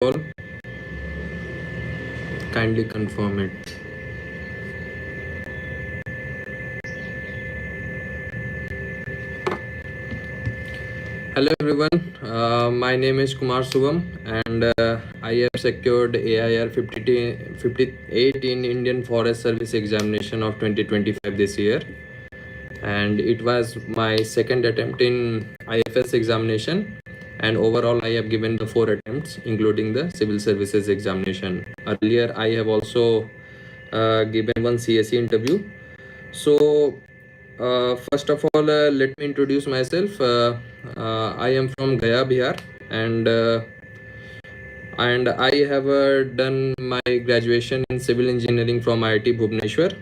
All, kindly confirm it. Hello everyone, my name is Kumar Subham and I have secured AIR 58 in Indian Forest Service examination of 2025 this year, and it was my second attempt in IFS examination, and overall I have given the 4 attempts including the civil services examination. Earlier I have also given one CSE interview. So first of all, let me introduce myself. I am from Gaya, Bihar, and I have done my graduation in civil engineering from IIT Bhubaneswar,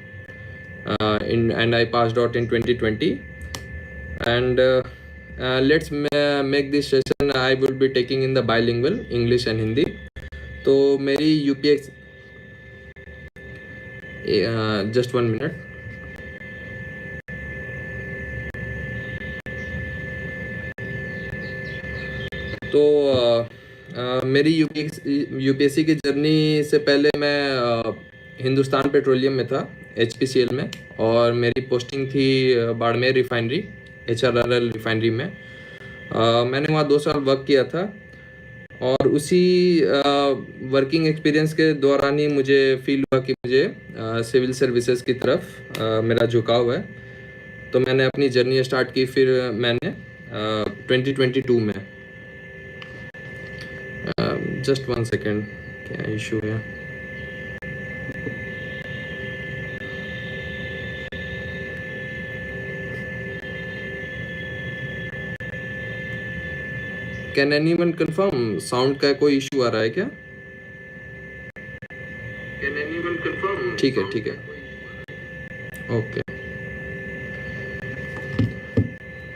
and I passed out in 2020. And let's make this session. I will be taking in the bilingual English and Hindi. तो मेरी UPX just 1 minute. तो मेरी UPSC की journey से पहले मैं Hindustan petroleum में था, HPCL में, और मेरी पोस्टिंग थी बाड़मेर रिफाइनरी, HRRL रिफाइनरी में। मैंने वहाँ 2 साल वर्क किया था, और उसी वर्किंग एक्सपीरियंस के दौरान ही मुझे फील हुआ कि मुझे सिविल सर्विसेज की तरफ मेरा झुकाव है। तो मैंने अपनी जर्नी स्टार्ट की, फिर मैंने 2022 में जस्ट 1 सेकेंड, क्या इशू है? Can anyone confirm? साउंड का कोई इशू आ रहा है क्या? Can anyone confirm? ठीक है, ठीक है, ओके।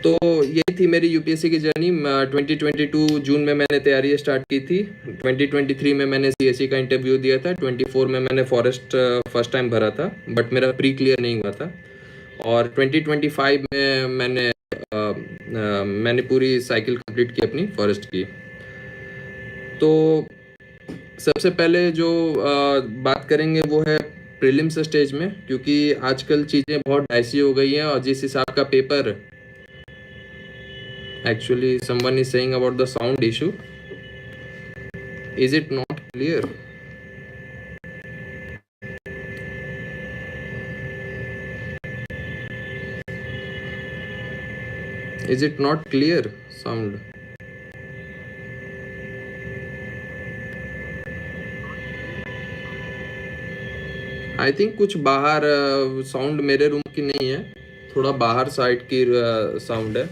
तो यही थी मेरी यूपीएससी की जर्नी। 2022 जून में मैंने तैयारी स्टार्ट की थी। 2023 में मैंने सीएससी का इंटरव्यू दिया था। 24 में मैंने फॉरेस्ट फर्स्ट टाइम भरा था, बट मेरा प्री क्लियर नहीं हुआ था। और 2025 में मैंने पूरी साइकिल कंप्लीट की अपनी फॉरेस्ट की। तो सबसे पहले जो बात करेंगे वो है प्रीलिम्स स्टेज में, क्योंकि आजकल चीज़ें बहुत डाइसी हो गई हैं, और जिस हिसाब का paper, actually someone is saying about the sound issue. Is it not clear? Is it not clear sound? I think कुछ बाहर साउंड मेरे रूम की नहीं है, थोड़ा बाहर साइड की साउंड है।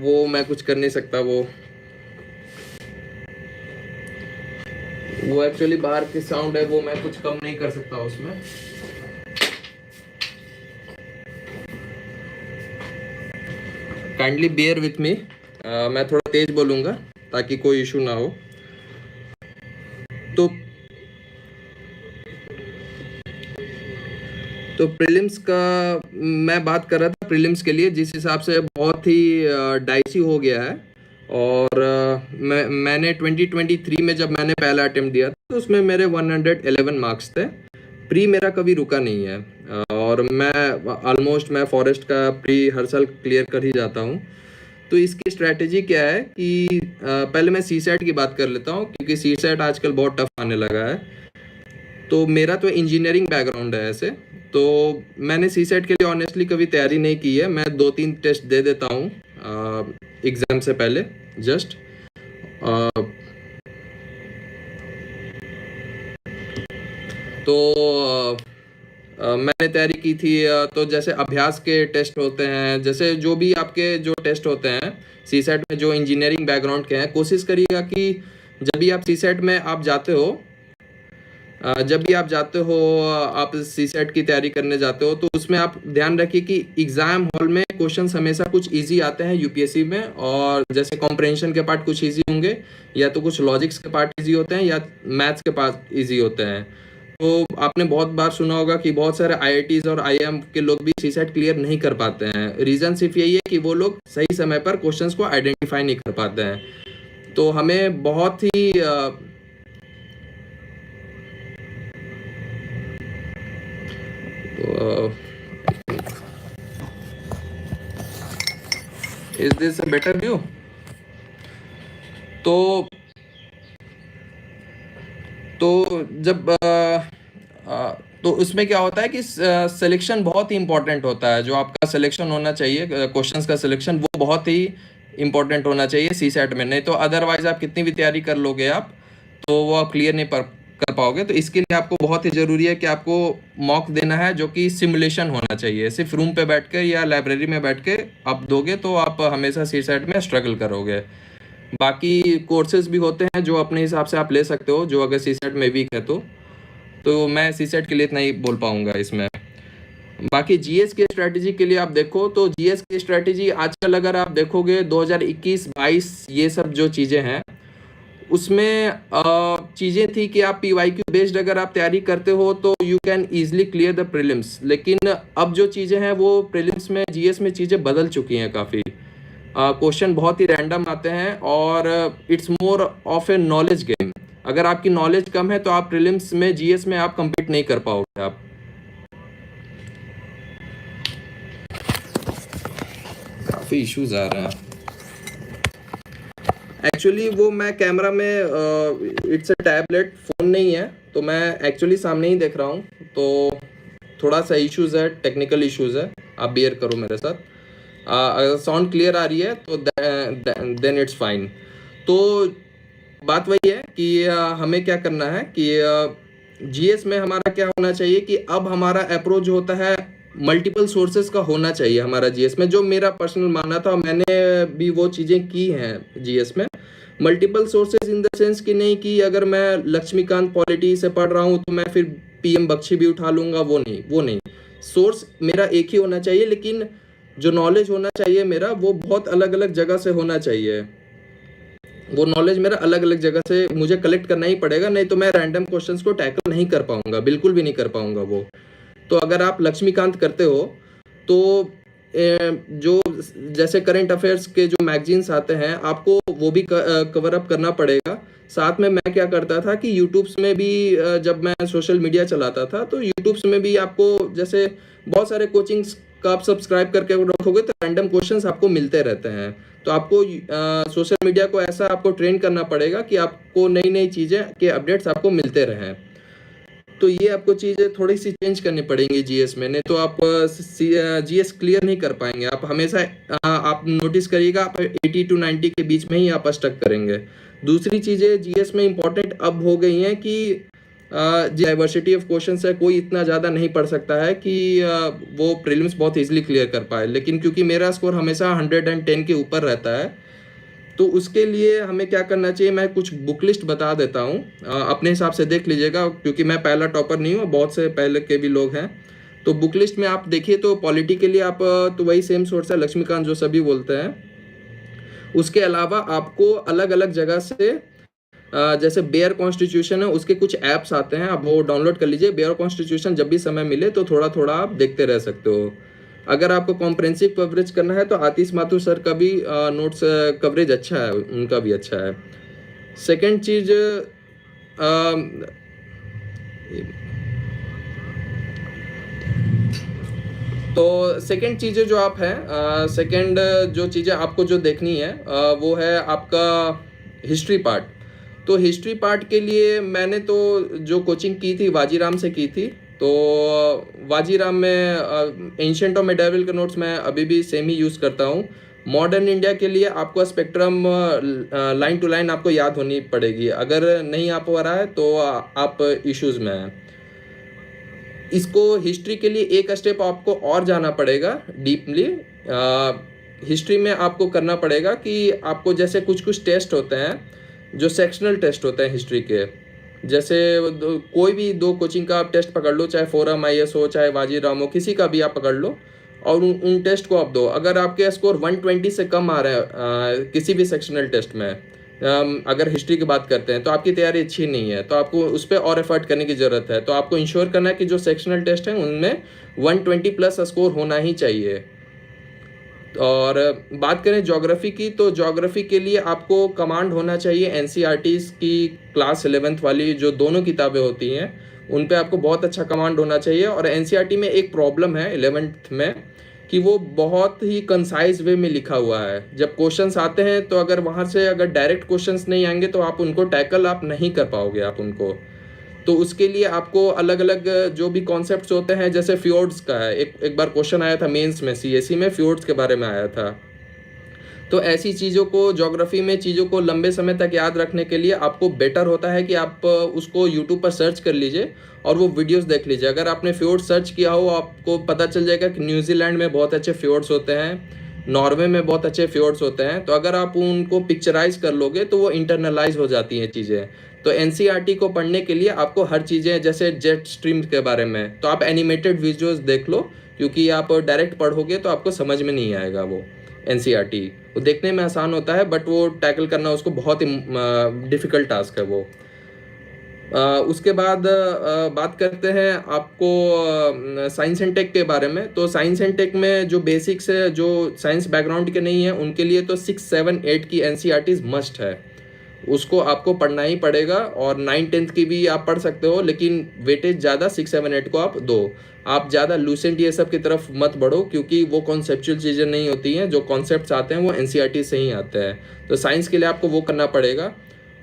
वो मैं कुछ कर नहीं सकता। वो एक्चुअली बाहर की साउंड है, वो मैं कुछ कम नहीं कर सकता उसमें। काइंडली बेयर विथ मी, मैं थोड़ा तेज बोलूँगा ताकि कोई इशू ना हो। तो प्रीलिम्स का मैं बात कर रहा था। प्रीलिम्स के लिए जिस हिसाब से बहुत ही डाइसी हो गया है, और मैंने 2023 में जब मैंने पहला अटेम्प्ट दिया था तो उसमें मेरे 111 मार्क्स थे। प्री मेरा कभी रुका नहीं है, और मैं फॉरेस्ट का प्री हर साल क्लियर कर ही जाता हूँ। तो इसकी स्ट्रैटेजी क्या है कि पहले मैं सीसेट की बात कर लेता हूँ, क्योंकि सीसेट आजकल बहुत टफ आने लगा है। तो मेरा तो इंजीनियरिंग बैकग्राउंड है ऐसे, तो मैंने सीसेट के लिए ऑनेस्टली कभी तैयारी नहीं की है। मैं 2-3 टेस्ट दे देता हूँ एग्ज़ाम से पहले जस्ट। तो मैंने तैयारी की थी। तो जैसे अभ्यास के टेस्ट होते हैं, जैसे जो भी आपके जो टेस्ट होते हैं सीसेट में जो इंजीनियरिंग बैकग्राउंड के हैं, कोशिश करिएगा कि जब भी आप सीसेट में आप जाते हो, आप सीसेट की तैयारी करने जाते हो, तो उसमें आप ध्यान रखिए कि एग्ज़ाम हॉल में क्वेश्चंस हमेशा कुछ इजी आते हैं यूपीएससी में, और जैसे कॉम्प्रहेंशन के पार्ट कुछ इजी होंगे, या तो कुछ लॉजिक्स के पार्ट इजी होते हैं, या मैथ्स के पार्ट इजी होते हैं। तो आपने बहुत बार सुना होगा कि बहुत सारे आईआईटीज और आईआईएम के लोग भी सीसेट क्लियर नहीं कर पाते हैं। रीजन सिर्फ यही है कि वो लोग सही समय पर क्वेश्चंस को आइडेंटिफाई नहीं कर पाते हैं। तो हमें बहुत he is this a better view? तो जब तो उसमें क्या होता है कि सिलेक्शन बहुत ही इंपॉर्टेंट होता है। जो आपका सिलेक्शन होना चाहिए, क्वेश्चंस का सिलेक्शन, वो बहुत ही इंपॉर्टेंट होना चाहिए सी सेट में। नहीं तो अदरवाइज आप कितनी भी तैयारी कर लोगे आप, तो वो आप क्लियर नहीं कर पाओगे। तो इसके लिए आपको बहुत ही ज़रूरी है कि आपको मॉक देना है, जो कि सिमुलेशन होना चाहिए। सिर्फ रूम पे बैठ कर या लाइब्रेरी में बैठ के आप दोगे तो आप हमेशा सी सेट में स्ट्रगल करोगे। बाकी कोर्सेज भी होते हैं जो अपने हिसाब से आप ले सकते हो, जो अगर सी सेट में वीक है तो मैं सी सेट के लिए इतना ही बोल पाऊंगा इसमें। बाकी जीएस की स्ट्रैटेजी के लिए आप देखो तो जीएस की स्ट्रैटेजी आजकल अगर आप देखोगे 2021-22 ये सब जो चीज़ें हैं उसमें चीज़ें थी कि आप पीवाईक्यू बेस्ड अगर आप तैयारी करते हो तो you can easily clear the prelims. लेकिन अब जो चीज़ें हैं वो प्रीलिम्स में जीएस में चीज़ें बदल चुकी हैं काफ़ी। क्वेश्चन बहुत ही रैंडम आते हैं और it's more of A knowledge game. अगर आपकी नॉलेज कम है तो आप प्रीलिम्स में जीएस में आप compete नहीं कर पाओगे आप। काफ़ी इश्यूज आ रहे हैं एक्चुअली। वो मैं कैमरा में इट्स अ टैबलेट, फ़ोन नहीं है, तो मैं एक्चुअली सामने ही देख रहा हूँ। तो थोड़ा सा इश्यूज है, टेक्निकल इश्यूज है, आप बियर करो मेरे साथ। अगर साउंड क्लियर आ रही है तो देन इट्स फाइन। तो बात वही है कि हमें क्या करना है कि जीएस में हमारा क्या होना चाहिए कि अब हमारा अप्रोच होता है मल्टीपल सोर्सेज का होना चाहिए हमारा जीएस में। जो मेरा पर्सनल मानना था, मैंने भी वो चीज़ें की हैं जीएस में। Multiple sources in the sense कि नहीं कि अगर मैं लक्ष्मीकांत पॉलिटी से पढ़ रहा हूँ तो मैं फिर पीएम बख्शी भी उठा लूँगा, वो नहीं। सोर्स मेरा एक ही होना चाहिए, लेकिन जो नॉलेज होना चाहिए मेरा वो बहुत अलग अलग जगह से होना चाहिए। वो नॉलेज मेरा अलग अलग जगह से मुझे कलेक्ट करना ही पड़ेगा, नहीं तो मैं रैंडम क्वेश्चंस को टैकल नहीं कर पाऊंगा, बिल्कुल भी नहीं कर पाऊंगा वो। तो अगर आप लक्ष्मीकांत करते हो तो जो जैसे करंट अफेयर्स के जो मैगजीन्स आते हैं आपको वो भी कवर अप करना पड़ेगा। साथ में मैं क्या करता था कि यूट्यूब्स में भी जब मैं सोशल मीडिया चलाता था तो यूट्यूब्स में भी आपको जैसे बहुत सारे कोचिंग्स का आप सब्सक्राइब करके रखोगे तो रैंडम क्वेश्चंस आपको मिलते रहते हैं। तो आपको सोशल मीडिया को ऐसा आपको ट्रेन करना पड़ेगा कि आपको नई नई चीज़ें के अपडेट्स आपको मिलते रहें। तो ये आपको चीज़ें थोड़ी सी चेंज करनी पड़ेंगी जीएस में, नहीं तो आप जीएस क्लियर नहीं कर पाएंगे। आप हमेशा आप नोटिस करिएगा आप 80 to 90 के बीच में ही आप स्टक करेंगे। दूसरी चीज़ें जीएस में इंपॉर्टेंट अब हो गई हैं कि डाइवर्सिटी ऑफ क्वेश्चंस है, कोई इतना ज़्यादा नहीं पढ़ सकता है कि वो प्रीलिम्स बहुत इजीली क्लियर कर पाए। लेकिन क्योंकि मेरा स्कोर हमेशा 110 के ऊपर रहता है तो उसके लिए हमें क्या करना चाहिए, मैं कुछ बुक लिस्ट बता देता हूँ, अपने हिसाब से देख लीजिएगा। क्योंकि मैं पहला टॉपर नहीं हूँ, बहुत से पहले के भी लोग हैं। तो बुक लिस्ट में आप देखिए तो पॉलिटी के लिए आप तो वही सेम सोर्स है लक्ष्मीकांत जो सभी बोलते हैं। उसके अलावा आपको अलग अलग जगह से जैसे बेयर कॉन्स्टिट्यूशन है, उसके कुछ ऐप्स आते हैं, आप वो डाउनलोड कर लीजिए। बेयर कॉन्स्टिट्यूशन जब भी समय मिले तो थोड़ा थोड़ा आप देखते रह सकते हो। अगर आपको कॉम्प्रिहेंसिव कवरेज करना है तो आतिश माथुर सर का भी नोट्स कवरेज अच्छा है, उनका भी अच्छा है। सेकंड चीज़ तो सेकंड चीज़ें जो आप हैं सेकंड जो चीज़ें आपको जो देखनी है वो है आपका हिस्ट्री पार्ट। तो हिस्ट्री पार्ट के लिए मैंने तो जो कोचिंग की थी वाजीराम से की थी। तो वाजीराम में एंशिएंट और मेडाइवल के नोट्स मैं अभी भी सेम ही यूज़ करता हूँ। मॉडर्न इंडिया के लिए आपको स्पेक्ट्रम लाइन टू लाइन आपको याद होनी पड़ेगी, अगर नहीं आ पा रहा है तो आप इश्यूज़ में हैं। इसको हिस्ट्री के लिए एक स्टेप आपको और जाना पड़ेगा डीपली। हिस्ट्री में आपको करना पड़ेगा कि आपको जैसे कुछ कुछ टेस्ट होते हैं जो सेक्शनल टेस्ट होते हैं हिस्ट्री के। जैसे कोई भी दो कोचिंग का आप टेस्ट पकड़ लो, चाहे फोरम आईएएस हो चाहे वाजीराम हो, किसी का भी आप पकड़ लो और उन टेस्ट को आप दो। अगर आपके स्कोर 120 से कम आ रहे हैं किसी भी सेक्शनल टेस्ट में अगर हिस्ट्री की बात करते हैं तो आपकी तैयारी अच्छी नहीं है, तो आपको उस पर और एफर्ट करने की ज़रूरत है। तो आपको इंश्योर करना है कि जो सेक्शनल टेस्ट हैं उनमें 120 प्लस स्कोर होना ही चाहिए। और बात करें ज्योग्राफी की, तो ज्योग्राफी के लिए आपको कमांड होना चाहिए एनसीईआरटीज़ की क्लास 11th वाली जो दोनों किताबें होती हैं उन पे आपको बहुत अच्छा कमांड होना चाहिए। और एनसीईआरटी में एक प्रॉब्लम है 11th में कि वो बहुत ही कंसाइज वे में लिखा हुआ है। जब क्वेश्चंस आते हैं तो अगर वहाँ से अगर डायरेक्ट क्वेश्चंस नहीं आएंगे तो आप उनको टैकल आप नहीं कर पाओगे आप उनको। तो उसके लिए आपको अलग अलग जो भी कॉन्सेप्ट्स होते हैं, जैसे फ्योर्ड्स का है, एक बार क्वेश्चन आया था मेंस में सीएससी में, फ्योर्ड्स के बारे में आया था। तो ऐसी चीज़ों को ज्योग्राफी में चीज़ों को लंबे समय तक याद रखने के लिए आपको बेटर होता है कि आप उसको यूट्यूब पर सर्च कर लीजिए और वो वीडियोस देख लीजिए। अगर आपने फ्योर्ड सर्च किया हो आपको पता चल जाएगा कि न्यूजीलैंड में बहुत अच्छे फ्योर्ड्स होते हैं, नॉर्वे में बहुत अच्छे फ्योर्ड्स होते हैं। तो अगर आप उनको पिक्चराइज कर लोगे तो वो इंटरनलाइज हो जाती हैं चीज़ें। तो एनसीईआरटी को पढ़ने के लिए आपको हर चीज़ें, जैसे जेट स्ट्रीम के बारे में, तो आप एनिमेटेड वीडियोस देख लो, क्योंकि आप डायरेक्ट पढ़ोगे तो आपको समझ में नहीं आएगा वो एनसीईआरटी। वो देखने में आसान होता है बट वो टैकल करना उसको बहुत ही डिफ़िकल्ट टास्क है वो। उसके बाद बात करते हैं आपको साइंस एंड टेक के बारे में। तो साइंस एंड टेक में जो बेसिक्स है, जो साइंस बैकग्राउंड के नहीं है उनके लिए तो 6, 7, 8 की एनसीईआरटीज़ मस्ट है, उसको आपको पढ़ना ही पड़ेगा। और 9, 10th की भी आप पढ़ सकते हो, लेकिन वेटेज ज़्यादा 6, 7, 8 को आप दो। आप ज़्यादा लूसेंट ये सब की तरफ मत बढ़ो, क्योंकि वो कॉन्सेप्चुअल चीज़ें नहीं होती हैं। जो कॉन्सेप्ट्स आते हैं वो एनसीईआरटी से ही आते हैं। तो साइंस के लिए आपको वो करना पड़ेगा।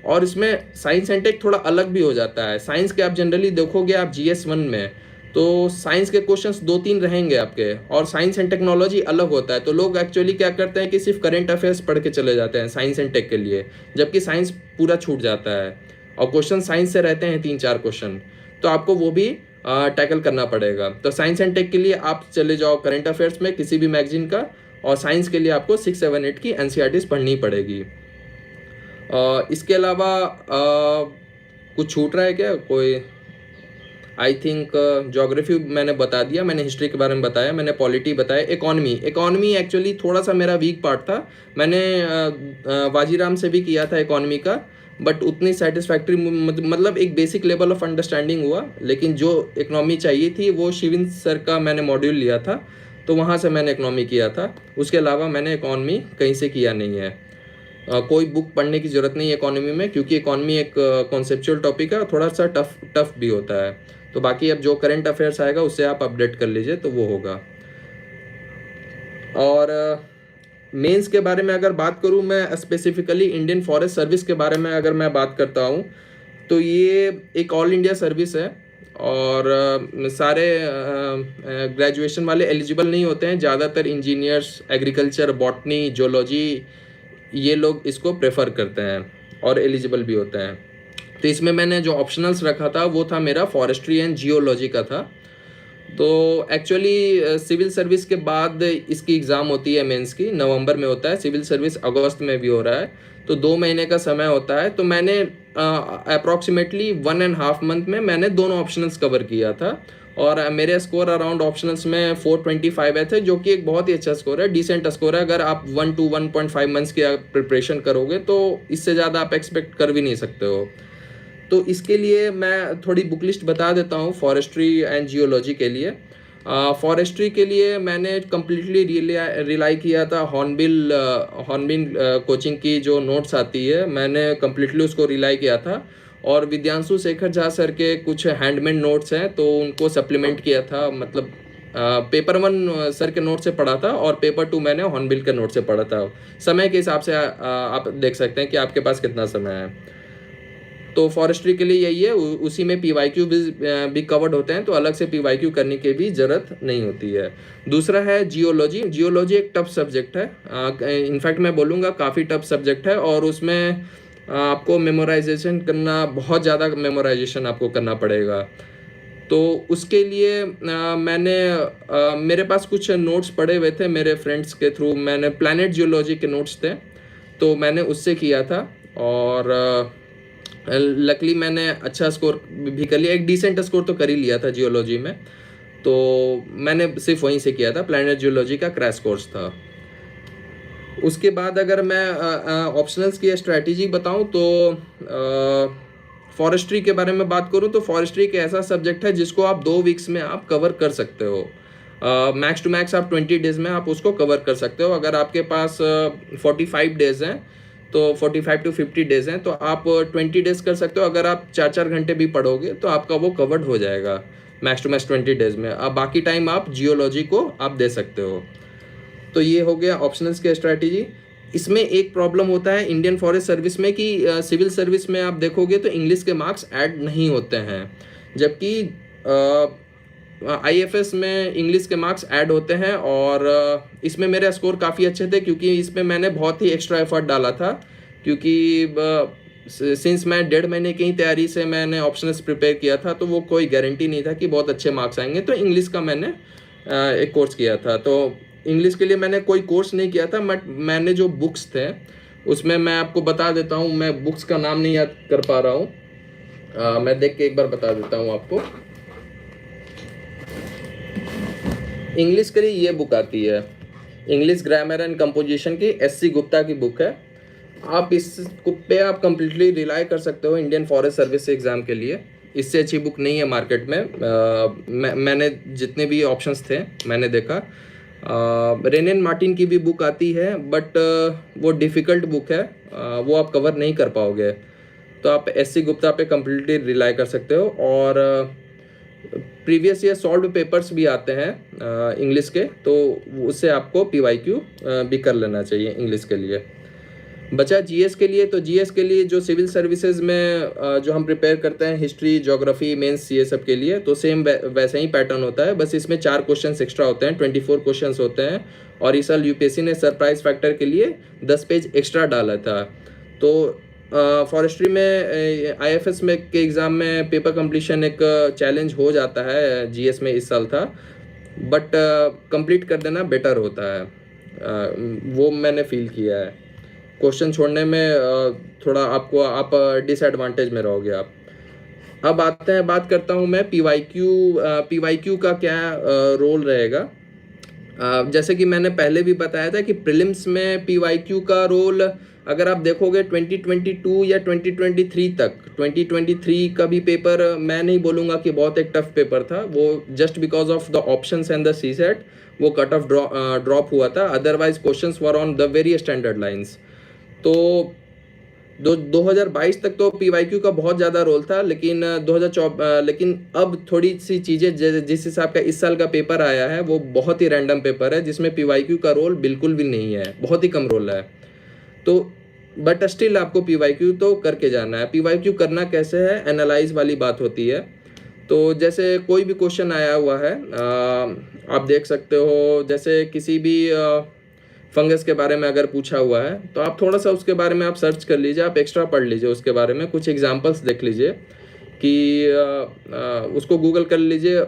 और इसमें साइंस एंड टेक थोड़ा अलग भी हो जाता है। साइंस के आप जनरली देखोगे आप GS1 में, तो साइंस के क्वेश्चंस 2-3 रहेंगे आपके, और साइंस एंड टेक्नोलॉजी अलग होता है। तो लोग एक्चुअली क्या करते हैं कि सिर्फ करंट अफेयर्स पढ़ के चले जाते हैं साइंस एंड टेक के लिए, जबकि साइंस पूरा छूट जाता है और क्वेश्चन साइंस से रहते हैं 3-4 क्वेश्चन। तो आपको वो भी टैकल करना पड़ेगा। तो साइंस एंड टेक के लिए आप चले जाओ करंट अफेयर्स में किसी भी मैगजीन का, और साइंस के लिए आपको 6, 7, 8 की एनसीईआरटीज़ पढ़नी पड़ेगी। इसके अलावा कुछ छूट रहा है क्या कोई? आई थिंक ज्योग्राफी मैंने बता दिया, मैंने हिस्ट्री के बारे में बताया, मैंने पॉलिटी बताया। इकोनॉमी एक्चुअली थोड़ा सा मेरा वीक पार्ट था। मैंने वाजीराम से भी किया था इकोनॉमी का, बट उतनी सेटिस्फैक्ट्री मतलब एक बेसिक लेवल ऑफ अंडरस्टैंडिंग हुआ। लेकिन जो इकोनॉमी चाहिए थी वो शिविन सर का मैंने मॉड्यूल लिया था, तो वहाँ से मैंने इकोनॉमी किया था। उसके अलावा मैंने इकोनॉमी कहीं से किया नहीं है। कोई बुक पढ़ने की ज़रूरत नहीं है इकोनॉमी में, क्योंकि इकोनॉमी एक कॉन्सेप्चुअल टॉपिक है और थोड़ा सा टफ भी होता है। तो बाकी अब जो करंट अफेयर्स आएगा उससे आप अपडेट कर लीजिए तो वो होगा। और मेंस के बारे में अगर बात करूं, मैं स्पेसिफिकली इंडियन फॉरेस्ट सर्विस के बारे में अगर मैं बात करता हूं, तो ये एक ऑल इंडिया सर्विस है। और सारे ग्रेजुएशन वाले एलिजिबल नहीं होते हैं। ज़्यादातर इंजीनियर्स, एग्रीकल्चर, बॉटनी, जोलॉजी, ये लोग इसको प्रेफर करते हैं और एलिजिबल भी होते हैं। तो इसमें मैंने जो ऑप्शनल्स रखा था वो था मेरा फॉरेस्ट्री एंड जियोलॉजी का था। तो एक्चुअली सिविल सर्विस के बाद इसकी एग्ज़ाम होती है मेंस की, नवंबर में होता है। सिविल सर्विस अगस्त में भी हो रहा है, तो 2 महीने का समय होता है। तो मैंने अप्रॉक्सीमेटली 1.5 मंथ में मैंने दोनों ऑप्शनल्स कवर किया था, और मेरे स्कोर अराउंड ऑप्शनल्स में 425 आए थे, जो कि एक बहुत ही अच्छा स्कोर है, डिसेंट स्कोर है। अगर आप 1 to 1.5 मंथ्स की प्रिपरेशन करोगे तो इससे ज़्यादा आप एक्सपेक्ट कर भी नहीं सकते हो। तो इसके लिए मैं थोड़ी बुक लिस्ट बता देता हूँ फॉरेस्ट्री एंड जियोलॉजी के लिए। फॉरेस्ट्री के लिए मैंने कम्प्लीटली रिलाई किया था हॉर्नबिल कोचिंग की जो नोट्स आती है, मैंने कम्प्लीटली उसको रिलाई किया था। और विद्यांशु शेखर झा सर के कुछ हैंडमेड नोट्स हैं तो उनको सप्लीमेंट किया था। मतलब पेपर 1 सर के नोट से पढ़ा था और पेपर 2 मैंने हॉर्नबिल के नोट से पढ़ा था। समय के हिसाब से आप देख सकते हैं कि आपके पास कितना समय है। तो फॉरेस्ट्री के लिए यही है, उसी में PYQ भी कवर्ड होते हैं, तो अलग से PYQ करने की भी ज़रूरत नहीं होती है। दूसरा है जियोलॉजी एक टफ सब्जेक्ट है, इनफैक्ट मैं बोलूँगा काफ़ी टफ सब्जेक्ट है। और उसमें आपको मेमोराइजेशन करना, बहुत ज़्यादा मेमोराइजेशन आपको करना पड़ेगा। तो उसके लिए मेरे पास कुछ नोट्स पड़े हुए थे मेरे फ्रेंड्स के थ्रू, मैंने प्लैनेट जियोलॉजी के नोट्स थे तो मैंने उससे किया था। और लकली मैंने अच्छा स्कोर भी कर लिया, एक डिसेंट स्कोर तो कर ही लिया था जियोलॉजी में। तो मैंने सिर्फ वहीं से किया था, प्लैनेट जियोलॉजी का क्रैश कोर्स था। उसके बाद अगर मैं ऑप्शनल्स की स्ट्रैटेजी बताऊं तो फॉरेस्ट्री के बारे में बात करूं तो फॉरेस्ट्री एक ऐसा सब्जेक्ट है जिसको आप 2 वीक्स में आप कवर कर सकते हो। मैक्स टू मैक्स आप 20 डेज में आप उसको कवर कर सकते हो। अगर आपके पास 45 डेज हैं तो 45 to 50 डेज हैं तो आप 20 डेज कर सकते हो। अगर आप 4-4 घंटे भी पढ़ोगे तो आपका वो कवर्ड हो जाएगा मैक्स टू मैक्स 20 डेज में। अब बाकी टाइम आप जियोलॉजी को आप दे सकते हो। तो ये हो गया ऑप्शनल्स की स्ट्रैटेजी। इसमें एक प्रॉब्लम होता है इंडियन फॉरेस्ट सर्विस में कि सिविल सर्विस में आप देखोगे तो इंग्लिश के मार्क्स ऐड नहीं होते हैं, जबकि आईएफएस में इंग्लिश के मार्क्स ऐड होते हैं। और इसमें मेरे स्कोर काफ़ी अच्छे थे क्योंकि इसमें मैंने बहुत ही एक्स्ट्रा एफर्ट डाला था, क्योंकि सिंस मैं 1.5 महीने की तैयारी से मैंने ऑप्शनल्स प्रिपेयर किया था तो वो कोई गारंटी नहीं था कि बहुत अच्छे मार्क्स आएंगे। तो इंग्लिश का मैंने एक कोर्स किया था। तो इंग्लिश के लिए मैंने कोई कोर्स नहीं किया था, बट मैंने जो बुक्स थे उसमें मैं आपको बता देता हूँ। मैं बुक्स का नाम नहीं याद कर पा रहा हूँ, मैं देख के एक बार बता देता हूँ आपको। इंग्लिश के लिए ये बुक आती है, इंग्लिश ग्रामर एंड कंपोजिशन की, एससी गुप्ता की बुक है। आप इस पे आप कंप्लीटली रिलाई कर सकते हो इंडियन फॉरेस्ट सर्विस एग्ज़ाम के लिए। इससे अच्छी बुक नहीं है मार्केट में। मैंने जितने भी ऑप्शंस थे मैंने देखा। रेनेन मार्टिन की भी बुक आती है, बट वो डिफ़िकल्ट बुक है, वो आप कवर नहीं कर पाओगे। तो आप एससी गुप्ता पे कम्प्लीटली रिलाई कर सकते हो। और प्रीवियस ईयर सॉल्व पेपर्स भी आते हैं इंग्लिश के, तो उससे आपको पीवाईक्यू भी कर लेना चाहिए इंग्लिश के लिए। बचा जीएस के लिए, तो जीएस के लिए जो सिविल सर्विसेज में जो हम प्रिपेयर करते हैं हिस्ट्री, ज्योग्राफी, मेंस, ये सब के लिए, तो सेम वैसा ही पैटर्न होता है, बस इसमें 4 क्वेश्चन एक्स्ट्रा होते हैं, 24 क्वेश्चन होते हैं। और इस साल यूपीएससी ने सरप्राइज फैक्टर के लिए 10 पेज एक्स्ट्रा डाला था। तो फॉरेस्ट्री में आईएफएस में के एग्ज़ाम में पेपर कंप्लीशन एक चैलेंज हो जाता है, जीएस में इस साल था, बट कंप्लीट कर देना बेटर होता है। वो मैंने फील किया है। क्वेश्चन छोड़ने में थोड़ा आप डिसएडवांटेज में रहोगे आप। अब बात करता हूँ मैं पीवाईक्यू का क्या रोल रहेगा। जैसे कि मैंने पहले भी बताया था कि प्रीलिम्स में पीवाईक्यू का रोल अगर आप देखोगे 2022 या 2023 तक, 2023 का भी पेपर मैं नहीं बोलूँगा कि बहुत एक टफ पेपर था, वो just because of the options and the CSAT वो कट ऑफ ड्रॉप हुआ था। Otherwise questions were on the very standard lines. तो 2022 तक तो पीवाईक्यू का बहुत ज़्यादा रोल था, लेकिन लेकिन अब थोड़ी सी चीज़ें जिस हिसाब का इस साल का पेपर आया है वो बहुत ही रैंडम पेपर है, जिसमें पीवाईक्यू का रोल बिल्कुल भी नहीं है, बहुत ही कम रोल है। तो बट स्टिल आपको पीवाईक्यू तो करके जाना है। पीवाईक्यू करना कैसे है, एनालाइज वाली बात होती है। तो जैसे कोई भी क्वेश्चन आया हुआ है, आप देख सकते हो, जैसे किसी भी फंगस के बारे में अगर पूछा हुआ है तो आप थोड़ा सा उसके बारे में आप सर्च कर लीजिए, आप एक्स्ट्रा पढ़ लीजिए उसके बारे में, कुछ एग्जांपल्स देख लीजिए कि उसको गूगल कर लीजिए।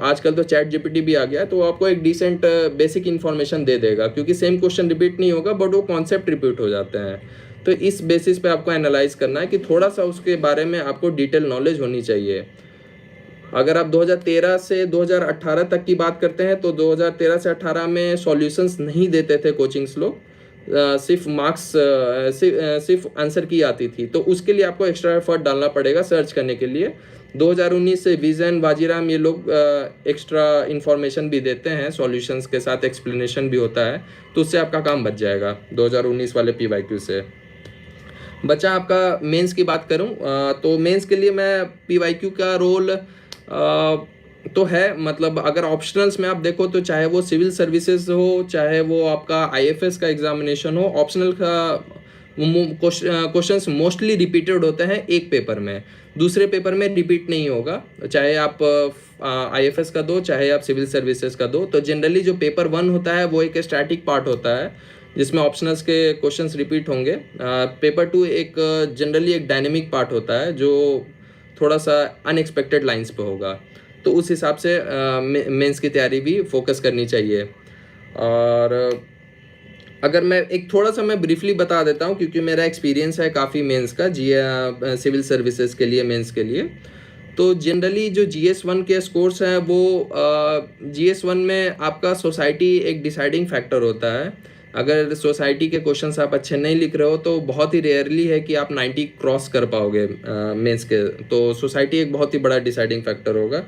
आजकल तो चैट जीपीटी भी आ गया है, तो आपको एक डिसेंट बेसिक इन्फॉर्मेशन दे देगा, क्योंकि सेम क्वेश्चन रिपीट नहीं होगा बट वो कॉन्सेप्ट रिपीट हो जाते हैं। तो इस बेसिस पे आपको एनालाइज करना है कि थोड़ा सा उसके बारे में आपको डिटेल नॉलेज होनी चाहिए। अगर आप 2013 से 2018 तक की बात करते हैं तो 2013 से 18 में सॉल्यूशंस नहीं देते थे कोचिंग्स लोग, सिर्फ मार्क्स सिर्फ आंसर की आती थी, तो उसके लिए आपको एक्स्ट्रा एफर्ट डालना पड़ेगा सर्च करने के लिए। 2019 से विजन, वाजीराम, ये लोग एक्स्ट्रा इन्फॉर्मेशन भी देते हैं, सॉल्यूशंस के साथ एक्सप्लेनेशन भी होता है, तो उससे आपका काम बच जाएगा 2019 वाले पीवाईक्यू से। बचा आपका मेंस की बात करूं तो मेंस के लिए मैं पीवाईक्यू का रोल तो है, मतलब अगर ऑप्शनल्स में आप देखो तो चाहे वो सिविल सर्विसेज हो, चाहे वो आपका आईएफएस का एग्जामिनेशन हो, ऑप्शनल का क्वेश्चंस मोस्टली रिपीटेड होते हैं एक पेपर में, दूसरे पेपर में रिपीट नहीं होगा, चाहे आप आईएफएस का दो चाहे आप सिविल सर्विसेज का दो। तो जनरली जो पेपर 1 होता है वो एक स्टैटिक पार्ट होता है जिसमें ऑप्शनल्स के क्वेश्चंस रिपीट होंगे। पेपर 2 एक जनरली एक डायनेमिक पार्ट होता है जो थोड़ा सा अनएक्सपेक्टेड लाइंस पे होगा, तो उस हिसाब से मेंस की तैयारी भी फोकस करनी चाहिए। और अगर मैं एक थोड़ा सा मैं ब्रीफली बता देता हूँ, क्योंकि मेरा एक्सपीरियंस है काफ़ी मेंस का सिविल सर्विसेज के लिए, मेंस के लिए। तो जनरली जो GS1 के स्कोर्स हैं वो GS1 में आपका सोसाइटी एक डिसाइडिंग फैक्टर होता है। अगर सोसाइटी के क्वेश्चंस आप अच्छे नहीं लिख रहे हो तो बहुत ही रेयरली है कि आप 90 क्रॉस कर पाओगे मेंस के। तो सोसाइटी एक बहुत ही बड़ा डिसाइडिंग फैक्टर होगा।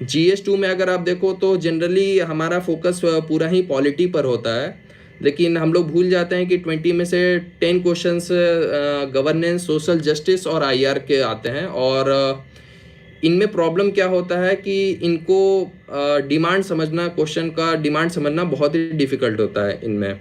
GS2 में अगर आप देखो तो जनरली हमारा फोकस पूरा ही पॉलिटी पर होता है, लेकिन हम लोग भूल जाते हैं कि 20 में से 10 क्वेश्चंस गवर्नेंस, सोशल जस्टिस और IR के आते हैं। और इनमें प्रॉब्लम क्या होता है कि इनको डिमांड समझना, क्वेश्चन का डिमांड समझना बहुत ही डिफ़िकल्ट होता है इनमें।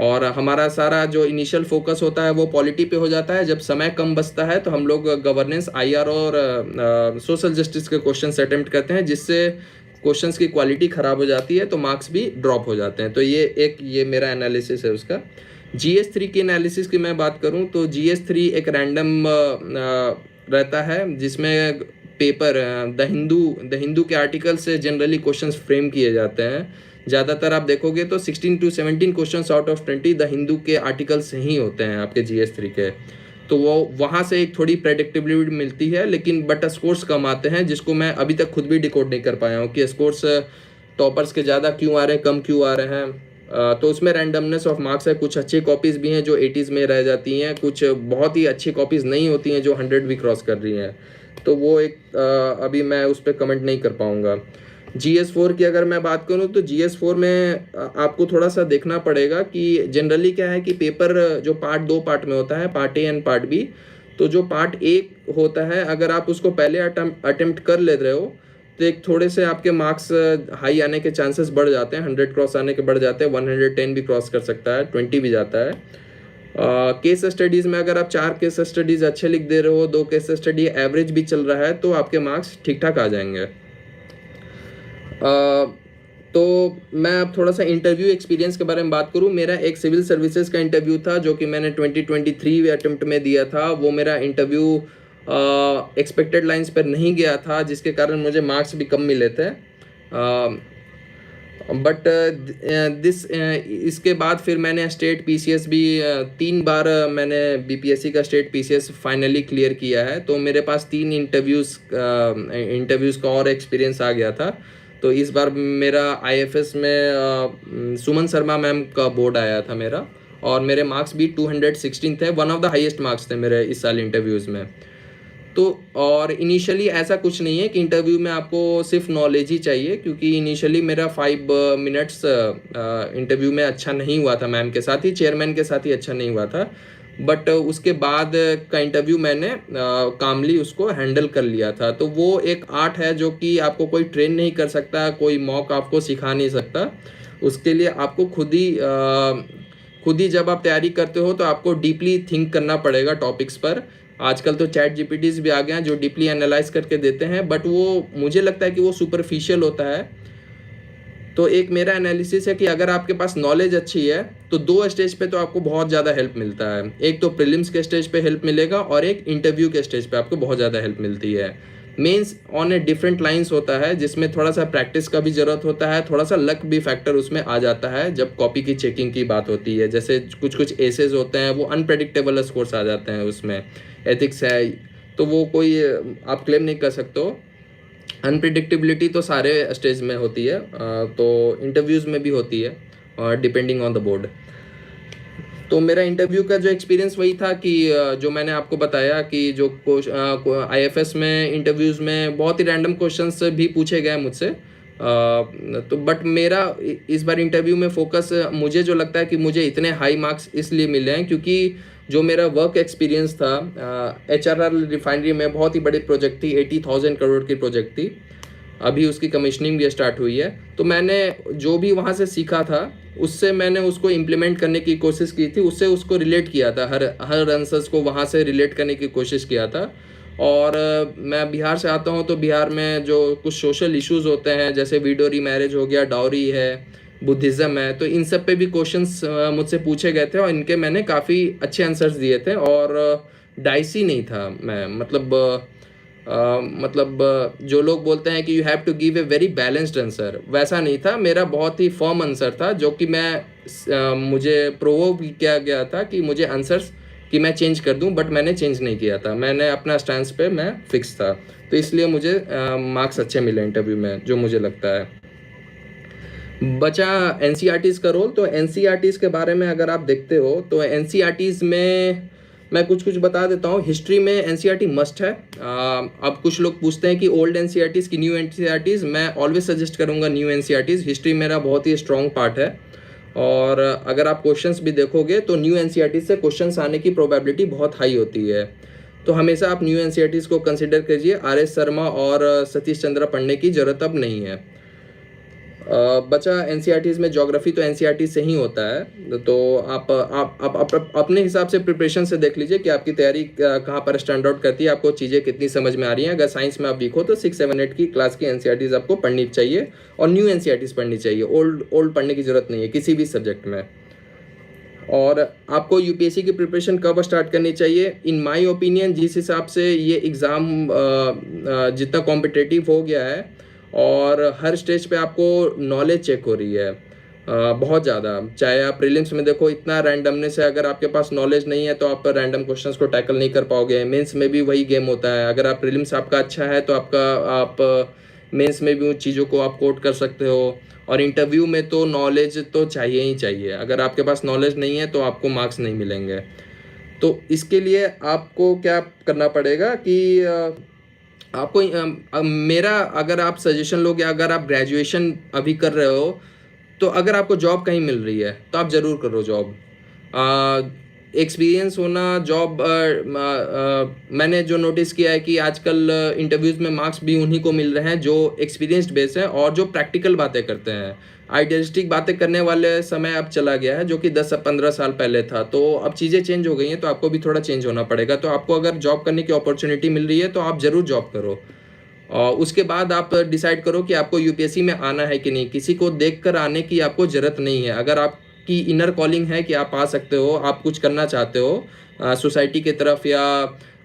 और हमारा सारा जो इनिशियल फोकस होता है वो पॉलिटी पे हो जाता है। जब समय कम बचता है तो हम लोग गवर्नेंस, IR और सोशल जस्टिस के क्वेश्चन अटेम्प्ट करते हैं, जिससे क्वेश्चंस की क्वालिटी ख़राब हो जाती है, तो मार्क्स भी ड्रॉप हो जाते हैं। तो ये मेरा एनालिसिस है उसका। GS3 की एनालिसिस की मैं बात करूं तो GS3 एक रैंडम रहता है, जिसमें पेपर द हिंदू के आर्टिकल से जनरली क्वेश्चंस फ्रेम किए जाते हैं। ज़्यादातर आप देखोगे तो 16 to 17 questions out of 20 the Hindu के आर्टिकल से ही होते हैं आपके GS3 के। तो वो वहाँ से एक थोड़ी प्रेडिक्टेबिलिटी मिलती है, लेकिन बट स्कोर्स कम आते हैं, जिसको मैं अभी तक खुद भी डिकोड नहीं कर पाया हूँ कि स्कोर्स टॉपर्स के ज़्यादा क्यों आ रहे हैं, कम क्यों आ रहे हैं। तो उसमें रैंडमनेस ऑफ मार्क्स है। कुछ अच्छी कॉपीज़ भी हैं जो 80s में रह जाती हैं, कुछ बहुत ही अच्छी कॉपीज़ नहीं होती हैं जो 100 भी क्रॉस कर रही हैं। तो वो एक अभी मैं उस पर कमेंट नहीं कर पाऊँगा। GS4 की अगर मैं बात करूं तो GS4 में आपको थोड़ा सा देखना पड़ेगा कि जनरली क्या है कि पेपर जो दो पार्ट में होता है, part A and part B. तो जो पार्ट ए होता है, अगर आप उसको पहले अटेम्प्ट कर ले रहे हो तो एक थोड़े से आपके मार्क्स हाई आने के चांसेस बढ़ जाते हैं, 100 क्रॉस आने के बढ़ जाते हैं, 110 भी क्रॉस कर सकता है, 20 भी जाता है। केस स्टडीज़ में अगर आप 4 केस स्टडीज़ अच्छे लिख दे रहे हो, 2 केस स्टडी एवरेज भी चल रहा है, तो आपके मार्क्स ठीक ठाक आ जाएंगे। तो मैं अब थोड़ा सा इंटरव्यू एक्सपीरियंस के बारे में बात करूं। मेरा एक सिविल सर्विसेज का इंटरव्यू था जो कि मैंने 2023 अटेम्प्ट में दिया था। वो मेरा इंटरव्यू एक्सपेक्टेड लाइंस पर नहीं गया था, जिसके कारण मुझे मार्क्स भी कम मिले थे। बट इसके बाद फिर मैंने स्टेट PCS भी 3 बार मैंने BPSC का स्टेट PCS फाइनली क्लियर किया है। तो मेरे पास 3 इंटरव्यूज़ का और एक्सपीरियंस आ गया था। तो इस बार मेरा IFS में सुमन शर्मा मैम का बोर्ड आया था मेरा, और मेरे मार्क्स भी 216 थे। One of the highest marks थे मेरे इस साल इंटरव्यूज़ में। तो और इनिशियली ऐसा कुछ नहीं है कि इंटरव्यू में आपको सिर्फ नॉलेज ही चाहिए, क्योंकि इनिशियली मेरा 5 मिनट्स इंटरव्यू में अच्छा नहीं हुआ था, मैम के साथ ही, चेयरमैन के साथ ही अच्छा नहीं हुआ था। बट उसके बाद का इंटरव्यू मैंने कामली उसको हैंडल कर लिया था। तो वो एक आर्ट है जो कि आपको कोई ट्रेन नहीं कर सकता, कोई मॉक आपको सिखा नहीं सकता। उसके लिए आपको खुद ही जब आप तैयारी करते हो तो आपको डीपली थिंक करना पड़ेगा टॉपिक्स पर। आजकल तो चैट GPTs भी आ गए हैं जो डीपली एनालाइज करके देते हैं, बट वो मुझे लगता है कि वो सुपरफिशियल होता है। तो एक मेरा एनालिसिस है कि अगर आपके पास नॉलेज अच्छी है तो 2 स्टेज पे तो आपको बहुत ज़्यादा हेल्प मिलता है। एक तो प्रीलिम्स के स्टेज पे हेल्प मिलेगा, और एक इंटरव्यू के स्टेज पे आपको बहुत ज़्यादा हेल्प मिलती है। Mains on a different lines होता है, जिसमें थोड़ा सा प्रैक्टिस का भी ज़रूरत होता है, थोड़ा सा लक भी फैक्टर उसमें आ जाता है जब कॉपी की चेकिंग की बात होती है। जैसे कुछ एसेज होते हैं, वो अनप्रेडिक्टेबल स्कोर्स आ जाते हैं उसमें। एथिक्स है तो वो कोई आप क्लेम नहीं कर सकते हो। अनप्रिडिक्टेबिलिटी तो सारे स्टेज में होती है, तो इंटरव्यूज़ में भी होती है, डिपेंडिंग ऑन द बोर्ड। तो मेरा इंटरव्यू का जो एक्सपीरियंस वही था कि जो मैंने आपको बताया कि जो IFS में इंटरव्यूज़ में बहुत ही रैंडम क्वेश्चंस भी पूछे गए मुझसे। तो बट मेरा इस बार इंटरव्यू में फोकस, मुझे जो लगता है कि मुझे इतने हाई मार्क्स इसलिए मिले हैं क्योंकि जो मेरा वर्क एक्सपीरियंस था, HRR रिफाइनरी में बहुत ही बड़ी प्रोजेक्ट थी, 80,000 करोड़ की प्रोजेक्ट थी। अभी उसकी कमीशनिंग भी स्टार्ट हुई है। तो मैंने जो भी वहाँ से सीखा था उससे मैंने उसको इम्प्लीमेंट करने की कोशिश की थी, उससे उसको रिलेट किया था, हर आंसर्स को वहाँ से रिलेट करने की कोशिश किया था। और मैं बिहार से आता हूँ, तो बिहार में जो कुछ सोशल इश्यूज़ होते हैं, जैसे विडो रीमैरिज हो गया, डाउरी है, बुद्धिज़्म है, तो इन सब पे भी क्वेश्चंस मुझसे पूछे गए थे और इनके मैंने काफ़ी अच्छे आंसर्स दिए थे। और डाइसी नहीं था मैं, मतलब जो लोग बोलते हैं कि you have to give a very balanced answer, वैसा नहीं था। मेरा बहुत ही फर्म आंसर था, जो कि मुझे प्रोवोक किया गया था कि मुझे आंसर्स कि मैं चेंज कर दूं, बट मैंने चेंज नहीं किया था। मैंने अपना स्टैंस पे मैं फिक्स था, तो इसलिए मुझे मार्क्स अच्छे मिले इंटरव्यू में, जो मुझे लगता है। बचा एनसीईआरटीज़ का रोल। तो एनसीईआरटीज़ के बारे में अगर आप देखते हो तो एनसीईआरटीज़ में मैं कुछ कुछ बता देता हूँ। हिस्ट्री में एनसीईआरटी मस्ट है। अब कुछ लोग पूछते हैं कि ओल्ड एनसीईआरटीज़ की न्यू एनसीईआरटीज़, मैं ऑलवेज सजेस्ट करूँगा न्यू एनसीईआरटीज़। हिस्ट्री मेरा बहुत ही स्ट्रॉन्ग पार्ट है, और अगर आप क्वेश्चंस भी देखोगे तो न्यू एनसीईआरटी से क्वेश्चंस आने की प्रोबेबिलिटी बहुत हाई होती है। तो हमेशा आप न्यू एनसीईआरटीज़ को कंसिडर कीजिए। आर एस शर्मा और सतीश चंद्र पढ़ने की ज़रूरत अब नहीं है। बचा एनसीईआरटीज़ में ज्योग्राफी, तो एनसीईआरटी से ही होता है। तो आप अपने हिसाब से प्रिपरेशन से देख लीजिए कि आपकी तैयारी कहाँ पर स्टैंड आउट करती है, आपको चीज़ें कितनी समझ में आ रही हैं। अगर साइंस में आप वीक हो तो 6, 7, 8 की क्लास की एनसीईआरटीज़ आपको पढ़नी चाहिए, और न्यू एनसीईआरटीज़ पढ़नी चाहिए। ओल्ड पढ़ने की ज़रूरत नहीं है किसी भी सब्जेक्ट में। और आपको यूपीएससी की प्रिपरेशन कब स्टार्ट करनी चाहिए? इन माय ओपिनियन, जिस हिसाब से ये एग्ज़ाम जितना कॉम्पिटिटिव हो गया है, और हर स्टेज पे आपको नॉलेज चेक हो रही है बहुत ज़्यादा। चाहे आप प्रीलिम्स में देखो, इतना रैंडमनेस है। अगर आपके पास नॉलेज नहीं है तो आप रैंडम क्वेश्चंस को टैकल नहीं कर पाओगे। मेंस में भी वही गेम होता है। अगर आप प्रीलिम्स आपका अच्छा है तो आप मेंस में भी उन चीज़ों को आप कोट कर सकते हो। और इंटरव्यू में तो नॉलेज तो चाहिए ही चाहिए। अगर आपके पास नॉलेज नहीं है तो आपको मार्क्स नहीं मिलेंगे। तो इसके लिए आपको क्या करना पड़ेगा कि आपको मेरा अगर आप सजेशन लोगे, अगर आप ग्रेजुएशन अभी कर रहे हो, तो अगर आपको जॉब कहीं मिल रही है तो आप ज़रूर करो जॉब। एक्सपीरियंस होना जॉब, मैंने जो नोटिस किया है कि आजकल इंटरव्यूज़ में मार्क्स भी उन्हीं को मिल रहे हैं जो एक्सपीरियंस्ड बेस है और जो प्रैक्टिकल बातें करते हैं। आइडियलिस्टिक बातें करने वाले समय अब चला गया है, जो कि 10 से 15 साल पहले था। तो अब चीज़ें चेंज हो गई हैं, तो आपको भी थोड़ा चेंज होना पड़ेगा। तो आपको अगर जॉब करने की अपॉर्चुनिटी मिल रही है तो आप ज़रूर जॉब करो, और उसके बाद आप डिसाइड करो कि आपको यूपीएससी में आना है कि नहीं। किसी को देखकर आने की आपको ज़रूरत नहीं है। अगर आपकी इनर कॉलिंग है कि आप आ सकते हो, आप कुछ करना चाहते हो सोसाइटी की तरफ या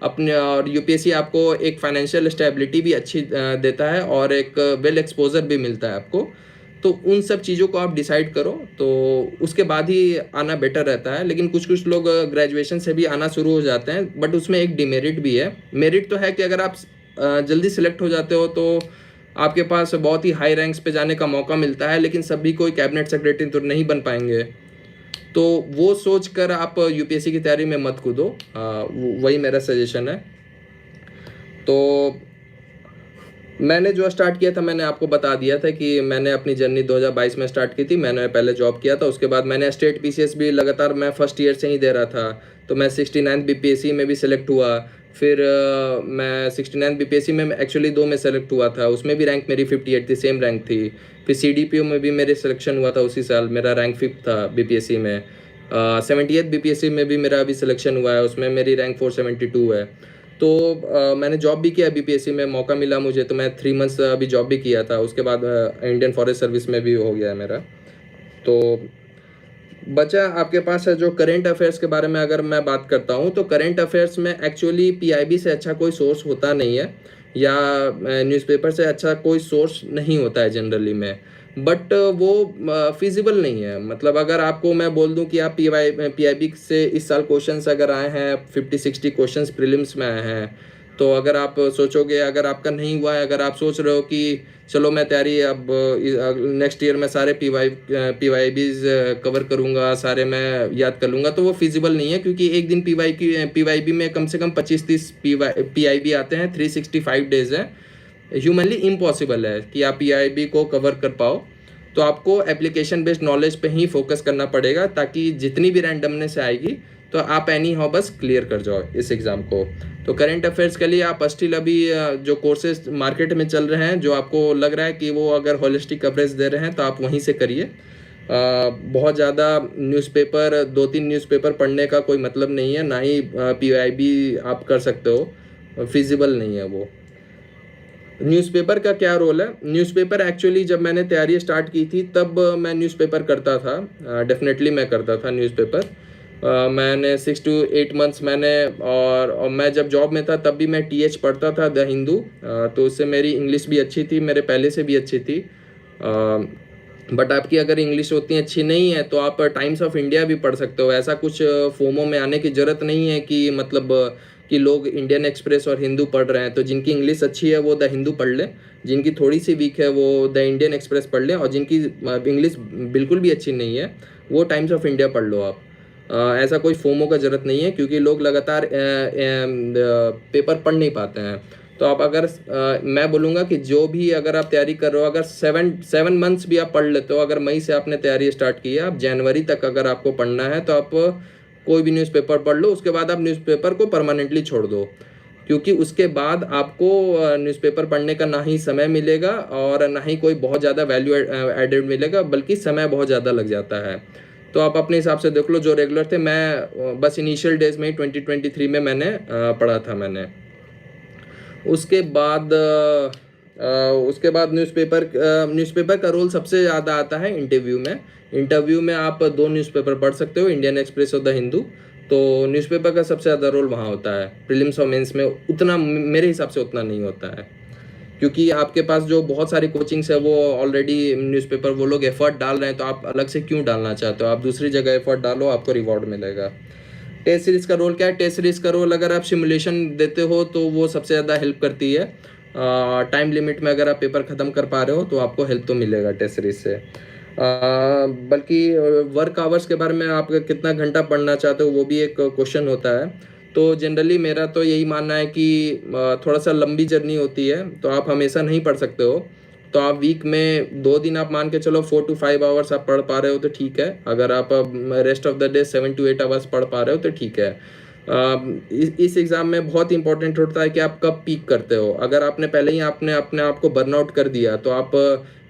अपने, और यूपीएससी आपको एक फाइनेंशियल स्टेबिलिटी भी अच्छी देता है, और एक वेल एक्सपोजर भी मिलता है आपको। तो उन सब चीज़ों को आप डिसाइड करो, तो उसके बाद ही आना बेटर रहता है। लेकिन कुछ कुछ लोग ग्रेजुएशन से भी आना शुरू हो जाते हैं, बट उसमें एक डिमेरिट भी है। मेरिट तो है कि अगर आप जल्दी सिलेक्ट हो जाते हो तो आपके पास बहुत ही हाई रैंक्स पे जाने का मौका मिलता है, लेकिन सभी कोई कैबिनेट सेक्रेटरी तो नहीं बन पाएंगे। तो वो सोच कर आप यूपीएससी की तैयारी में मत कूदो। वही मेरा सजेशन है। तो मैंने जो स्टार्ट किया था, मैंने आपको बता दिया था कि मैंने अपनी जर्नी 2022 में स्टार्ट की थी। मैंने पहले जॉब किया था, उसके बाद मैंने स्टेट पीसीएस भी लगातार मैं फर्स्ट ईयर से ही दे रहा था। तो मैं 69 बीपीएससी में भी सिलेक्ट हुआ। फिर मैं 69 बीपीएससी में एक्चुअली 2 में सेलेक्ट हुआ था, उसमें भी रैंक मेरी 58 थी, सेम रैंक थी। फिर सीडीपीओ में भी मेरे सिलेक्शन हुआ था उसी साल, मेरा रैंक 5th था बीपीएससी में। 78 बीपीएससी में भी मेरा अभी सिलेक्शन हुआ है, उसमें मेरी रैंक 472 है। तो मैंने जॉब भी किया बीपीएससी में, मौका मिला मुझे तो मैं 3 मंथ्स अभी जॉब भी किया था। उसके बाद इंडियन फॉरेस्ट सर्विस में भी हो गया है मेरा। तो बचा आपके पास है जो करेंट अफेयर्स के बारे में अगर मैं बात करता हूँ, तो करेंट अफेयर्स में एक्चुअली पीआईबी से अच्छा कोई सोर्स होता नहीं है, या न्यूज़पेपर से अच्छा कोई सोर्स नहीं होता है जनरली में। बट वो फिजिबल नहीं है। मतलब अगर आपको मैं बोल दूं कि आप पीआईबी से इस साल क्वेश्चंस अगर आए हैं 50-60 क्वेश्चंस प्रीलिम्स में आए हैं, तो अगर आप सोचोगे, अगर आपका नहीं हुआ है, अगर आप सोच रहे हो कि चलो मैं तैयारी अब नेक्स्ट ईयर में सारे पीवाईबीज कवर करूंगा, सारे मैं याद कर लूँगा, तो वो फिजिबल नहीं है। क्योंकि एक दिन पीवाईबी में कम से कम 25-30 पीआईबी आते हैं, 365 डेज है। ह्यूमनली इम्पॉसिबल है कि आप पीआईबी को कवर कर पाओ। तो आपको एप्लीकेशन बेस्ड नॉलेज पे ही फोकस करना पड़ेगा, ताकि जितनी भी रैंडमनेस आएगी तो आप एनी हाउ बस क्लियर कर जाओ इस एग्ज़ाम को। तो करेंट अफेयर्स के लिए आप स्टिल अभी जो कोर्सेज मार्केट में चल रहे हैं, जो आपको लग रहा है कि वो अगर होलिस्टिक कवरेज दे रहे हैं, तो आप वहीं से करिए। बहुत ज़्यादा न्यूज़पेपर, 2-3 न्यूज़पेपर पढ़ने का कोई मतलब नहीं है, ना ही पीआईबी आप कर सकते हो, फिजिबल नहीं है वो। न्यूज़पेपर का क्या रोल है? न्यूज़पेपर एक्चुअली जब मैंने तैयारी स्टार्ट की थी तब मैं न्यूज़पेपर करता था। डेफिनेटली मैं करता था न्यूज़पेपर। मैंने 6 to 8 मंथ्स मैंने, और मैं जब जॉब में था तब भी मैं टीएच पढ़ता था द हिंदू। तो उससे मेरी इंग्लिश भी अच्छी थी, मेरे पहले से भी अच्छी थी। बट आपकी अगर इंग्लिश उतनी अच्छी नहीं है तो आप टाइम्स ऑफ इंडिया भी पढ़ सकते हो। ऐसा कुछ फोमो में आने की ज़रूरत नहीं है कि मतलब कि लोग इंडियन एक्सप्रेस और हिंदू पढ़ रहे हैं, तो जिनकी इंग्लिश अच्छी है वो द हिंदू पढ़ लें, जिनकी थोड़ी सी वीक है वो द इंडियन एक्सप्रेस पढ़ लें, और जिनकी इंग्लिश बिल्कुल भी अच्छी नहीं है वो टाइम्स ऑफ इंडिया पढ़ लो आप। ऐसा कोई फोमो का ज़रूरत नहीं है, क्योंकि लोग लगातार पेपर पढ़ नहीं पाते हैं। तो आप अगर मैं बोलूँगा कि जो भी अगर आप तैयारी कर रहे हो, अगर 7 मंथ्स भी आप पढ़ लेते हो, अगर मई से आपने तैयारी स्टार्ट की है, आप जनवरी तक अगर आपको पढ़ना है तो आप कोई भी न्यूज़पेपर पढ़ लो, उसके बाद आप न्यूज़पेपर को परमानेंटली छोड़ दो, क्योंकि उसके बाद आपको न्यूज़पेपर पढ़ने का ना ही समय मिलेगा और ना ही कोई बहुत ज़्यादा वैल्यू एडेड मिलेगा, बल्कि समय बहुत ज़्यादा लग जाता है। तो आप अपने हिसाब से देख लो, जो रेगुलर थे, मैं बस इनिशियल डेज में ही 2023 में मैंने पढ़ा था मैंने। उसके बाद न्यूज़पेपर का रोल सबसे ज़्यादा आता है इंटरव्यू में। इंटरव्यू में आप 2 न्यूज़पेपर पढ़ सकते हो, इंडियन एक्सप्रेस और द हिंदू। तो न्यूज़पेपर का सबसे ज़्यादा रोल वहाँ होता है। प्रीलिम्स और मेंस में उतना मेरे हिसाब से उतना नहीं होता है, क्योंकि आपके पास जो बहुत सारी कोचिंग्स है वो ऑलरेडी न्यूज़पेपर वो लोग एफर्ट डाल रहे हैं, तो आप अलग से क्यों डालना चाहते हो? आप दूसरी जगह एफर्ट डालो, आपको रिवॉर्ड मिलेगा। टेस्ट सीरीज़ का रोल क्या है? टेस्ट सीरीज़ का रोल, अगर आप सिमुलेशन देते हो तो वो सबसे ज़्यादा हेल्प करती है। टाइम लिमिट में अगर आप पेपर ख़त्म कर पा रहे हो तो आपको हेल्प तो मिलेगा टेस्ट सीरीज़ से। बल्कि वर्क आवर्स के बारे में आप कितना घंटा पढ़ना चाहते हो वो भी एक क्वेश्चन होता है। तो जनरली मेरा तो यही मानना है कि थोड़ा सा लंबी जर्नी होती है, तो आप हमेशा नहीं पढ़ सकते हो। तो आप वीक में 2 दिन आप मान के चलो 4 to 5 आवर्स आप पढ़ पा रहे हो तो ठीक है। अगर आप rest of the day 7 to 8 hours पढ़ पा रहे हो तो ठीक है। इस एग्ज़ाम में बहुत इंपॉर्टेंट होता है कि आप कब पीक करते हो। अगर आपने पहले ही आपने अपने आप को बर्नआउट कर दिया, तो आप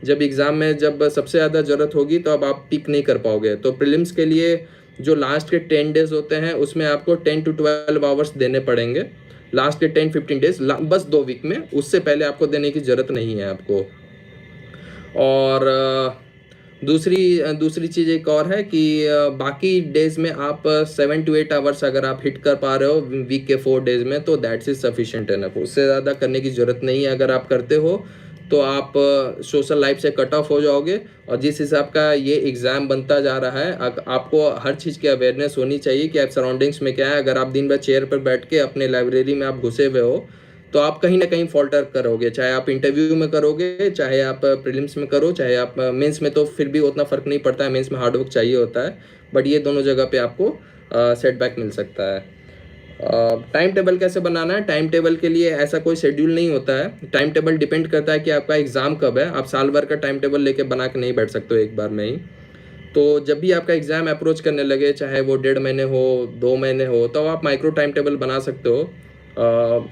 जब एग्ज़ाम में जब सबसे ज़्यादा ज़रूरत होगी तो अब आप पिक नहीं कर पाओगे। तो प्रीलिम्स के लिए जो लास्ट के 10 डेज़ होते हैं उसमें आपको 10 to 12 आवर्स देने पड़ेंगे। लास्ट के 10-15 डेज़ बस 2 वीक में, उससे पहले आपको देने की ज़रूरत नहीं है आपको। और दूसरी चीज़ एक और है कि बाकी डेज़ में आप 7 to 8 आवर्स अगर आप हिट कर पा रहे हो वीक के 4 डेज़ में, तो दैट्स इज़ सफिशिएंट एनफ। उससे ज़्यादा करने की ज़रूरत नहीं है। अगर आप करते हो तो आप सोशल लाइफ से कट ऑफ हो जाओगे। और जिस हिसाब का ये एग्ज़ाम बनता जा रहा है, आपको हर चीज़ की अवेयरनेस होनी चाहिए कि आप सराउंडिंग्स में क्या है। अगर आप दिन भर चेयर पर बैठ के अपने लाइब्रेरी में आप घुसे हुए हो, तो आप कहीं ना कहीं फॉल्टर करोगे, चाहे आप इंटरव्यू में करोगे, चाहे आप प्रीलिम्स में करो, चाहे आप मेंस में। तो फिर भी उतना फ़र्क नहीं पड़ता है, मेंस में हार्डवर्क चाहिए होता है, बट ये दोनों जगह पे आपको सेटबैक मिल सकता है। टाइम टेबल कैसे बनाना है? टाइम टेबल के लिए ऐसा कोई शेड्यूल नहीं होता है। टाइम टेबल डिपेंड करता है कि आपका एग्ज़ाम कब है। आप साल भर का टाइम टेबल लेके बना के नहीं बैठ सकते हो एक बार में ही। तो जब भी आपका एग्ज़ाम अप्रोच करने लगे, चाहे वो 1.5 महीने हो, 2 महीने हो, तो आप माइक्रो टाइम टेबल बना सकते हो।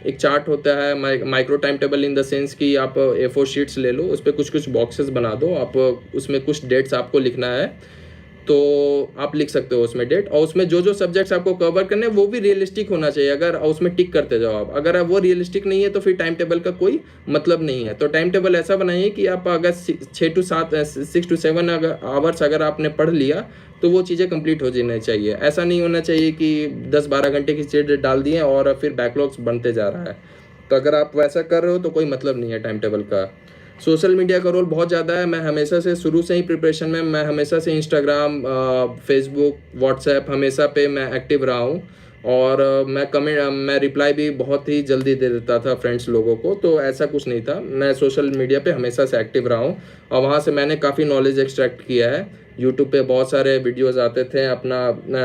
एक चार्ट होता है micro time table, in the sense कि आप A4 शीट्स ले लो, उस पर कुछ कुछ बॉक्सेस बना दो, आप उसमें कुछ डेट्स आपको लिखना है, तो आप लिख सकते हो उसमें डेट। और उसमें जो जो सब्जेक्ट्स आपको कवर करने हैं वो भी रियलिस्टिक होना चाहिए। अगर उसमें टिक करते जाओ आप, अगर वो रियलिस्टिक नहीं है तो फिर टाइम टेबल का कोई मतलब नहीं है। तो टाइम टेबल ऐसा बनाइए कि आप अगर 6 to 7 आवर्स अगर आपने पढ़ लिया तो वो चीज़ें कंप्लीट हो जानी चाहिए। ऐसा नहीं होना चाहिए कि 10-12 घंटे की चीज़ डाल दिए और फिर बैकलॉग्स बनते जा रहा है। तो अगर आप वैसा कर रहे हो तो कोई मतलब नहीं है टाइम टेबल का। सोशल मीडिया का रोल बहुत ज़्यादा है। मैं हमेशा से शुरू से ही प्रिपरेशन में, मैं हमेशा से इंस्टाग्राम, फेसबुक, व्हाट्सएप हमेशा पे मैं एक्टिव रहा हूँ। और मैं रिप्लाई भी बहुत ही जल्दी दे देता था फ्रेंड्स लोगों को। तो ऐसा कुछ नहीं था, मैं सोशल मीडिया पे हमेशा से एक्टिव रहा हूँ और वहाँ से मैंने काफ़ी नॉलेज एक्सट्रैक्ट किया है। यूट्यूब पे बहुत सारे वीडियोस आते थे,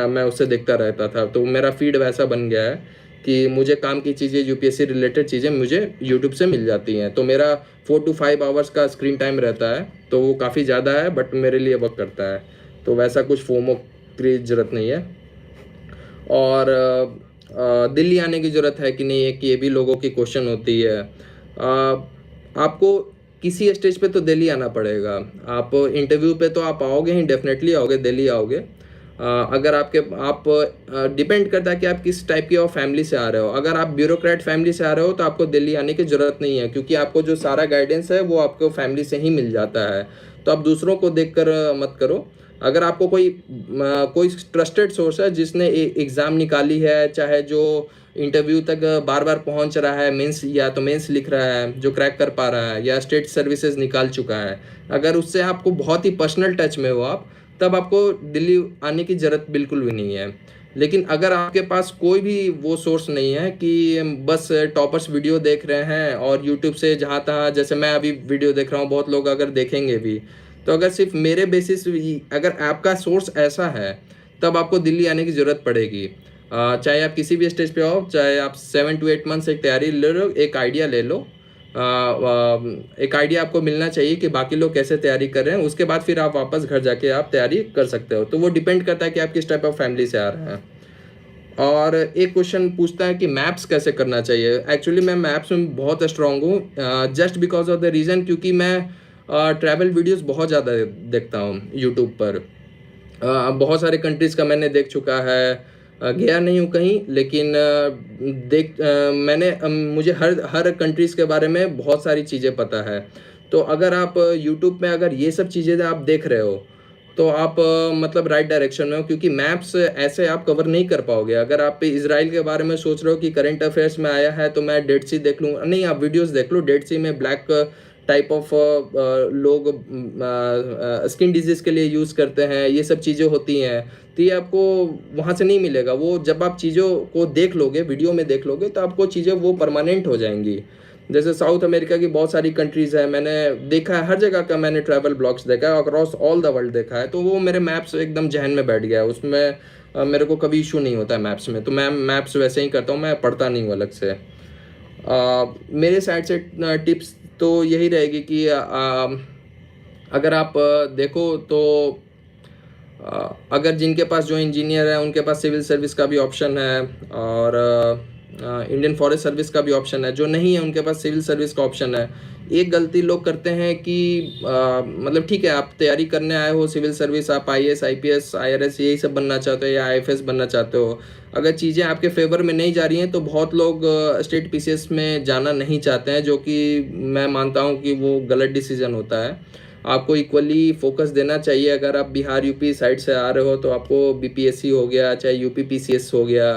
मैं उससे देखता रहता था। तो मेरा फीड वैसा बन गया है कि मुझे काम की चीज़ें, यूपीएससी रिलेटेड चीज़ें मुझे यूट्यूब से मिल जाती हैं। तो मेरा 4 to 5 आवर्स का स्क्रीन टाइम रहता है, तो वो काफ़ी ज़्यादा है, बट मेरे लिए वर्क करता है। तो वैसा कुछ फोमो की ज़रूरत नहीं है। और दिल्ली आने की ज़रूरत है कि नहीं है, कि ये भी लोगों की क्वेश्चन होती है। आपको किसी स्टेज पे तो दिल्ली आना पड़ेगा। आप इंटरव्यू पे तो आप आओगे ही, डेफिनेटली आओगे, दिल्ली आओगे। अगर आप डिपेंड करता है कि आप किस टाइप की और फैमिली से आ रहे हो। अगर आप ब्यूरोक्रेट फैमिली से आ रहे हो तो आपको दिल्ली आने की ज़रूरत नहीं है, क्योंकि आपको जो सारा गाइडेंस है वो आपको फैमिली से ही मिल जाता है। तो आप दूसरों को देखकर मत करो। अगर आपको कोई ट्रस्टेड सोर्स है जिसने एग्ज़ाम निकाली है, चाहे जो इंटरव्यू तक बार बार पहुंच रहा है, मेंस या तो मेंस लिख रहा है, जो क्रैक कर पा रहा है, या स्टेट सर्विसेज निकाल चुका है, अगर उससे आपको बहुत ही पर्सनल टच में हो आप, तब आपको दिल्ली आने की ज़रूरत बिल्कुल भी नहीं है। लेकिन अगर आपके पास कोई भी वो सोर्स नहीं है कि बस टॉपर्स वीडियो देख रहे हैं और यूट्यूब से जहाँ तहाँ, जैसे मैं अभी वीडियो देख रहा हूँ, बहुत लोग अगर देखेंगे भी, तो अगर सिर्फ मेरे बेसिस अगर आपका सोर्स ऐसा है, तब आपको दिल्ली आने की ज़रूरत पड़ेगी। चाहे आप किसी भी स्टेज पे हो, चाहे आप 7 to 8 मंथ एक तैयारी ले लो, एक आइडिया ले लो। एक आइडिया आपको मिलना चाहिए कि बाकी लोग कैसे तैयारी कर रहे हैं, उसके बाद फिर आप वापस घर जाके आप तैयारी कर सकते हो। तो वो डिपेंड करता है कि आप किस टाइप ऑफ फैमिली से आ रहे हैं। और एक क्वेश्चन पूछता है कि मैप्स कैसे करना चाहिए। एक्चुअली मैं मैप्स में बहुत स्ट्रांग हूँ, just because of the reason, क्योंकि मैं ट्रैवल वीडियोस बहुत ज़्यादा देखता हूँ यूट्यूब पर। बहुत सारे कंट्रीज़ का मैंने देख चुका है। गया नहीं हूँ कहीं, लेकिन मैंने मुझे हर हर कंट्रीज़ के बारे में बहुत सारी चीज़ें पता है। तो अगर आप यूट्यूब में अगर ये सब चीज़ें आप देख रहे हो, तो आप मतलब राइट डायरेक्शन में हो, क्योंकि मैप्स ऐसे आप कवर नहीं कर पाओगे। अगर आप इजराइल के बारे में सोच रहे हो कि करंट अफेयर्स में आया है तो मैं डेड सी देख लूँ, नहीं, आप वीडियोस देख लो। डेड सी में ब्लैक टाइप ऑफ लोग स्किन डिजीज़ के लिए यूज़ करते हैं, ये सब चीज़ें होती हैं। तो ये आपको वहाँ से नहीं मिलेगा। वो जब आप चीज़ों को देख लोगे, वीडियो में देख लोगे, तो आपको चीज़ें वो परमानेंट हो जाएंगी। जैसे साउथ अमेरिका की बहुत सारी कंट्रीज़ है, मैंने देखा है, हर जगह का मैंने ट्रैवल ब्लॉग्स देखा है, अक्रॉस ऑल द वर्ल्ड देखा है। तो वो मेरे मैप्स एकदम जहन में बैठ गया है, उसमें मेरे को कभी इशू नहीं होता है मैप्स में। तो मैं मैप्स वैसे ही करता हूँ, मैं पढ़ता नहीं हूँ अलग से। मेरे साइड से टिप्स तो यही रहेगी कि अगर आप देखो तो अगर जिनके पास, जो इंजीनियर है, उनके पास सिविल सर्विस का भी ऑप्शन है, और इंडियन फॉरेस्ट सर्विस का भी ऑप्शन है। जो नहीं है उनके पास सिविल सर्विस का ऑप्शन है। एक गलती लोग करते हैं कि मतलब ठीक है, आप तैयारी करने आए हो सिविल सर्विस, आप आईएएस, आईपीएस, आईआरएस यही सब बनना चाहते हो, या आईएफएस बनना चाहते हो। अगर चीज़ें आपके फेवर में नहीं जा रही हैं, तो बहुत लोग स्टेट पीसीएस में जाना नहीं चाहते हैं, जो कि मैं मानता हूँ कि वो गलत डिसीजन होता है। आपको इक्वली फोकस देना चाहिए। अगर आप बिहार यूपी साइड से आ रहे हो, तो आपको बीपीएससी हो गया, चाहे यूपी पीसीएस हो गया,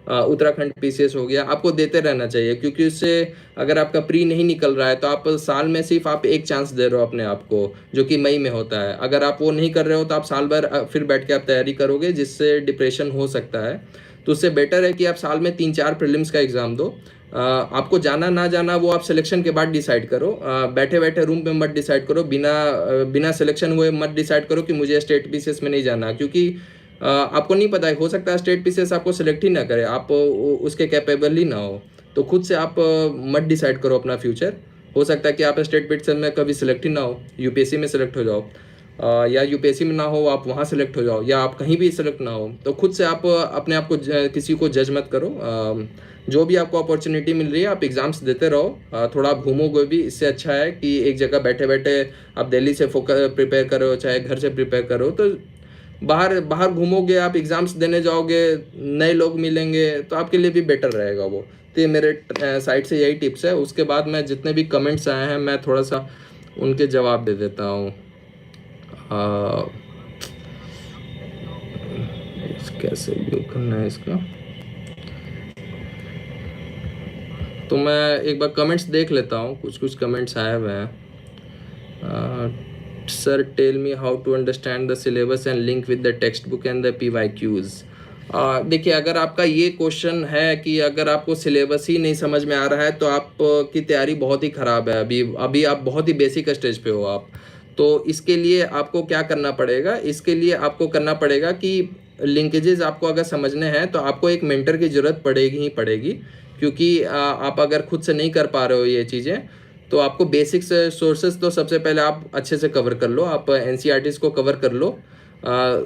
उत्तराखंड पीसीएस हो गया, आपको देते रहना चाहिए। क्योंकि उससे अगर आपका प्री नहीं निकल रहा है, तो आप साल में सिर्फ आप एक चांस दे रहे हो अपने आप को, जो कि मई में होता है। अगर आप वो नहीं कर रहे हो, तो आप साल भर फिर बैठ के आप तैयारी करोगे, जिससे डिप्रेशन हो सकता है। तो उससे बेटर है कि आप साल में 3-4 प्रीलिम्स का एग्ज़ाम दो। आपको जाना ना जाना वो आप सिलेक्शन के बाद डिसाइड करो। बैठे बैठे रूम पे मत डिसाइड करो, बिना सिलेक्शन हुए मत डिसाइड करो कि मुझे स्टेट पीसीएस में नहीं जाना। क्योंकि आपको नहीं पता है, हो सकता है स्टेट पीसीएस आपको सिलेक्ट ही ना करे, आप उसके कैपेबल ही ना हो। तो खुद से आप मत डिसाइड करो अपना फ्यूचर। हो सकता है कि आप स्टेट पीसीएस में कभी सिलेक्ट ही ना हो, यूपीएससी में सिलेक्ट हो जाओ, या यूपीएससी में ना हो, आप वहाँ सेलेक्ट हो जाओ, या आप कहीं भी सेलेक्ट ना हो। तो खुद से आप अपने आप को किसी को जज मत करो। जो भी आपको अपॉर्चुनिटी मिल रही है, आप एग्ज़ाम्स देते रहो। थोड़ा आप घूमोगे भी, इससे अच्छा है कि एक जगह बैठे बैठे आप दिल्ली से फोकस प्रिपेयर करो, चाहे घर से प्रिपेयर करो। तो बाहर बाहर घूमोगे, आप एग्ज़ाम्स देने जाओगे, नए लोग मिलेंगे, तो आपके लिए भी बेटर रहेगा वो। तो ये मेरे साइड से यही टिप्स है। उसके बाद मैं जितने भी कमेंट्स आए हैं, मैं थोड़ा सा उनके जवाब दे देता हूँ। कैसे यूज करना है इसका, तो मैं एक बार कमेंट्स देख लेता हूँ। कुछ कुछ कमेंट्स आए हुए हैं। Sir tell me how to understand the syllabus and link with the text book and the PYQs। देखिए, अगर आपका ये क्वेश्चन है कि अगर आपको सिलेबस ही नहीं समझ में आ रहा है, तो आपकी तैयारी बहुत ही ख़राब है। अभी आप बहुत ही बेसिक स्टेज पे हो आप। तो इसके लिए आपको क्या करना पड़ेगा, इसके लिए आपको करना पड़ेगा कि लिंकेजेस आपको अगर समझने हैं, तो आपको एक मेंटर की ज़रूरत पड़ेगी ही पड़ेगी। क्योंकि आप अगर खुद से नहीं कर पा रहे हो ये चीज़ें, तो आपको बेसिक सोर्सेज तो सबसे पहले आप अच्छे से कवर कर लो। आप एनसीईआरटीज़ को कवर कर लो,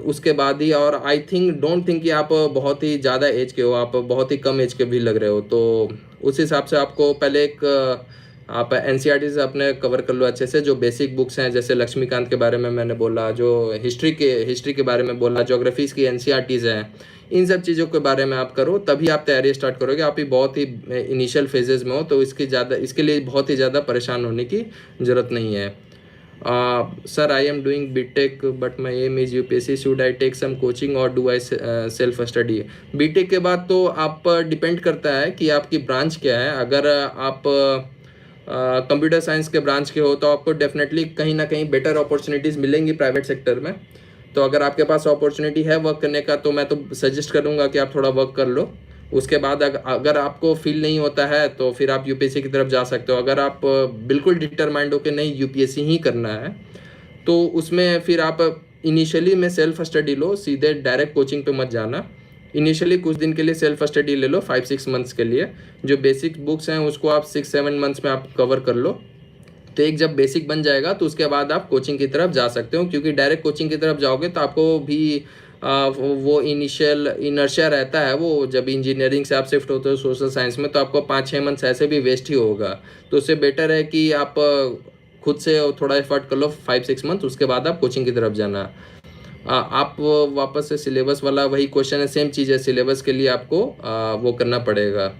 उसके बाद ही। और आई थिंक, डोंट थिंक कि आप बहुत ही ज़्यादा एज के हो, आप बहुत ही कम एज के भी लग रहे हो। तो उस हिसाब से आपको पहले आप एनसीईआरटीज़ अपने कवर कर लो अच्छे से। जो बेसिक बुक्स हैं, जैसे लक्ष्मीकांत के बारे में मैंने बोला, जो हिस्ट्री के बारे में बोला, ज्योग्राफीज़ की एनसीईआरटीज़ हैं, इन सब चीज़ों के बारे में आप करो, तभी आप तैयारी स्टार्ट करोगे। आप ही बहुत ही इनिशियल फेजेज़ में हो, तो इसके लिए बहुत ही ज़्यादा परेशान होने की ज़रूरत नहीं है। Sir, I am doing BTech but my aim is UPSC, should I take some coaching और do I self study? BTech के बाद तो आप डिपेंड करता है कि आपकी ब्रांच क्या है। अगर आप कंप्यूटर साइंस के ब्रांच के हो, तो आपको डेफिनेटली कहीं ना कहीं बेटर अपॉर्चुनिटीज़ मिलेंगी प्राइवेट सेक्टर में। तो अगर आपके पास अपॉर्चुनिटी है वर्क करने का तो मैं तो सजेस्ट करूँगा कि आप थोड़ा वर्क कर लो। उसके बाद अगर आपको फील नहीं होता है तो फिर आप यूपीएससी की तरफ जा सकते हो। अगर आप बिल्कुल डिटरमाइंड हो कि नहीं यूपीएससी ही करना है तो उसमें फिर आप इनिशियली में सेल्फ स्टडी लो, सीधे डायरेक्ट कोचिंग पे मत जाना। इनिशियली कुछ दिन के लिए सेल्फ स्टडी ले लो 5-6 मंथ्स के लिए। जो बेसिक बुक्स हैं उसको आप 6-7 मंथ्स में आप कवर कर लो। तो एक जब बेसिक बन जाएगा तो उसके बाद आप कोचिंग की तरफ जा सकते हो, क्योंकि डायरेक्ट कोचिंग की तरफ जाओगे तो आपको भी वो इनिशियल इनर्शिया रहता है। वो जब इंजीनियरिंग से आप शिफ्ट होते हो सोशल साइंस में तो आपको 5-6 मंथ्स ऐसे भी वेस्ट ही होगा। तो उससे बेटर है कि आप खुद से थोड़ा एफर्ट कर लो 5-6 मंथ, उसके बाद आप कोचिंग की तरफ जाना। आप वापस से सिलेबस वाला वही क्वेश्चन है, सेम चीज़ है। सिलेबस के लिए आपको वो करना पड़ेगा।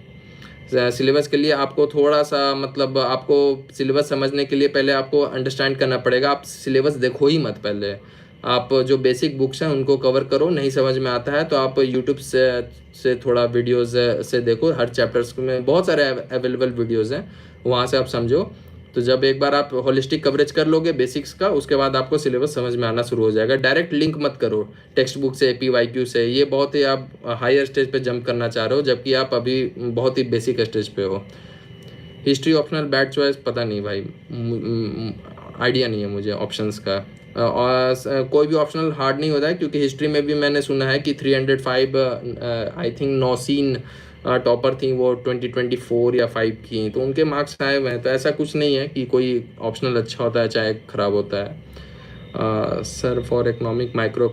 सिलेबस के लिए आपको थोड़ा सा मतलब आपको सिलेबस समझने के लिए पहले आपको अंडरस्टैंड करना पड़ेगा। आप सिलेबस देखो ही मत, पहले आप जो बेसिक बुक्स हैं उनको कवर करो। नहीं समझ में आता है तो आप यूट्यूब से थोड़ा वीडियोस से देखो। हर चैप्टर्स में बहुत सारे अवेलेबल वीडियोस हैं, वहाँ से आप समझो। तो जब एक बार आप होलिस्टिक कवरेज कर लोगे बेसिक्स का, उसके बाद आपको सिलेबस समझ में आना शुरू हो जाएगा। डायरेक्ट लिंक मत करो टेक्स्ट बुक से, पीवाईक्यू से। ये बहुत ही आप हायर स्टेज पे जंप करना चाह रहे हो, जबकि आप अभी बहुत ही बेसिक स्टेज पे हो। हिस्ट्री ऑप्शनल बैड चॉइस, पता नहीं भाई, आइडिया नहीं है मुझे ऑप्शंस का। और कोई भी ऑप्शनल हार्ड नहीं होता है, क्योंकि हिस्ट्री में भी मैंने सुना है कि 305 आई थिंक नौसीन टॉपर थी, वो 2024 या 5 की, तो उनके मार्क्स आए हुए हैं। तो ऐसा कुछ नहीं है कि कोई ऑप्शनल अच्छा होता है चाहे ख़राब होता है। Sir for economic micro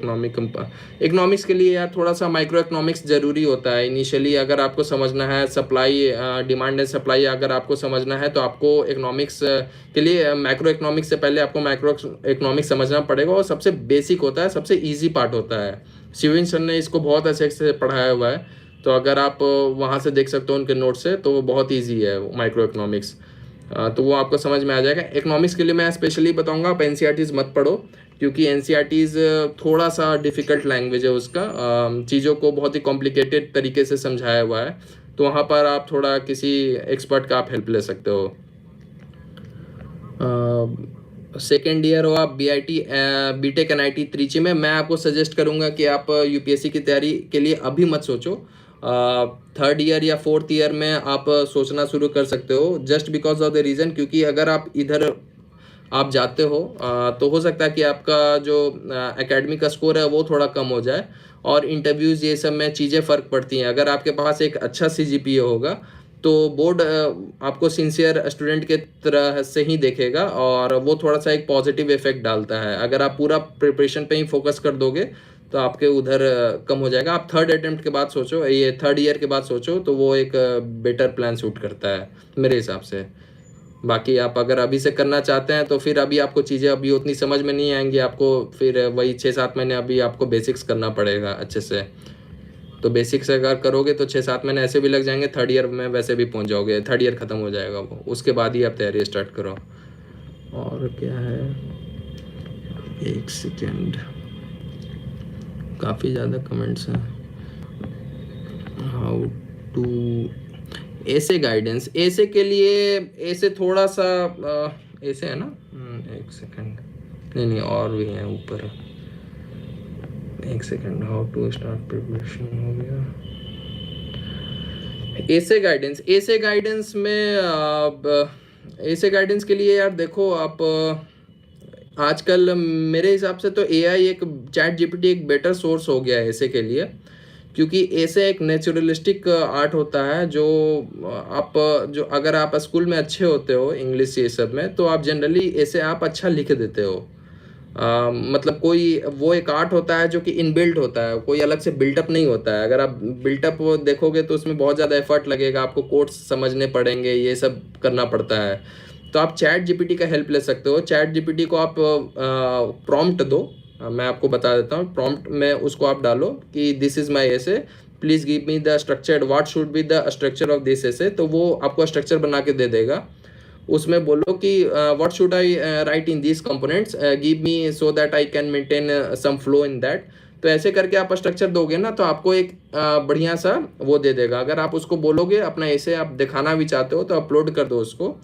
economics के लिए यार थोड़ा सा माइक्रो इकोनॉमिक्स ज़रूरी होता है इनिशियली। अगर आपको समझना है सप्लाई, डिमांड एंड सप्लाई अगर आपको समझना है तो आपको इकोनॉमिक्स के लिए मैक्रो इकोनॉमिक्स से पहले आपको माइक्रो इकोनॉमिक्स समझना पड़ेगा। और सबसे बेसिक होता है, सबसे ईजी पार्ट होता है। शिवेन सर ने इसको बहुत अच्छे से पढ़ाया हुआ है, तो अगर आप वहाँ से देख सकते हो उनके नोट से, तो वो बहुत ईजी है माइक्रो इकोनॉमिक्स। तो वो आपको समझ में आ जाएगा। इकोनॉमिक्स के लिए मैं स्पेशली बताऊंगा आप एनसीईआरटीज़ मत पढ़ो, क्योंकि एनसीईआरटीज़ थोड़ा सा डिफ़िकल्ट लैंग्वेज है उसका। चीज़ों को बहुत ही कॉम्प्लिकेटेड तरीके से समझाया हुआ है, तो वहाँ पर आप थोड़ा किसी एक्सपर्ट का आप हेल्प ले सकते हो। सेकेंड ईयर हो आप बीआईटी बीटेक एनआईटी त्रिची में, मैं आपको सजेस्ट करूँगा कि आप यूपीएससी की तैयारी के लिए अभी मत सोचो। थर्ड ईयर या फोर्थ ईयर में आप सोचना शुरू कर सकते हो, just because of the reason, क्योंकि अगर आप इधर आप जाते हो तो हो सकता है कि आपका जो एकेडमिक का स्कोर है वो थोड़ा कम हो जाए, और इंटरव्यूज़ ये सब में चीज़ें फ़र्क पड़ती हैं। अगर आपके पास एक अच्छा सीजीपीए होगा तो बोर्ड आपको सिंसियर स्टूडेंट के तरह से ही देखेगा, और वो थोड़ा सा एक पॉजिटिव इफेक्ट डालता है। अगर आप पूरा प्रिपरेशन पे ही फोकस कर दोगे तो आपके उधर कम हो जाएगा। आप थर्ड अटेम्प्ट के बाद सोचो, ये थर्ड ईयर के बाद सोचो, तो वो एक बेटर प्लान सूट करता है मेरे हिसाब से। बाकी आप अगर अभी से करना चाहते हैं तो फिर अभी आपको चीज़ें अभी उतनी समझ में नहीं आएंगी, आपको फिर वही 6-7 महीने अभी आपको बेसिक्स करना पड़ेगा अच्छे से। तो बेसिक्स अगर करोगे तो 6-7 महीने ऐसे भी लग जाएंगे, थर्ड ईयर में वैसे भी पहुंच जाओगे, थर्ड ईयर ख़त्म हो जाएगा वो, उसके बाद ही आप तैयारी स्टार्ट करो। और क्या है, एक सेकेंड, काफ़ी ज़्यादा कमेंट्स हैं। हाउ टू ऐसे गाइडेंस, ऐसे के लिए ऐसे थोड़ा सा ऐसे है ना, एक सेकेंड, नहीं और भी हैं ऊपर, एक second. How to start preparation हो गया। ऐसे गाइडेंस में ऐसे गाइडेंस के लिए यार देखो आप, आजकल मेरे हिसाब से तो एआई एक चैट जीपीटी एक बेटर सोर्स हो गया है ऐसे के लिए, क्योंकि ऐसे एक नेचुरलिस्टिक आर्ट होता है जो आप जो अगर आप स्कूल में अच्छे होते हो इंग्लिश ये सब में, तो आप जनरली ऐसे आप अच्छा लिख देते हो। मतलब कोई वो एक आर्ट होता है जो कि इनबिल्ट होता है, कोई अलग से बिल्टअप नहीं होता है। अगर आप बिल्टअप देखोगे तो उसमें बहुत ज़्यादा एफर्ट लगेगा, आपको कोड्स समझने पड़ेंगे, ये सब करना पड़ता है। तो आप चैट जीपीटी का हेल्प ले सकते हो। चैट जीपीटी को आप प्रॉम्प्ट दो, मैं आपको बता देता हूँ। प्रॉम्प्ट में उसको आप डालो कि this is my essay, please give me the structure, what should be the structure of this एसे, तो वो आपको स्ट्रक्चर बना के दे देगा। उसमें बोलो कि what should I write in these components, give me so that I can maintain some flow in that. तो ऐसे करके आप स्ट्रक्चर दोगे ना तो आपको एक बढ़िया सा वो दे देगा। अगर आप उसको बोलोगे अपना ऐसे आप दिखाना भी चाहते हो तो अपलोड कर दो उसको,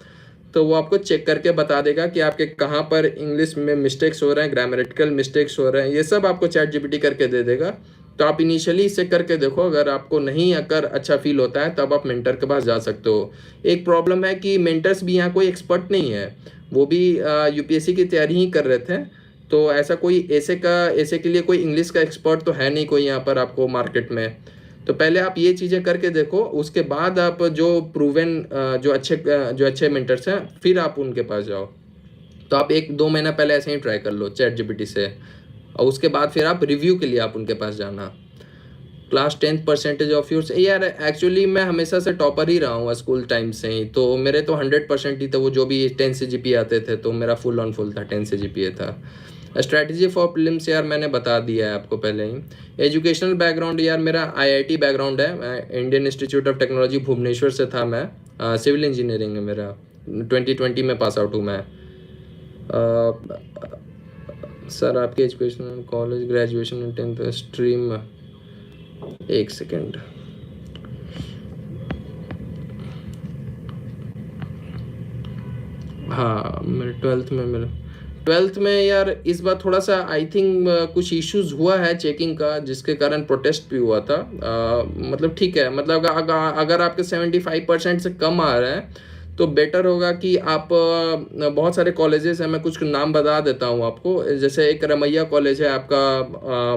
तो वो आपको चेक करके बता देगा कि आपके कहाँ पर इंग्लिश में मिस्टेक्स हो रहे हैं, ग्रामेटिकल मिस्टेक्स हो रहे हैं, ये सब आपको चैट जीपीटी करके दे देगा। तो आप इनिशियली इसे करके देखो, अगर आपको नहीं अगर अच्छा फील होता है तब आप मेंटर के पास जा सकते हो। एक प्रॉब्लम है कि मेंटर्स भी यहाँ कोई एक्सपर्ट नहीं है, वो भी यूपीएससी की तैयारी ही कर रहे थे, तो ऐसा कोई ऐसे के लिए कोई इंग्लिश का एक्सपर्ट तो है नहीं कोई यहाँ पर आपको मार्केट में। तो पहले आप ये चीज़ें करके देखो, उसके बाद आप जो प्रूवन जो अच्छे मेंटर्स हैं फिर आप उनके पास जाओ। तो आप 1-2 महीना पहले ऐसे ही ट्राई कर लो चैट जीपीटी से, और उसके बाद फिर आप रिव्यू के लिए आप उनके पास जाना। Class 10th percentage of yours, यार एक्चुअली मैं हमेशा से टॉपर ही रहा हूँ स्कूल टाइम से ही, तो मेरे तो 100% ही था, वो जो भी 10 से जीपीए आते थे तो मेरा फुल ऑन फुल था, 10 से जीपीए था। स्ट्रैटेजी फॉर प्रीलिम्स यार मैंने बता दिया है आपको पहले ही। एजुकेशनल बैकग्राउंड यार मेरा आईआईटी बैकग्राउंड है, Indian Institute of Technology Bhubaneswar से था मैं। सिविल इंजीनियरिंग है मेरा, 2020 में पास आउट हूँ मैं। सर आपकी education college graduation 10th stream, एक सेकेंड, हाँ मेरे 12th में यार इस बार थोड़ा सा आई थिंक कुछ इश्यूज हुआ है चेकिंग का, जिसके कारण प्रोटेस्ट भी हुआ था। मतलब ठीक है, मतलब अगर आपके 75% से कम आ रहे हैं तो बेटर होगा कि आप बहुत सारे कॉलेजेस हैं, मैं कुछ नाम बता देता हूँ आपको। जैसे एक रमैया कॉलेज है आपका,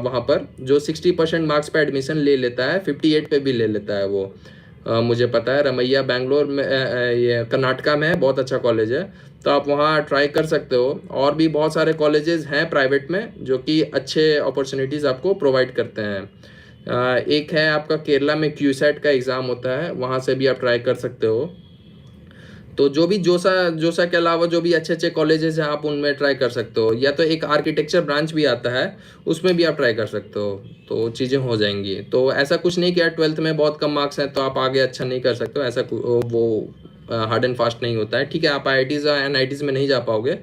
वहाँ पर जो 60% मार्क्स पे एडमिशन ले लेता है, 58 पे भी ले लेता है वो, मुझे पता है। रमैया बैंगलोर में, ये कर्नाटका में है, बहुत अच्छा कॉलेज है, तो आप वहाँ ट्राई कर सकते हो। और भी बहुत सारे कॉलेजेस हैं प्राइवेट में जो कि अच्छे अपॉर्चुनिटीज़ आपको प्रोवाइड करते हैं। एक है आपका केरला में क्यूसेट का एग्ज़ाम होता है, वहाँ से भी आप ट्राई कर सकते हो। तो जो भी जोसा के अलावा जो भी अच्छे अच्छे कॉलेजेस हैं आप उनमें ट्राई कर सकते हो, या तो एक आर्किटेक्चर ब्रांच भी आता है उसमें भी आप ट्राई कर सकते हो, तो चीज़ें हो जाएंगी। तो ऐसा कुछ नहीं कि यार 12th में बहुत कम मार्क्स हैं तो आप आगे अच्छा नहीं कर सकते हो, ऐसा वो हार्ड एंड फास्ट नहीं होता है। ठीक है, आप IITs और NITs में नहीं जा पाओगे,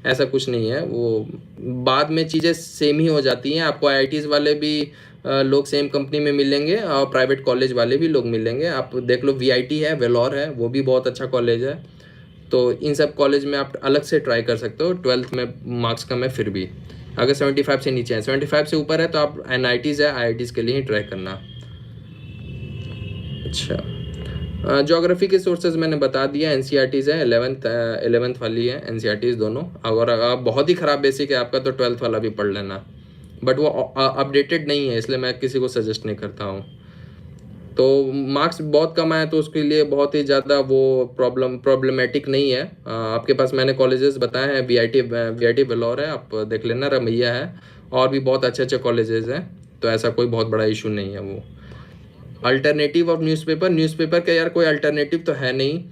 ऐसा कुछ नहीं है, वो बाद में चीज़ें सेम ही हो जाती हैं। आपको IITs वाले भी लोग सेम कंपनी में मिलेंगे और प्राइवेट कॉलेज वाले भी लोग मिलेंगे। आप देख लो VIT है, वेलोर है, वो भी बहुत अच्छा कॉलेज है। तो इन सब कॉलेज में आप अलग से ट्राई कर सकते हो। 12th में मार्क्स कम है फिर भी, अगर 75 से नीचे है, 75 से ऊपर है तो आप NITs है, IITs के लिए ही ट्राई करना। अच्छा, ज्योग्राफी के सोर्सेज मैंने बता दिया, NCERTs है, 11th वाली है NCERTs दोनों। अगर आप बहुत ही ख़राब बेसिक है आपका तो 12th वाला भी पढ़ लेना, बट वो अपडेटेड नहीं है इसलिए मैं किसी को सजेस्ट नहीं करता हूँ। तो मार्क्स बहुत कम आए तो उसके लिए बहुत ही ज़्यादा वो प्रॉब्लमेटिक नहीं है। आपके पास मैंने कॉलेजेस बताए हैं, VIT वेलोर है, आप देख लेना, रमैया है, और भी बहुत अच्छे अच्छे कॉलेजेस हैं, तो ऐसा कोई बहुत बड़ा इशू नहीं है वो। अल्टरनेटिव ऑफ न्यूज़पेपर का यार कोई अल्टरनेटिव तो है नहीं।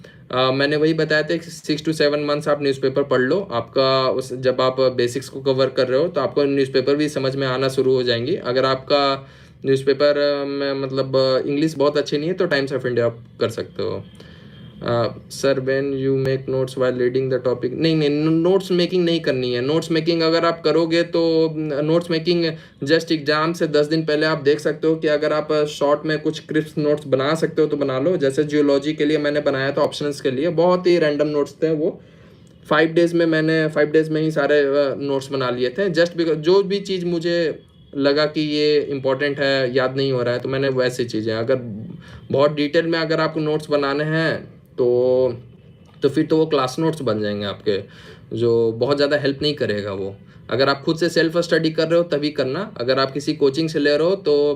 मैंने वही बताया था, 6 to 7 मंथ्स आप न्यूज़पेपर पढ़ लो, आपका जब आप बेसिक्स को कवर कर रहे हो तो आपको न्यूज़पेपर भी समझ में आना शुरू हो जाएंगी। अगर आपका न्यूज़पेपर में मतलब इंग्लिश बहुत अच्छी नहीं है तो टाइम्स ऑफ इंडिया आप कर सकते हो। Sir when you make notes while reading the topic, नहीं, नोट्स मेकिंग नहीं करनी है। नोट्स मेकिंग अगर आप करोगे तो नोट्स मेकिंग जस्ट एग्जाम से 10 दिन पहले आप देख सकते हो कि अगर आप शॉर्ट में कुछ क्रिस्प नोट्स बना सकते हो तो बना लो। जैसे जियोलॉजी के लिए मैंने बनाया था, ऑप्शनल्स के लिए बहुत ही रैंडम नोट्स थे वो, 5 डेज में मैंने 5 डेज में ही सारे नोट्स बना लिए थे। जस्ट बिकॉज जो भी चीज़ मुझे लगा कि ये इम्पोर्टेंट है, याद नहीं हो रहा है, तो मैंने वैसी चीज़ें, अगर बहुत डिटेल में अगर आपको नोट्स बनाने हैं तो फिर तो वो क्लास नोट्स बन जाएंगे आपके, जो बहुत ज़्यादा हेल्प नहीं करेगा वो। अगर आप खुद से सेल्फ स्टडी कर रहे हो तभी करना, अगर आप किसी कोचिंग से ले रहे हो तो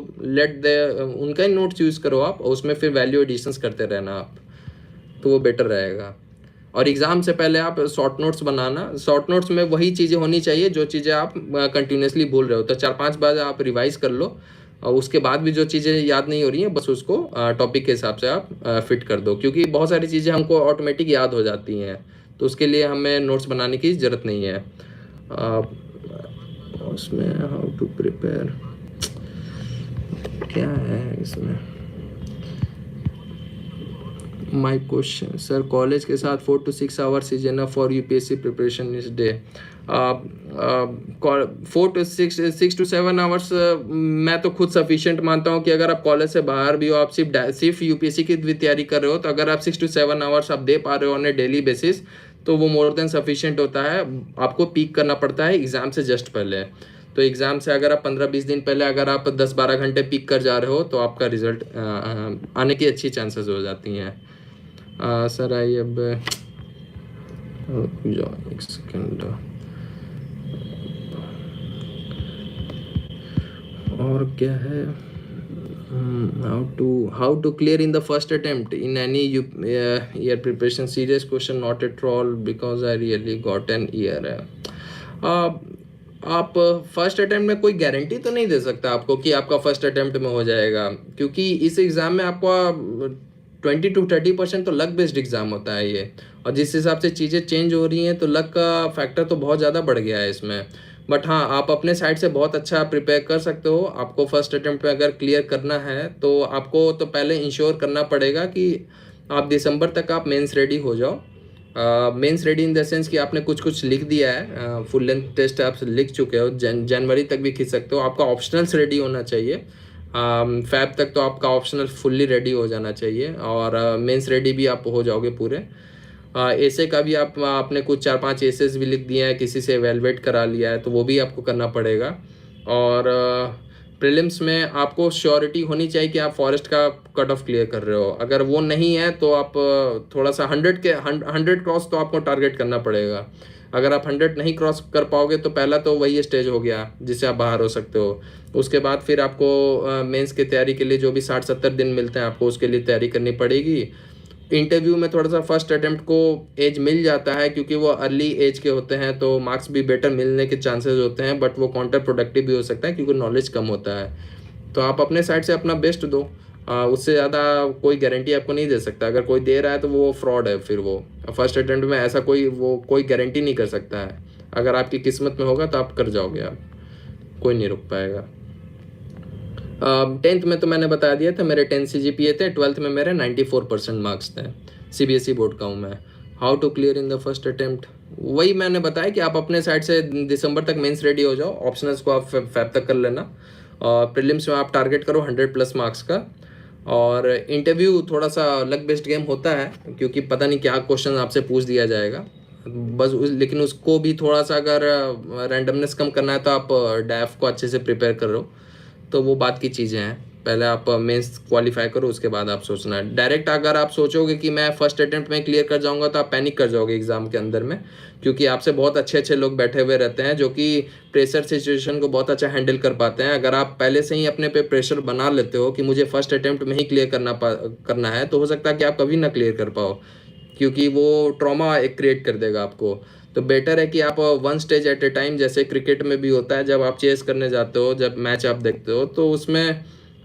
उनका ही नोट्स यूज़ करो आप, और उसमें फिर वैल्यू एडिशंस करते रहना आप, तो वो बेटर रहेगा। और एग्ज़ाम से पहले आप शॉर्ट नोट्स बनाना, शॉर्ट नोट्स में वही चीज़ें होनी चाहिए जो चीज़ें आप कंटिन्यूसली भूल रहे हो, तो 4-5 बार आप रिवाइज़ कर लो, और उसके बाद भी जो चीज़ें याद नहीं हो रही हैं बस उसको टॉपिक के हिसाब से आप फिट कर दो, क्योंकि बहुत सारी चीज़ें हमको ऑटोमेटिक याद हो जाती हैं, तो उसके लिए हमें नोट्स बनाने की ज़रूरत नहीं है। उसमें हाउ टू प्रिपेयर क्या है इसमें, माई क्वेश्चन सर, कॉलेज के साथ 4 to 6 hours is enough for UPSC preparation इस डे। 4 to 6 to 7 आवर्स मैं तो खुद सफिशिएंट मानता हूँ कि अगर आप कॉलेज से बाहर भी हो, आप सिर्फ UPSC की भी तैयारी कर रहे हो, तो अगर आप 6 to 7 आवर्स आप दे पा रहे हो ऑन ए डेली बेसिस तो वो मोर देन सफिशिएंट होता है। आपको पीक करना पड़ता है एग्ज़ाम से जस्ट पहले। तो एग्ज़ाम से अगर आप 15-20 दिन पहले अगर आप 10-12 घंटे पीक कर जा रहे हो तो आपका रिजल्ट आने की अच्छी चांसेस हो जाती हैं। सर आई अब रुक जाओ एक सेकेंड। और क्या है, how to clear in the first attempt in any year preparation, serious question, not at all because I really got an year है। आप फर्स्ट अटेम्प्ट में कोई गारंटी तो नहीं दे सकता आपको कि आपका फर्स्ट अटेम्प्ट में हो जाएगा, क्योंकि इस एग्ज़ाम में आपका 20-30% तो लक बेस्ड एग्ज़ाम होता है ये, और जिस हिसाब से चीज़ें चेंज हो रही हैं तो लक का फैक्टर तो बहुत ज़्यादा बढ़ गया है इसमें। बट हाँ, आप अपने साइड से बहुत अच्छा प्रिपेयर कर सकते हो। आपको फर्स्ट अटेम्प्ट में अगर क्लियर करना है तो आपको तो पहले इंश्योर करना पड़ेगा कि आप दिसंबर तक आप मेंस रेडी हो जाओ। Mains ready in the sense कि आपने कुछ कुछ लिख दिया है, फुल लेंथ टेस्ट आप लिख चुके हो, जनवरी तक भी खींच सकते हो। आपका ऑप्शनल्स रेडी होना चाहिए, फैब तक तो आपका ऑप्शनल फुल्ली रेडी हो जाना चाहिए, और मेंस रेडी भी आप हो जाओगे पूरे। एसे का भी आपने कुछ 4-5 एसेस भी लिख दिए हैं, किसी से एवेलुएट करा लिया है, तो वो भी आपको करना पड़ेगा। और प्रीलिम्स में आपको श्योरिटी होनी चाहिए कि आप फॉरेस्ट का कट ऑफ क्लियर कर रहे हो। अगर वो नहीं है तो आप थोड़ा सा 100 क्रॉस तो आपको टारगेट करना पड़ेगा। अगर आप 100 नहीं क्रॉस कर पाओगे तो पहला तो वही स्टेज हो गया जिससे आप बाहर हो सकते हो। उसके बाद फिर आपको मेंस की तैयारी के लिए जो भी 60-70 दिन मिलते हैं आपको उसके लिए तैयारी करनी पड़ेगी। इंटरव्यू में थोड़ा सा फर्स्ट अटेम्प्ट को एज मिल जाता है क्योंकि वो अर्ली एज के होते हैं, तो मार्क्स भी बेटर मिलने के चांसेस होते हैं, बट वो काउंटर प्रोडक्टिव भी हो सकता है क्योंकि नॉलेज कम होता है। तो आप अपने साइड से अपना बेस्ट दो, उससे ज़्यादा कोई गारंटी आपको नहीं दे सकता। अगर कोई दे रहा है तो वो फ्रॉड है, फिर वो फर्स्ट अटेम्प्ट में ऐसा कोई गारंटी नहीं कर सकता है। अगर आपकी किस्मत में होगा तो आप कर जाओगे, आप कोई नहीं रुक पाएगा। 10th में तो मैंने बता दिया था, मेरे 10 CGPA थे। 12th में मेरे 94% मार्क्स थे। CBSE बोर्ड का हूँ मैं। How to clear in the first attempt, वही मैंने बताया कि आप अपने साइड से दिसंबर तक मेंस रेडी हो जाओ, ऑप्शनल्स को आप फैब तक कर लेना, और प्रीलिम्स में आप टारगेट करो 100+ मार्क्स का। और इंटरव्यू थोड़ा सा लक बेस्ड गेम होता है क्योंकि पता नहीं क्या क्वेश्चन आपसे पूछ दिया जाएगा बस लेकिन उसको भी थोड़ा सा अगर रैंडमनेस कम करना है तो आप डैफ को अच्छे से प्रिपेयर करो, तो वो बात की चीज़ें हैं। पहले आप मेंस क्वालिफाई करो, उसके बाद आप सोचना है। डायरेक्ट अगर आप सोचोगे कि मैं फर्स्ट अटेम्प्ट में क्लियर कर जाऊंगा तो आप पैनिक कर जाओगे एग्ज़ाम के अंदर में, क्योंकि आपसे बहुत अच्छे अच्छे लोग बैठे हुए रहते हैं जो कि प्रेशर सिचुएशन को बहुत अच्छा हैंडल कर पाते हैं। अगर आप पहले से ही अपने पे प्रेशर बना लेते हो कि मुझे फर्स्ट अटेम्प्ट में ही क्लियर करना है, तो हो सकता है कि आप कभी ना क्लियर कर पाओ, क्योंकि वो ट्रॉमा एक क्रिएट कर देगा आपको। तो बेटर है कि आप 1 स्टेज एट ए टाइम, जैसे क्रिकेट में भी होता है, जब आप चेस करने जाते हो, जब मैच आप देखते हो तो उसमें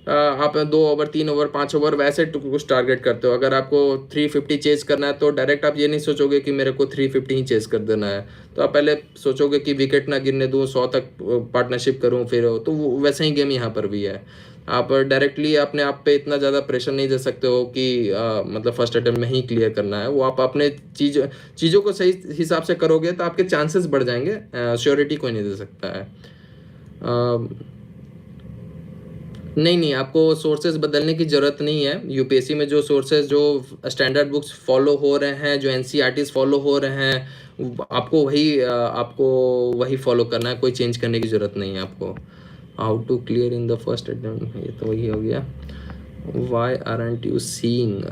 आप 2 ओवर 3 ओवर 5 ओवर वैसे कुछ टारगेट करते हो। अगर आपको 350 चेस करना है तो डायरेक्ट आप ये नहीं सोचोगे कि मेरे को 350 ही चेस कर देना है, तो आप पहले सोचोगे कि विकेट ना गिरने दूँ, 100 तक पार्टनरशिप करूँ फिर। तो वैसे ही गेम यहाँ पर भी है। आप डायरेक्टली अपने आप पे इतना ज़्यादा प्रेशर नहीं दे सकते हो कि मतलब फर्स्ट अटेम्प्ट में ही क्लियर करना है। वो आप अपने चीज़ों को सही हिसाब से करोगे तो आपके चांसेस बढ़ जाएंगे, श्योरिटी कोई नहीं दे सकता है। नहीं, आपको सोर्सेज बदलने की ज़रूरत नहीं है। यूपीएससी में जो सोर्सेज, जो स्टैंडर्ड बुक्स फॉलो हो रहे हैं, जो एनसीईआरटीज़ फॉलो हो रहे हैं, आपको वही फॉलो करना है, कोई चेंज करने की ज़रूरत नहीं है आपको। How to clear in the first attempt, ये तो वही हो गया। Why aren't you seeing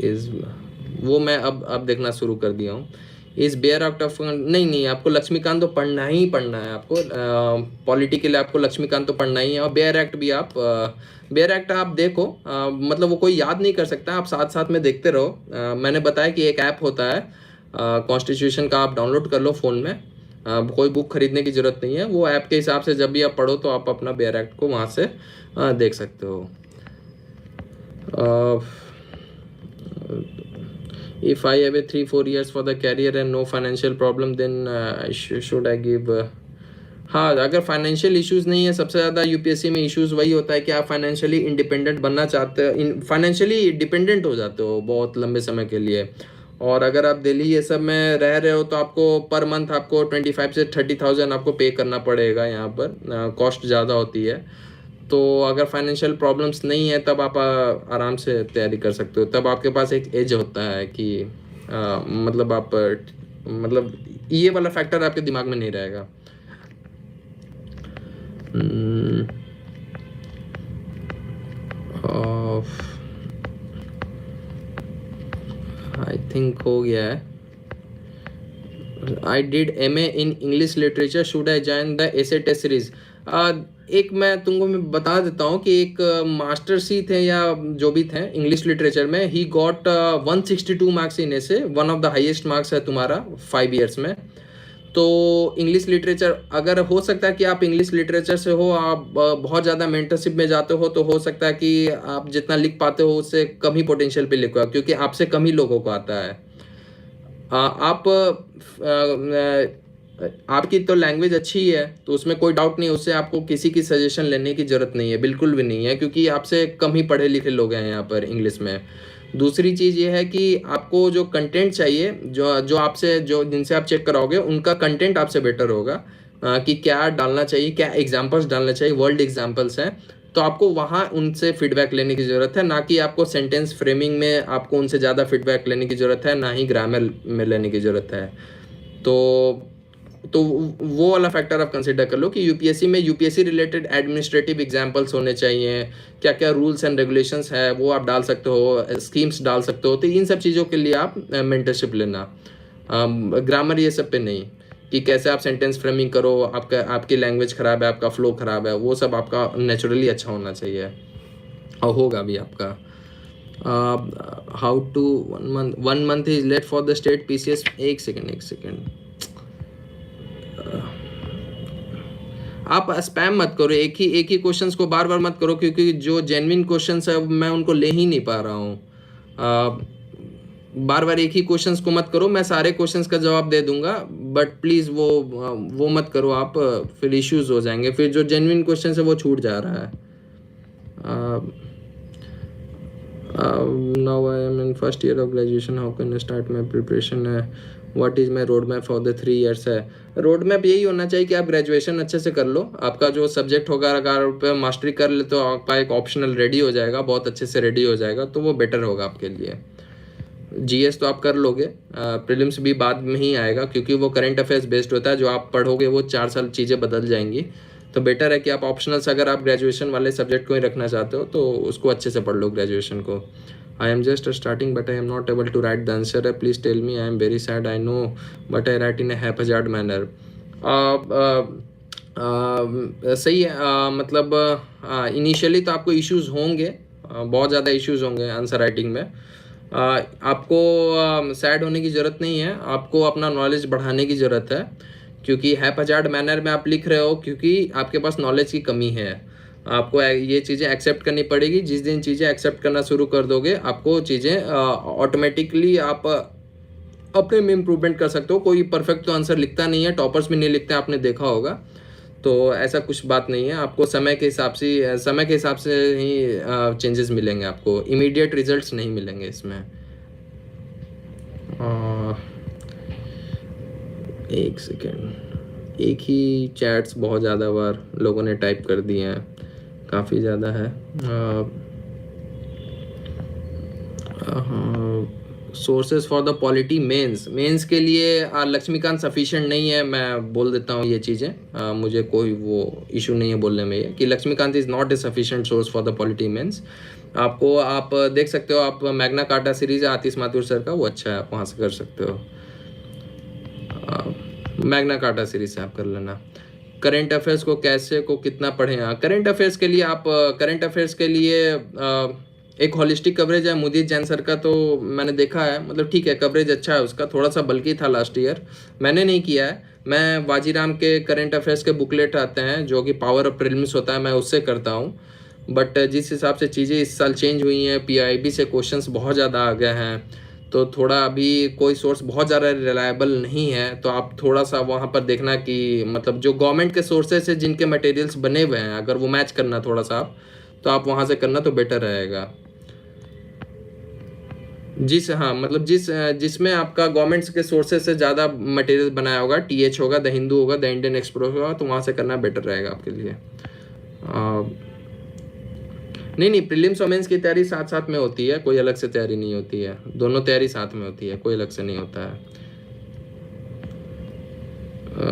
is, वो मैं अब देखना शुरू कर दिया हूँ। इस बेयर एक्ट ऑफ, नहीं, आपको लक्ष्मीकांत तो पढ़ना ही पढ़ना है। आपको पॉलिटी के लिए आपको लक्ष्मीकांत तो पढ़ना ही है, और बेयर एक्ट भी आप बेयर एक्ट आप देखो, मतलब वो कोई याद नहीं कर सकता, आप साथ साथ में देखते रहो। मैंने बताया कि एक ऐप होता है कॉन्स्टिट्यूशन का, आप डाउनलोड कर लो फ़ोन में। कोई बुक खरीदने की ज़रूरत नहीं है, वो ऐप के हिसाब से जब भी आप पढ़ो तो आप अपना बेयर एक्ट को वहाँ से देख सकते हो। If I have a 3-4 years for the career and no financial problem, then should I give? हाँ, अगर फाइनेंशियल इश्यूज़ नहीं है, सबसे ज़्यादा यूपीएससी में इश्यूज़ वही होता है कि आप फाइनेंशियली इंडिपेंडेंट बनना चाहते हो, फाइनेंशियली डिपेंडेंट हो जाते हो बहुत लंबे समय के लिए। और अगर आप दिल्ली ये सब में रह रहे हो तो आपको पर मंथ आपको 25 से 30,000 आपको पे करना पड़ेगा, यहाँ पर कॉस्ट ज़्यादा होती है। तो अगर फाइनेंशियल प्रॉब्लम्स नहीं है तब आप आराम से तैयारी कर सकते हो, तब आपके पास एक एज होता है कि मतलब आप मतलब ये वाला फैक्टर आपके दिमाग में नहीं रहेगा। आई थिंक हो गया है। I did MA in English literature, should I join the essay test series? एक मैं बता देता हूँ कि एक मास्टर सी थे या जो भी थे इंग्लिश लिटरेचर में, he got 162 marks in essay, one of the highest marks है तुम्हारा 5 ईयर्स में। तो इंग्लिश लिटरेचर, अगर हो सकता है कि आप इंग्लिश लिटरेचर से हो, आप बहुत ज़्यादा मेंटरशिप में जाते हो, तो हो सकता है कि आप जितना लिख पाते हो उससे कम ही पोटेंशियल पे लिखो, क्योंकि आपसे कम ही लोगों को आता है। आप आपकी तो लैंग्वेज अच्छी है, तो उसमें कोई डाउट नहीं, उससे आपको किसी की सजेशन लेने की ज़रूरत नहीं है, बिल्कुल भी नहीं है, क्योंकि आपसे कम ही पढ़े लिखे लोग हैं यहाँ पर इंग्लिश में। दूसरी चीज़ ये है कि आपको जो कंटेंट चाहिए, जो जो आपसे जो जिनसे आप चेक कराओगे, उनका कंटेंट आपसे बेटर होगा, कि क्या डालना चाहिए, क्या एग्जाम्पल्स डालना चाहिए, वर्ल्ड एग्जाम्पल्स हैं, तो आपको वहाँ उनसे फीडबैक लेने की ज़रूरत है, ना कि आपको सेंटेंस फ्रेमिंग में आपको उनसे ज़्यादा फीडबैक लेने की ज़रूरत है, ना ही ग्रामर में लेने की ज़रूरत है। तो वो वाला फैक्टर आप कंसिडर कर लो कि यूपीएससी में यूपीएससी रिलेटेड एडमिनिस्ट्रेटिव एग्जाम्पल्स होने चाहिए, क्या क्या रूल्स एंड रेगुलेशंस है वो आप डाल सकते हो, स्कीम्स डाल सकते हो, तो इन सब चीज़ों के लिए आप मेंटरशिप लेना, ग्रामर ये सब पे नहीं, कि कैसे आप सेंटेंस फ्रेमिंग करो, आपकी लैंग्वेज ख़राब है, आपका फ्लो ख़राब है, वो सब आपका नेचुरली अच्छा होना चाहिए, और होगा भी आपका। How to 1 month is late for the state PCS? एक सेकेंड, आप स्पैम मत करो, एक ही क्वेश्चंस को बार बार मत करो, क्योंकि जो जेन्युइन क्वेश्चंस है मैं उनको ले ही नहीं पा रहा हूँ। बार बार एक ही क्वेश्चंस को मत करो, मैं सारे क्वेश्चंस का जवाब दे दूंगा, बट प्लीज़ वो मत करो आप, फिर इश्यूज हो जाएंगे, फिर जो जेन्युइन क्वेश्चन है वो छूट जा रहा है। Now I am in first year of graduation, how can I start my preparation है, what is my road map for the 3 years है। रोड मैप यही होना चाहिए कि आप ग्रेजुएशन अच्छे से कर लो, आपका जो सब्जेक्ट होगा अगर आप मास्टरी कर ले तो आपका एक ऑप्शनल रेडी हो जाएगा, बहुत अच्छे से रेडी हो जाएगा, तो वो बेटर होगा आपके लिए। जीएस तो आप कर लोगे, प्रीलिम्स भी बाद में ही आएगा, क्योंकि वो करंट अफेयर्स बेस्ड होता है, जो आप पढ़ोगे वो 4 साल चीज़ें बदल जाएंगी, तो बेटर है कि आप ऑप्शनल्स, अगर आप ग्रेजुएशन वाले सब्जेक्ट को ही रखना चाहते हो तो उसको अच्छे से पढ़ लो ग्रेजुएशन को। I am just starting but I am not able to write the answer, please tell me, I am very sad, I know but I write in a haphazard manner. सही है, मतलब इनिशियली तो आपको issues होंगे, बहुत ज़्यादा issues होंगे answer writing में। आपको सैड होने की ज़रूरत नहीं है, आपको अपना नॉलेज बढ़ाने की ज़रूरत है, क्योंकि हैप्पीजार्ड मैनर में आप लिख रहे हो क्योंकि आपके पास नॉलेज की कमी है। आपको ये चीज़ें एक्सेप्ट करनी पड़ेगी, जिस दिन चीज़ें एक्सेप्ट करना शुरू कर दोगे, आपको चीज़ें ऑटोमेटिकली आप अपने में इम्प्रूवमेंट कर सकते हो। कोई परफेक्ट तो आंसर लिखता नहीं है, टॉपर्स भी नहीं लिखते, आपने देखा होगा, तो ऐसा कुछ बात नहीं है। आपको समय के हिसाब से ही चेंजेस मिलेंगे, आपको इमीडिएट रिजल्ट्स नहीं मिलेंगे इसमें। एक सेकेंड, एक ही चैट्स बहुत ज़्यादा बार लोगों ने टाइप कर दिए हैं, काफ़ी ज़्यादा है। Sources for the polity mains के लिए लक्ष्मीकांत सफिशिएंट नहीं है, मैं बोल देता हूँ ये चीज़ें, मुझे कोई वो इशू नहीं है बोलने में, ये कि Laxmikanth is not a sufficient source for the polity mains. आप देख सकते हो, आप Magna Carta series Atish Mathur sir का, वो अच्छा है, आप वहाँ से कर सकते हो, मैग्ना कार्टा सीरीज से आप कर लेना। करंट अफेयर्स को कैसे को कितना पढ़ें? करंट अफेयर्स के लिए आप एक हॉलिस्टिक कवरेज है मुदीत जैन सर का, तो मैंने देखा है, मतलब ठीक है, कवरेज अच्छा है उसका, थोड़ा सा बल्कि था लास्ट ईयर, मैंने नहीं किया है। मैं वाजीराम के करंट अफेयर्स के बुकलेट आते हैं जो कि पावर ऑफ प्रीलिम्स होता है, मैं उससे करता हूँ, बट जिस हिसाब से चीज़ें इस साल चेंज हुई हैं, पीआईबी से क्वेश्चंस बहुत ज़्यादा आ गए हैं, तो थोड़ा अभी कोई सोर्स बहुत ज़्यादा रिलायबल नहीं है, तो आप थोड़ा सा वहाँ पर देखना कि मतलब जो गवर्नमेंट के सोर्सेस है जिनके मटेरियल्स बने हुए हैं, अगर वो मैच करना थोड़ा सा आप, तो आप वहाँ से करना तो बेटर रहेगा। मतलब जिसमें आपका गवर्नमेंट के सोर्सेज से ज़्यादा मटेरियल बनाया होगा, टीएच होगा, द हिंदू होगा, द इंडियन एक्सप्रेस होगा, तो वहाँ से करना बेटर रहेगा आपके लिए। नहीं नहीं, प्रीलिम्स और मेंस की तैयारी साथ साथ में होती है, कोई अलग से तैयारी नहीं होती है, दोनों तैयारी साथ में होती है, कोई अलग से नहीं होता है।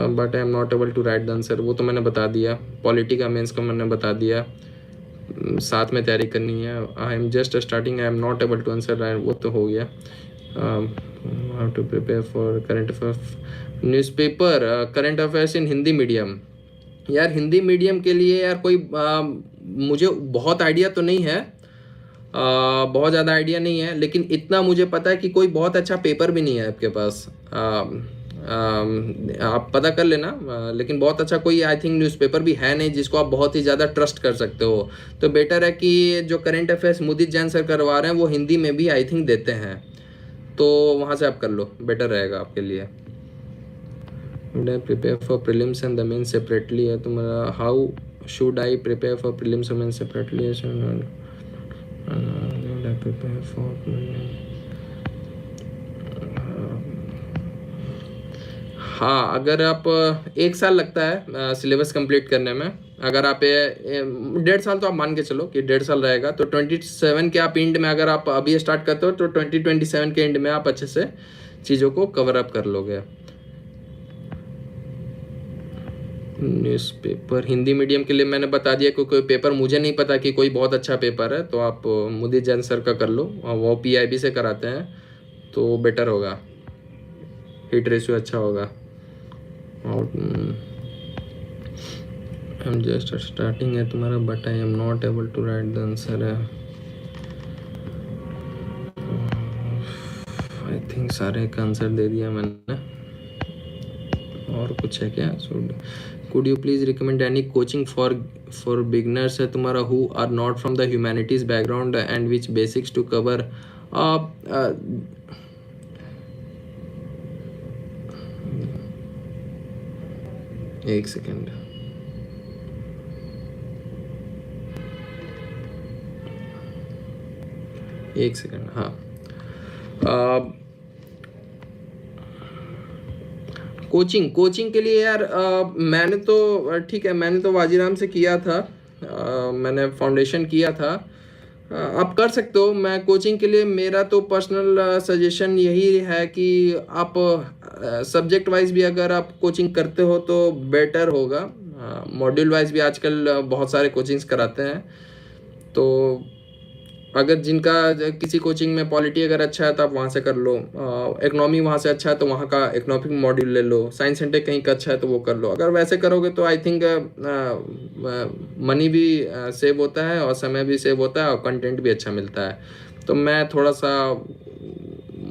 But I am not able to write the answer, वो तो मैंने बता दिया। पॉलिटी का मेंस का मैंने बता दिया, साथ में तैयारी करनी है। I am just starting, I am not able to answer, वो तो हो गया। How to prepare for current affairs newspaper, current affairs in Hindi medium. यार हिंदी मीडियम के लिए यार कोई मुझे बहुत आइडिया तो नहीं है, बहुत ज़्यादा आइडिया नहीं है, लेकिन इतना मुझे पता है कि कोई बहुत अच्छा पेपर भी नहीं है आपके पास। आप पता कर लेना, लेकिन बहुत अच्छा कोई आई थिंक न्यूज़पेपर भी है नहीं जिसको आप बहुत ही ज़्यादा ट्रस्ट कर सकते हो। तो बेटर है कि जो करंट अफेयर्स मुदित जैन सर करवा रहे हैं वो हिंदी में भी आई थिंक देते हैं, तो वहाँ से आप कर लो, बेटर रहेगा आपके लिए। Prepare for prelims and the mains separately है तुम्हारा। How should I prepare for prelims और मेंस सेपरेटली? प्रिपेयर फॉर, हाँ अगर आप 1 साल लगता है सिलेबस कंप्लीट करने में, अगर आप 1.5 साल तो आप मान के चलो कि 1.5 साल रहेगा, तो 27 के आप एंड में अगर आप अभी स्टार्ट करते हो तो 2027 के एंड में आप अच्छे से चीज़ों को कवर अप कर लोगे। न्यूज़पेपर हिंदी मीडियम के लिए मैंने बता दिया, क्योंकि कोई पेपर मुझे नहीं पता कि कोई बहुत अच्छा पेपर है, तो आप मुदित जैन सर का कर लो, वो PIB से कराते हैं तो बेटर होगा, हिट रेशियो अच्छा होगा। और आई एम जस्ट स्टार्टिंग है तुम्हारा, but I am not able to write the answer है। आई थिंक सारे का आंसर दे दिया मैंने, और कुछ है क्या? Could you please recommend any coaching for beginners है तुम्हारा, who are not from the humanities background and which basics to cover. एक सेकेंड, हाँ। कोचिंग के लिए यार मैंने तो ठीक है, मैंने तो वाजीराम से किया था, मैंने फाउंडेशन किया था। आप कर सकते हो। मैं कोचिंग के लिए मेरा तो पर्सनल सजेशन यही है कि आप सब्जेक्ट वाइज भी अगर आप कोचिंग करते हो तो बेटर होगा। मॉड्यूल वाइज भी आजकल बहुत सारे कोचिंग्स कराते हैं, तो अगर जिनका किसी कोचिंग में पॉलिटी अगर अच्छा है तो आप वहाँ से कर लो, इकोनॉमी वहाँ से अच्छा है तो वहाँ का इकोनॉमिक मॉड्यूल ले लो, साइंस एंड टेक कहीं का अच्छा है तो वो कर लो। अगर वैसे करोगे तो आई थिंक मनी भी सेव होता है और समय भी सेव होता है और कंटेंट भी अच्छा मिलता है। तो मैं थोड़ा सा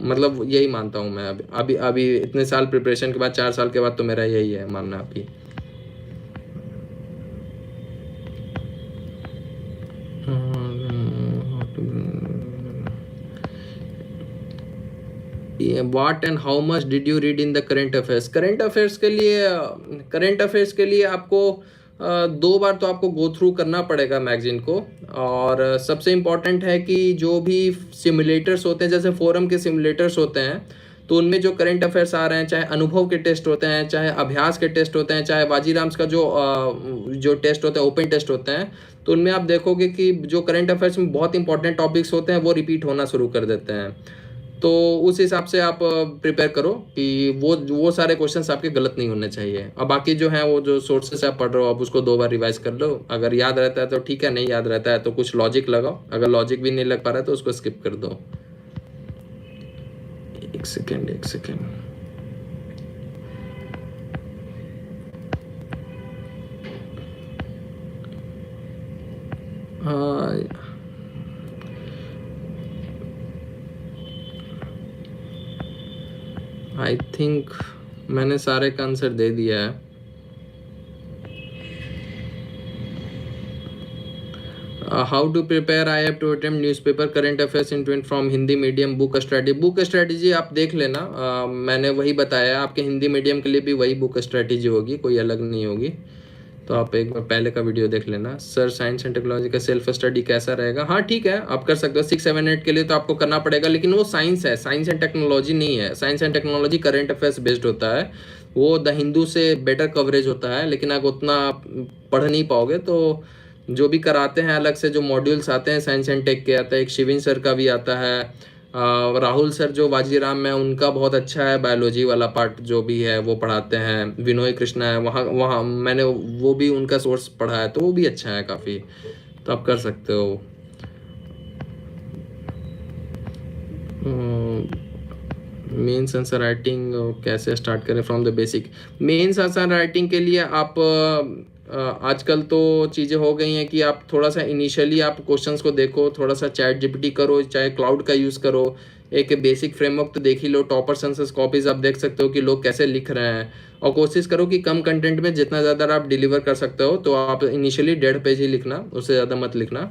मतलब यही मानता हूँ मैं, अभी अभी इतने साल प्रिपरेशन के बाद, 4 साल के बाद, तो मेरा यही है मानना अभी। What and how much did you read in the current affairs? Current affairs के लिए आपको 2 बार तो आपको गो थ्रू करना पड़ेगा मैगजीन को। और सबसे इम्पॉर्टेंट है कि जो भी सिमुलेटर्स होते हैं, जैसे फोरम के सिमुलेटर्स होते हैं, तो उनमें जो करंट अफेयर्स आ रहे हैं, चाहे अनुभव के टेस्ट होते हैं, चाहे अभ्यास के टेस्ट होते हैं, चाहे वाजीराम्स का जो टेस्ट होते हैं, ओपन टेस्ट होते हैं, तो उनमें आप देखोगे कि जो करंट अफेयर्स में बहुत इंपॉर्टेंट टॉपिक्स होते हैं वो रिपीट होना शुरू कर देते हैं। तो उस हिसाब से आप प्रिपेयर करो कि वो सारे क्वेश्चंस आपके गलत नहीं होने चाहिए। और बाकी जो है वो जो सोर्सेस आप पढ़ रहे हो आप उसको 2 बार रिवाइज कर लो। अगर याद रहता है तो ठीक है, नहीं याद रहता है तो कुछ लॉजिक लगाओ, अगर लॉजिक भी नहीं लग पा रहा है तो उसको स्किप कर दो। एक सेकेंड आई थिंक मैंने सारे का आंसर दे दिया है। How to prepare, I have to attempt newspaper current affairs in 20 from Hindi medium, book strategy आप देख लेना। मैंने वही बताया, आपके हिंदी मीडियम के लिए भी वही बुक स्ट्रेटेजी होगी, कोई अलग नहीं होगी। तो आप एक बार पहले का वीडियो देख लेना। सर साइंस एंड टेक्नोलॉजी का सेल्फ स्टडी कैसा रहेगा? हाँ ठीक है, आप कर सकते हो। 6, 7, 8 के लिए तो आपको करना पड़ेगा, लेकिन वो साइंस है, साइंस एंड टेक्नोलॉजी नहीं है। Science and technology current affairs based होता है, वो द हिंदू से बेटर कवरेज होता है, लेकिन अगर उतना आप पढ़ नहीं पाओगे तो जो भी कराते हैं अलग से जो मॉड्यूल्स आते हैं, साइंस एंड टेक के आता है, एक शिविन सर का भी आता है, राहुल सर जो वाजीराम में, उनका बहुत अच्छा है, बायोलॉजी वाला पार्ट जो भी है वो पढ़ाते हैं। विनोय कृष्णा है, वहाँ वहाँ मैंने वो भी उनका सोर्स पढ़ा है, तो वो भी अच्छा है काफ़ी, तो आप कर सकते हो। मेंस आंसर राइटिंग कैसे स्टार्ट करें from the basic? Mains answer writing के लिए आप आजकल तो चीज़ें हो गई हैं कि आप थोड़ा सा इनिशियली आप क्वेश्चंस को देखो, थोड़ा सा चैट जीपीटी करो, चाहे क्लाउड का यूज़ करो, एक बेसिक फ्रेमवर्क तो देख ही लो। टॉपर्स आंसर्स कॉपीज आप देख सकते हो कि लोग कैसे लिख रहे हैं, और कोशिश करो कि कम कंटेंट में जितना ज़्यादा आप डिलीवर कर सकते हो, तो आप इनिशियली 1.5 पेज ही लिखना, उससे ज़्यादा मत लिखना।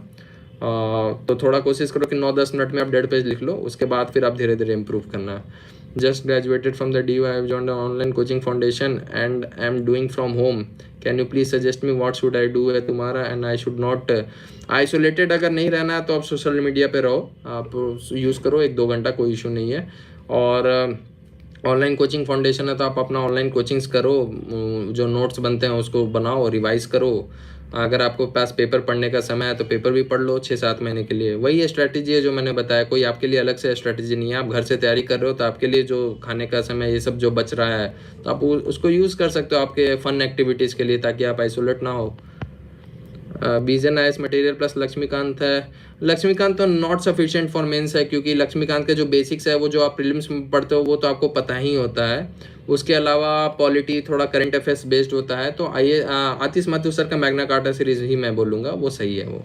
तो थोड़ा कोशिश करो कि 9-10 मिनट में आप 1.5 पेज लिख लो, उसके बाद फिर आप धीरे धीरे इम्प्रूव करना। Just graduated from the DU, I have joined the online coaching foundation and I am doing from home, can you please suggest me what should I do है तुम्हारा, and I should not isolated अगर नहीं रहना है तो आप social media पे रहो, आप यूज़ करो 1-2 घंटा, कोई इशू नहीं है। और ऑनलाइन कोचिंग फाउंडेशन है तो आप अपना ऑनलाइन कोचिंग्स करो, जो नोट्स बनते हैं उसको बनाओ, रिवाइज करो। अगर आपको पास पेपर पढ़ने का समय है तो पेपर भी पढ़ लो 6-7 महीने के लिए। वही स्ट्रैटेजी है जो मैंने बताया, कोई आपके लिए अलग से स्ट्रैटेजी नहीं है। आप घर से तैयारी कर रहे हो तो आपके लिए जो खाने का समय ये सब जो बच रहा है, तो आप उसको यूज़ कर सकते हो आपके फन एक्टिविटीज़ के लिए, ताकि आप आइसोलेट ना हो। बीजन आइस मटेरियल प्लस लक्ष्मीकांत है। लक्ष्मीकांत तो नॉट सफिशिएंट फॉर मेंस है, क्योंकि लक्ष्मीकांत के जो बेसिक्स है वो जो आप प्रीलिम्स में पढ़ते हो वो तो आपको पता ही होता है। उसके अलावा पॉलिटी थोड़ा करंट अफेयर्स बेस्ड होता है, तो आइए आतिश माथुर सर का मैग्ना कार्टा सीरीज ही मैं बोलूँगा, वो सही है वो।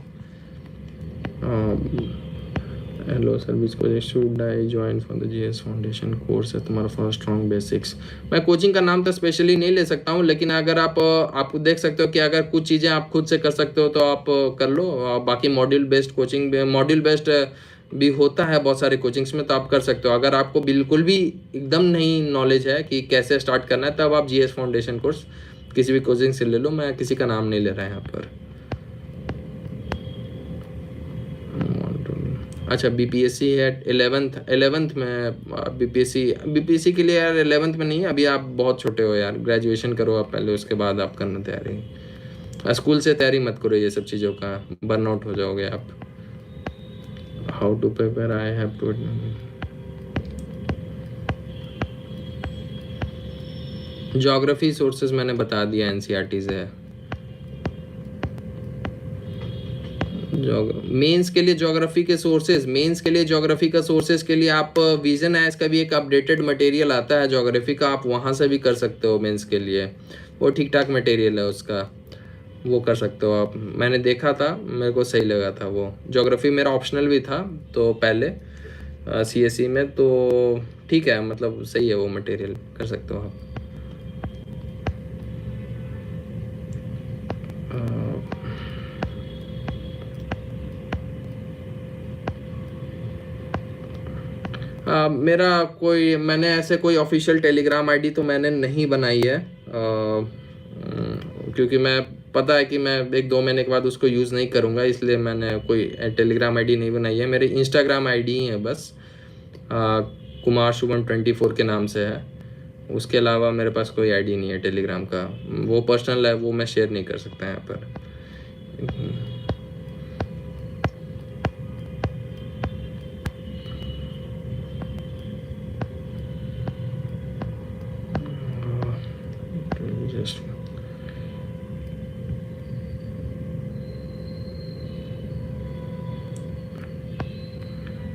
Hello sir, which coaching should I join for the GS foundation course है तुम्हारा फॉर स्ट्रॉन्ग बेसिक्स? मैं कोचिंग का नाम तो स्पेशली नहीं ले सकता हूँ, लेकिन अगर आप देख सकते हो कि अगर कुछ चीज़ें आप खुद से कर सकते हो तो आप कर लो। बाकी module based coaching, module based भी होता है बहुत सारे कोचिंग्स में, तो आप कर सकते हो। अगर आपको बिल्कुल भी एकदम नहीं नॉलेज है कि कैसे स्टार्ट करना है, तब आप जीएस फाउंडेशन कोर्स किसी भी कोचिंग से ले लो, मैं किसी का नाम नहीं ले रहा है यहाँ पर। अच्छा, बीपीएससी है 11th में। बीपीएससी के लिए यार 11th में नहीं, अभी आप बहुत छोटे हो यार, ग्रेजुएशन करो आप पहले, उसके बाद आप करना तैयारी। स्कूल से तैयारी मत करो ये सब चीज़ों का, बर्नआउट हो जाओगे आप। How to prepare, I have to. Geography sources मैंने बता दिया, एनसीईआरटी से है। मेंस के लिए ज्योग्राफी के सोर्सेज, मेंस के लिए ज्योग्राफी का सोर्सेज के लिए आप विजन है, इसका भी एक अपडेटेड मटेरियल आता है ज्योग्राफी का, आप वहाँ से भी कर सकते हो मेंस के लिए, वो ठीक ठाक मटेरियल है उसका, वो कर सकते हो आप। मैंने देखा था, मेरे को सही लगा था वो। ज्योग्राफी मेरा ऑप्शनल भी था तो पहले सीएसई में, तो ठीक है, मतलब सही है वो मटेरियल, कर सकते हो आप। मेरा कोई, मैंने ऐसे कोई ऑफिशियल टेलीग्राम आईडी तो मैंने नहीं बनाई है, क्योंकि मैं पता है कि मैं 1-2 महीने के बाद उसको यूज़ नहीं करूँगा, इसलिए मैंने कोई टेलीग्राम आईडी नहीं बनाई है। मेरी इंस्टाग्राम आईडी ही है बस, कुमार शुभम 24 के नाम से है। उसके अलावा मेरे पास कोई आईडी नहीं है टेलीग्राम का, वो पर्सनल है, वो मैं शेयर नहीं कर सकता यहाँ पर।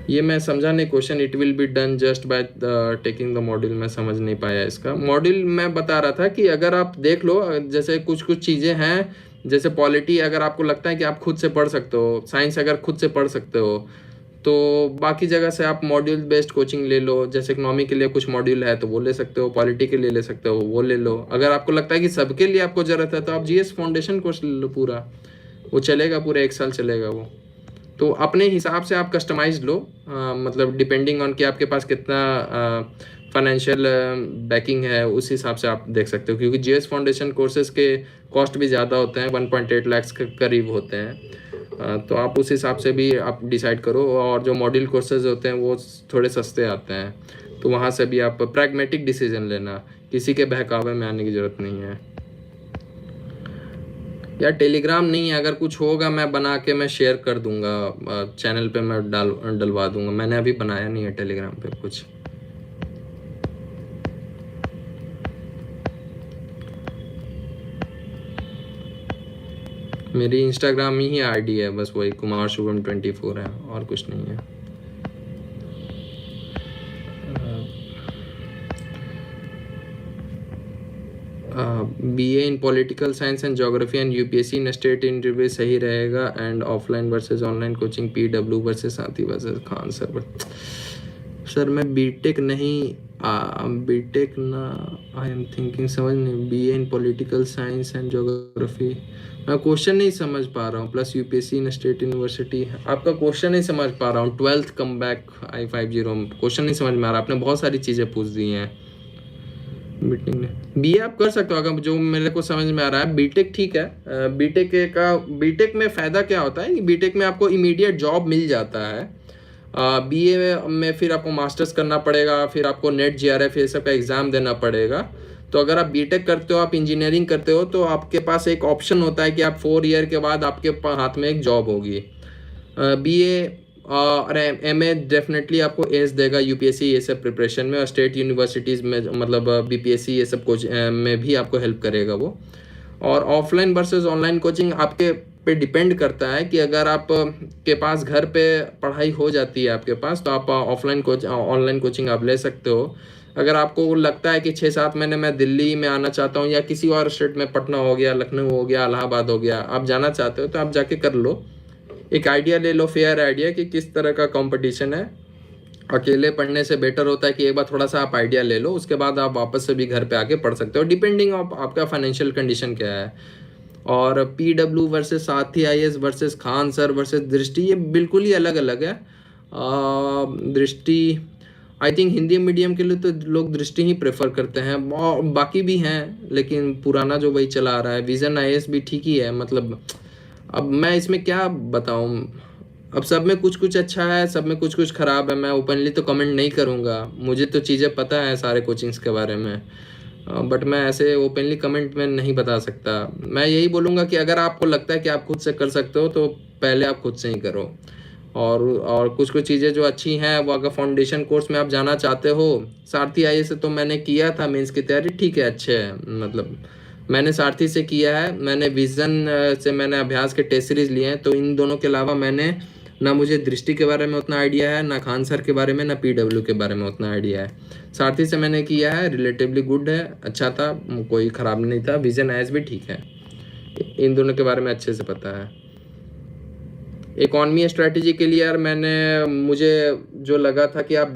ये मैं समझा नहीं question, it will be done just by taking the module, मैं समझ नहीं पाया इसका। मॉड्यूल मैं बता रहा था कि अगर आप देख लो, जैसे कुछ कुछ चीज़ें हैं, जैसे पॉलिटी अगर आपको लगता है कि आप खुद से पढ़ सकते हो, साइंस अगर खुद से पढ़ सकते हो, तो बाकी जगह से आप मॉड्यूल बेस्ड कोचिंग ले लो। जैसे इकोनॉमी के लिए कुछ मॉड्यूल है तो वो ले सकते हो, पॉलिटी के लिए ले सकते हो, वो ले लो। अगर आपको लगता है कि सबके लिए आपको ज़रूरत है तो आप जीएस फाउंडेशन कोर्स ले लो पूरा, वो चलेगा, पूरे 1 साल चलेगा वो। तो अपने हिसाब से आप कस्टमाइज लो, मतलब डिपेंडिंग ऑन कि आपके पास कितना फाइनेंशियल बैकिंग है, उस हिसाब से आप देख सकते हो, क्योंकि जीएस फाउंडेशन कोर्सेज के कॉस्ट भी ज़्यादा होते हैं, 1.8 लाख के करीब होते हैं। तो आप उस हिसाब से भी आप डिसाइड करो, और जो मॉड्यूल कोर्सेज होते हैं वो थोड़े सस्ते आते हैं, तो वहाँ से भी आप प्रैग्मेटिक डिसीजन लेना, किसी के बहकावे में आने की ज़रूरत नहीं है। यार टेलीग्राम नहीं है, अगर कुछ होगा मैं बना के मैं शेयर कर दूंगा, चैनल पे मैं डलवा दूंगा। मैंने अभी बनाया नहीं है टेलीग्राम पे कुछ। मेरी इंस्टाग्राम ही आईडी है बस, वही कुमार शुभम 24 है, और कुछ नहीं है। BA in political science and geography and UPSC in state interview सही रहेगा, and offline versus online coaching, PW versus साथी वर्सेस खान सर मैं बीटेक नहीं, बीटेक ना, आई एम थिंकिंग, समझ नहीं, BA in political science and geography, मैं question नहीं समझ पा रहा हूँ, प्लस यूपीएससी इन स्टेट यूनिवर्सिटी, आपका क्वेश्चन नहीं समझ पा रहा हूँ। 12th come back I50, question नहीं समझ में आ रहा, आपने बहुत सारी चीज़ें पूछ दी हैं। बीए आप कर सकते हो, अगर जो मेरे को समझ में आ रहा है। बीटेक ठीक है, बीटेक में फ़ायदा क्या होता है कि बीटेक में आपको इमीडिएट जॉब मिल जाता है। बीए में फिर आपको मास्टर्स करना पड़ेगा, फिर आपको नेट GRF ये सब का एग्ज़ाम देना पड़ेगा। तो अगर आप बीटेक करते हो, आप इंजीनियरिंग करते हो, तो आपके पास एक ऑप्शन होता है कि आप 4 ईयर के बाद आपके हाथ में एक जॉब होगी। BA और MA डेफिनेटली आपको एज देगा यूपीएससी ये सब प्रिपरेशन में, और स्टेट यूनिवर्सिटीज़ में मतलब BPSC ये सब कोच में भी आपको हेल्प करेगा वो। और ऑफलाइन वर्सेस ऑनलाइन कोचिंग आपके पे डिपेंड करता है कि अगर आप के पास घर पे पढ़ाई हो जाती है आपके पास, तो आप ऑनलाइन कोचिंग आप ले सकते हो। अगर आपको लगता है कि 6-7 महीने मैं दिल्ली में आना चाहता हूँ, या किसी और स्टेट में, पटना हो गया, लखनऊ हो गया, इलाहाबाद हो गया, आप जाना चाहते हो, तो आप जाके कर लो, एक आइडिया ले लो, फेयर आइडिया कि किस तरह का कंपटीशन है। अकेले पढ़ने से बेटर होता है कि एक बार थोड़ा सा आप आइडिया ले लो, उसके बाद आप वापस से भी घर पे आके पढ़ सकते हो, डिपेंडिंग ऑफ आपका फाइनेंशियल कंडीशन क्या है। और PW वर्सेस साथी IAS versus Khan sir versus दृष्टि, ये बिल्कुल ही अलग अलग है। दृष्टि आई थिंक हिंदी मीडियम के लिए तो लोग दृष्टि ही प्रेफर करते हैं, बाकी भी हैं, लेकिन पुराना जो वही चला आ रहा है। विजन IAS भी ठीक ही है, मतलब अब मैं इसमें क्या बताऊं, अब सब में कुछ कुछ अच्छा है, सब में कुछ कुछ ख़राब है। मैं ओपनली तो कमेंट नहीं करूंगा, मुझे तो चीज़ें पता है सारे कोचिंग्स के बारे में, बट मैं ऐसे ओपनली कमेंट में नहीं बता सकता। मैं यही बोलूँगा कि अगर आपको लगता है कि आप खुद से कर सकते हो, तो पहले आप खुद से ही करो। और कुछ कुछ चीज़ें जो अच्छी हैं, वो अगर फाउंडेशन कोर्स में आप जाना चाहते हो, सारथी IAS से तो मैंने किया था मेंस की तैयारी, ठीक है, अच्छे है, मतलब मैंने सारथी से किया है, मैंने विज़न से मैंने अभ्यास के टेस्ट सीरीज लिए हैं। तो इन दोनों के अलावा मैंने ना, मुझे दृष्टि के बारे में उतना आइडिया है, ना खान सर के बारे में, ना PW के बारे में उतना आइडिया है। सारथी से मैंने किया है, रिलेटिवली गुड है, अच्छा था, कोई ख़राब नहीं था। विज़न IAS भी ठीक है, इन दोनों के बारे में अच्छे से पता है। इकॉनमी स्ट्रेटजी के लिए यार मुझे जो लगा था कि आप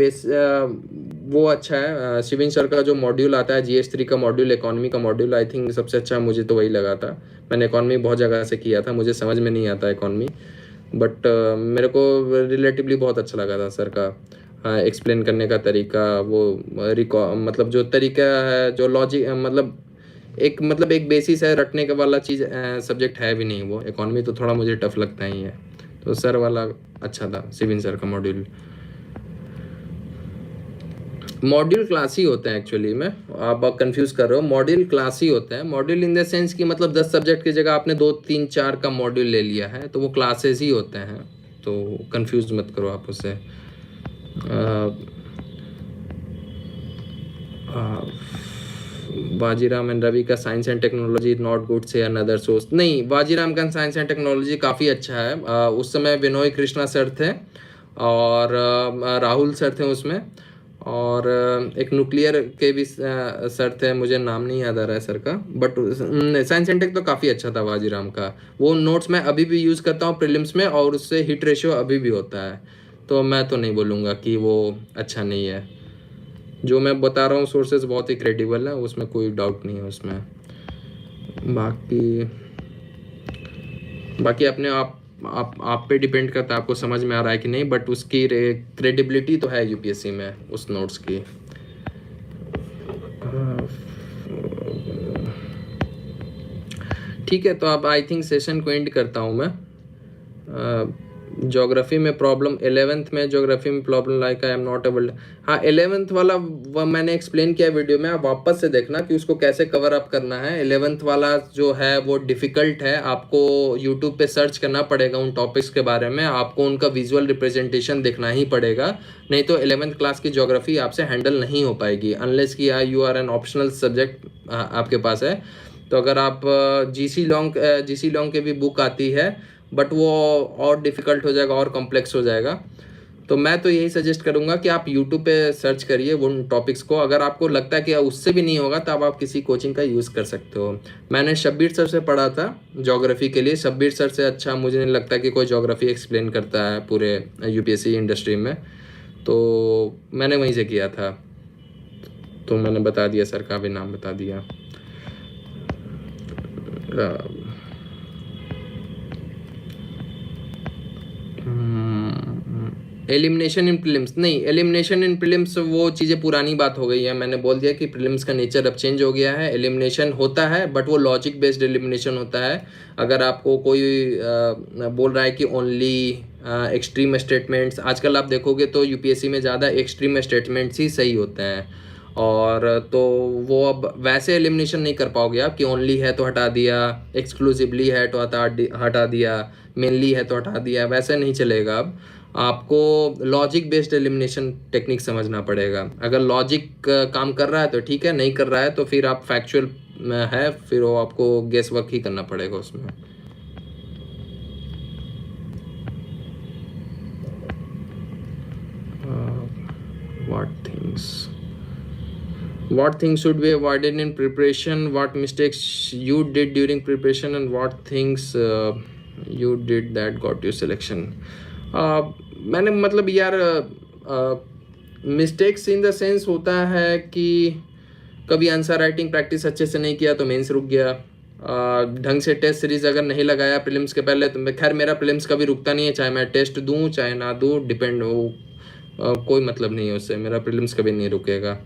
वो अच्छा है, शिविन सर का जो मॉड्यूल आता है GS3 का मॉड्यूल, इकॉनमी का मॉड्यूल, आई थिंक सबसे अच्छा मुझे तो वही लगा था। मैंने इकॉनमी बहुत जगह से किया था, मुझे समझ में नहीं आता इकॉनमी, बट मेरे को रिलेटिवली बहुत अच्छा लगा था सर का एक्सप्लेन करने का तरीका, वो मतलब जो तरीका है, जो लॉजिक, मतलब एक बेसिस है रटने के वाला चीज़, सब्जेक्ट है भी नहीं वो। इकॉनमी तो थोड़ा मुझे टफ लगता ही है, तो सर वाला अच्छा था, शिविन सर का मॉड्यूल। मॉड्यूल क्लास ही होते हैं एक्चुअली में, आप कंफ्यूज कर रहे हो, मॉड्यूल क्लास ही होते हैं। मॉड्यूल इन द सेंस कि मतलब 10 सब्जेक्ट की जगह आपने 2, 3, 4 का मॉड्यूल ले लिया है, तो वो क्लासेस ही होते हैं, तो कंफ्यूज मत करो आप उससे। बाजीराम एंड रवि का science and technology not good से अनदर सोर्स, नहीं, बाजीराम का साइंस एंड टेक्नोलॉजी काफ़ी अच्छा है। उस समय विनोय कृष्णा सर थे, और राहुल सर थे उसमें, और एक न्यूक्लियर के भी सर थे, मुझे नाम नहीं याद आ रहा है सर का, बट साइंस एंड टेक तो काफ़ी अच्छा था बाजीराम का। वो नोट्स मैं अभी भी यूज़ करता हूँ प्रीलिम्स में, और उससे हिट रेशियो अभी भी होता है, तो मैं तो नहीं बोलूँगा कि वो अच्छा नहीं है। जो मैं बता रहा हूँ सोर्सेज बहुत ही क्रेडिबल है, उसमें कोई डाउट नहीं है उसमें। बाकी अपने आप पे डिपेंड करता है, आपको समझ में आ रहा है कि नहीं, बट उसकी क्रेडिबिलिटी तो है यूपीएससी में उस नोट्स की। ठीक है, तो अब आई थिंक सेशन को एंड करता हूँ मैं। ज्योग्राफी में प्रॉब्लम 11th में ज्योग्राफी में problem like I am not able. हाँ 11th वाला मैंने एक्सप्लेन किया वीडियो में, आप वापस से देखना कि उसको कैसे कवर अप करना है। 11th वाला जो है वो डिफ़िकल्ट है, आपको यूट्यूब पे सर्च करना पड़ेगा उन टॉपिक्स के बारे में, आपको उनका विजुअल रिप्रेजेंटेशन देखना ही पड़ेगा, नहीं तो 11th क्लास की ज्योग्राफी आपसे हैंडल नहीं हो पाएगी अनलेस कि you are an optional subject आपके पास है। तो अगर आप जी सी लॉन्ग के भी बुक आती है बट वो और डिफ़िकल्ट हो जाएगा और कॉम्प्लेक्स हो जाएगा। तो मैं तो यही सजेस्ट करूँगा कि आप यूट्यूब पे सर्च करिए उन टॉपिक्स को, अगर आपको लगता है कि उससे भी नहीं होगा तब आप किसी कोचिंग का यूज़ कर सकते हो। मैंने शब्बीर सर से पढ़ा था ज्योग्राफी के लिए, शब्बीर सर से अच्छा मुझे नहीं लगता कि कोई ज्योग्राफी एक्सप्लेन करता है पूरे यूपीएससी इंडस्ट्री में, तो मैंने वहीं से किया था। तो मैंने बता दिया, सर का भी नाम बता दिया। एलिमिनेशन इन प्रीलिम्स नहीं, एलिमिनेशन इन प्रीलिम्स वो चीज़ें पुरानी बात हो गई है। मैंने बोल दिया कि प्रीलिम्स का नेचर अब चेंज हो गया है। एलिमिनेशन होता है बट वो लॉजिक बेस्ड एलिमिनेशन होता है। अगर आपको कोई बोल रहा है कि ओनली एक्सट्रीम स्टेटमेंट्स, आजकल आप देखोगे तो यूपीएससी में ज़्यादा एक्सट्रीम स्टेटमेंट्स ही सही होते हैं, और तो वो अब वैसे एलिमिनेशन नहीं कर पाओगे आप कि ओनली है तो हटा दिया, एक्सक्लूसिवली है तो हटा दिया, मेनली है तो हटा दिया, वैसे नहीं चलेगा। अब आपको लॉजिक बेस्ड एलिमिनेशन टेक्निक समझना पड़ेगा। अगर लॉजिक काम कर रहा है तो ठीक है, नहीं कर रहा है तो फिर आप फैक्चुअल है, फिर वो आपको गेस वर्क ही करना पड़ेगा उसमें। what things should be avoided in preparation, what mistakes you did during preparation, and what things you did that got you selection। मैंने मतलब यार मिस्टेक्स इन द सेंस होता है कि कभी आंसर राइटिंग प्रैक्टिस अच्छे से नहीं किया तो मेंस रुक गया, ढंग से टेस्ट सीरीज अगर नहीं लगाया प्रीलिम्स के पहले, तो खैर मेरा प्रीलिम्स कभी रुकता नहीं है, चाहे मैं टेस्ट दूं चाहे ना दूं, डिपेंड हो, कोई मतलब नहीं है उससे, मेरा प्रीलिम्स कभी नहीं रुकेगा।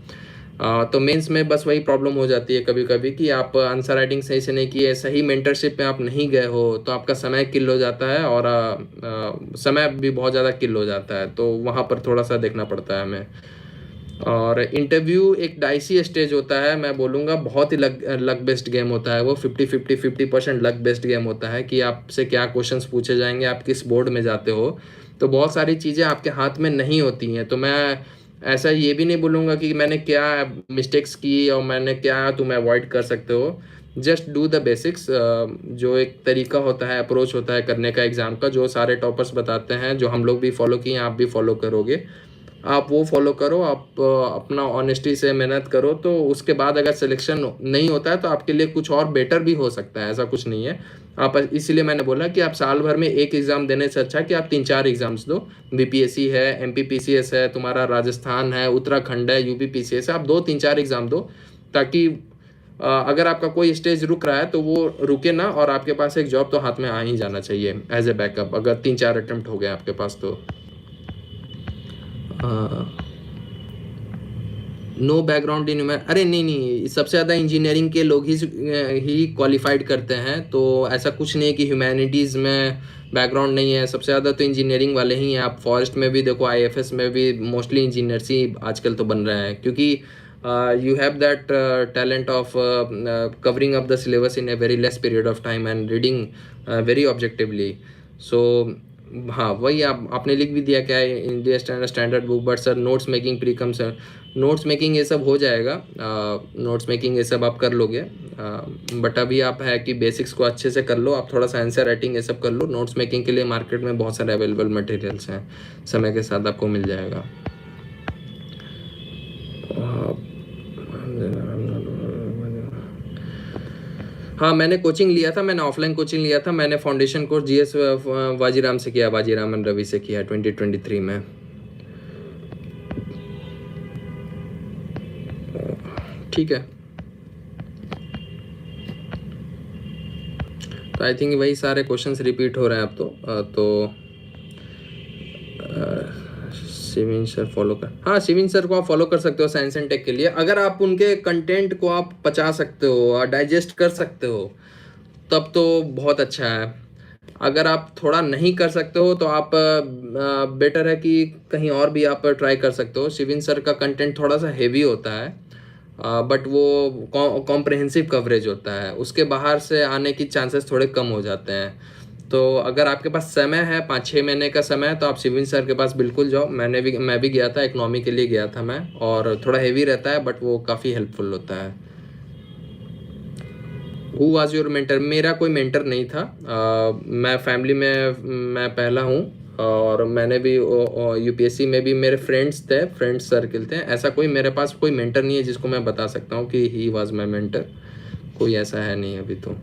तो मेंस में बस वही प्रॉब्लम हो जाती है कभी कभी कि आप आंसर राइटिंग सही से नहीं किए, सही मेंटरशिप में आप नहीं गए हो, तो आपका समय किल हो जाता है, और समय भी बहुत ज़्यादा किल हो जाता है, तो वहाँ पर थोड़ा सा देखना पड़ता है हमें। और इंटरव्यू एक डाइसी स्टेज होता है, मैं बोलूँगा बहुत ही लक बेस्ड गेम होता है वो, 50% लक बेस्ड गेम होता है कि आपसे क्या क्वेश्चंस पूछे जाएंगे, आप किस बोर्ड में जाते हो, तो बहुत सारी चीज़ें आपके हाथ में नहीं होती हैं। तो मैं ऐसा ये भी नहीं बोलूँगा कि मैंने क्या मिस्टेक्स की और मैंने क्या तुम अवॉइड कर सकते हो, जस्ट डू द बेसिक्स। जो एक तरीका होता है, अप्रोच होता है करने का एग्ज़ाम का, जो सारे टॉपर्स बताते हैं, जो हम लोग भी फॉलो किए, आप भी फॉलो करोगे, आप वो फॉलो करो, आप अपना ऑनेस्टी से मेहनत करो, तो उसके बाद अगर सिलेक्शन नहीं होता है तो आपके लिए कुछ और बेटर भी हो सकता है, ऐसा कुछ नहीं है। आप इसीलिए मैंने बोला कि आप साल भर में एक एग्ज़ाम देने से अच्छा कि आप 3-4 एग्ज़ाम्स दो। बीपीएससी है, एमपीपीसीएस है, तुम्हारा राजस्थान है, उत्तराखंड है, यूपीपीसीएस है, आप 2-3-4 एग्ज़ाम दो, ताकि अगर आपका कोई स्टेज रुक रहा है तो वो रुके ना, और आपके पास एक जॉब तो हाथ में आ ही जाना चाहिए एज ए बैकअप, अगर 3-4 अटेम्प्ट हो गए आपके पास तो। नो बैकग्राउंड इन, अरे नहीं, सबसे ज़्यादा इंजीनियरिंग के लोग ही क्वालिफाइड करते हैं, तो ऐसा कुछ नहीं है कि ह्यूमैनिटीज़ में बैकग्राउंड नहीं है, सबसे ज़्यादा तो इंजीनियरिंग वाले ही हैं। आप फॉरेस्ट में भी देखो, आईएफएस में भी मोस्टली इंजीनियर्स ही आजकल तो बन रहे हैं, क्योंकि you have that talent of covering up the syllabus in a very less period of time and reading very objectively. So हाँ, वही आपने लिख भी दिया क्या है, India standard book, but sir notes making प्रीकम सर, नोट्स मेकिंग ये सब हो जाएगा, नोट्स मेकिंग ये सब आप कर लोगे, बट अभी आप है कि बेसिक्स को अच्छे से कर लो, आप थोड़ा सा आंसर राइटिंग ये सब कर लो। नोट्स मेकिंग के लिए मार्केट में बहुत सारे अवेलेबल मटेरियल्स हैं, समय के साथ आपको मिल जाएगा। हाँ मैंने कोचिंग लिया था, मैंने ऑफलाइन कोचिंग लिया था, मैंने फाउंडेशन कोर्स जीएस वाजीराम से किया, वाजीराम एंड रवि से किया 2023 में। ठीक है, तो आई थिंक वही सारे क्वेश्चंस रिपीट हो रहे हैं अब तो शिविन सर फॉलो कर, हाँ शिविन सर को आप फॉलो कर सकते हो साइंस एंड टेक के लिए, अगर आप उनके कंटेंट को आप पचा सकते हो और डाइजेस्ट कर सकते हो तब तो बहुत अच्छा है। अगर आप थोड़ा नहीं कर सकते हो तो आप बेटर है कि कहीं और भी आप ट्राई कर सकते हो। शिविन सर का कंटेंट थोड़ा सा हेवी होता है, बट वो कॉम्प्रहेंसिव कवरेज होता है, उसके बाहर से आने की चांसेस थोड़े कम हो जाते हैं। तो अगर आपके पास समय है, 5-6 महीने का समय है, तो आप शिविन सर के पास बिल्कुल जाओ। मैं भी गया था, इकोनॉमी के लिए गया था मैं, और थोड़ा हेवी रहता है बट वो काफ़ी हेल्पफुल होता है। Who was your mentor? मेरा कोई मेंटर नहीं था। मैं फैमिली में मैं पहला हूँ, और मैंने भी यूपीएससी में भी मेरे फ्रेंड्स थे, फ्रेंड्स सर्किल थे। ऐसा कोई मेरे पास कोई मेंटर नहीं है जिसको मैं बता सकता हूँ कि ही वाज माई मेंटर। कोई ऐसा है नहीं अभी तो।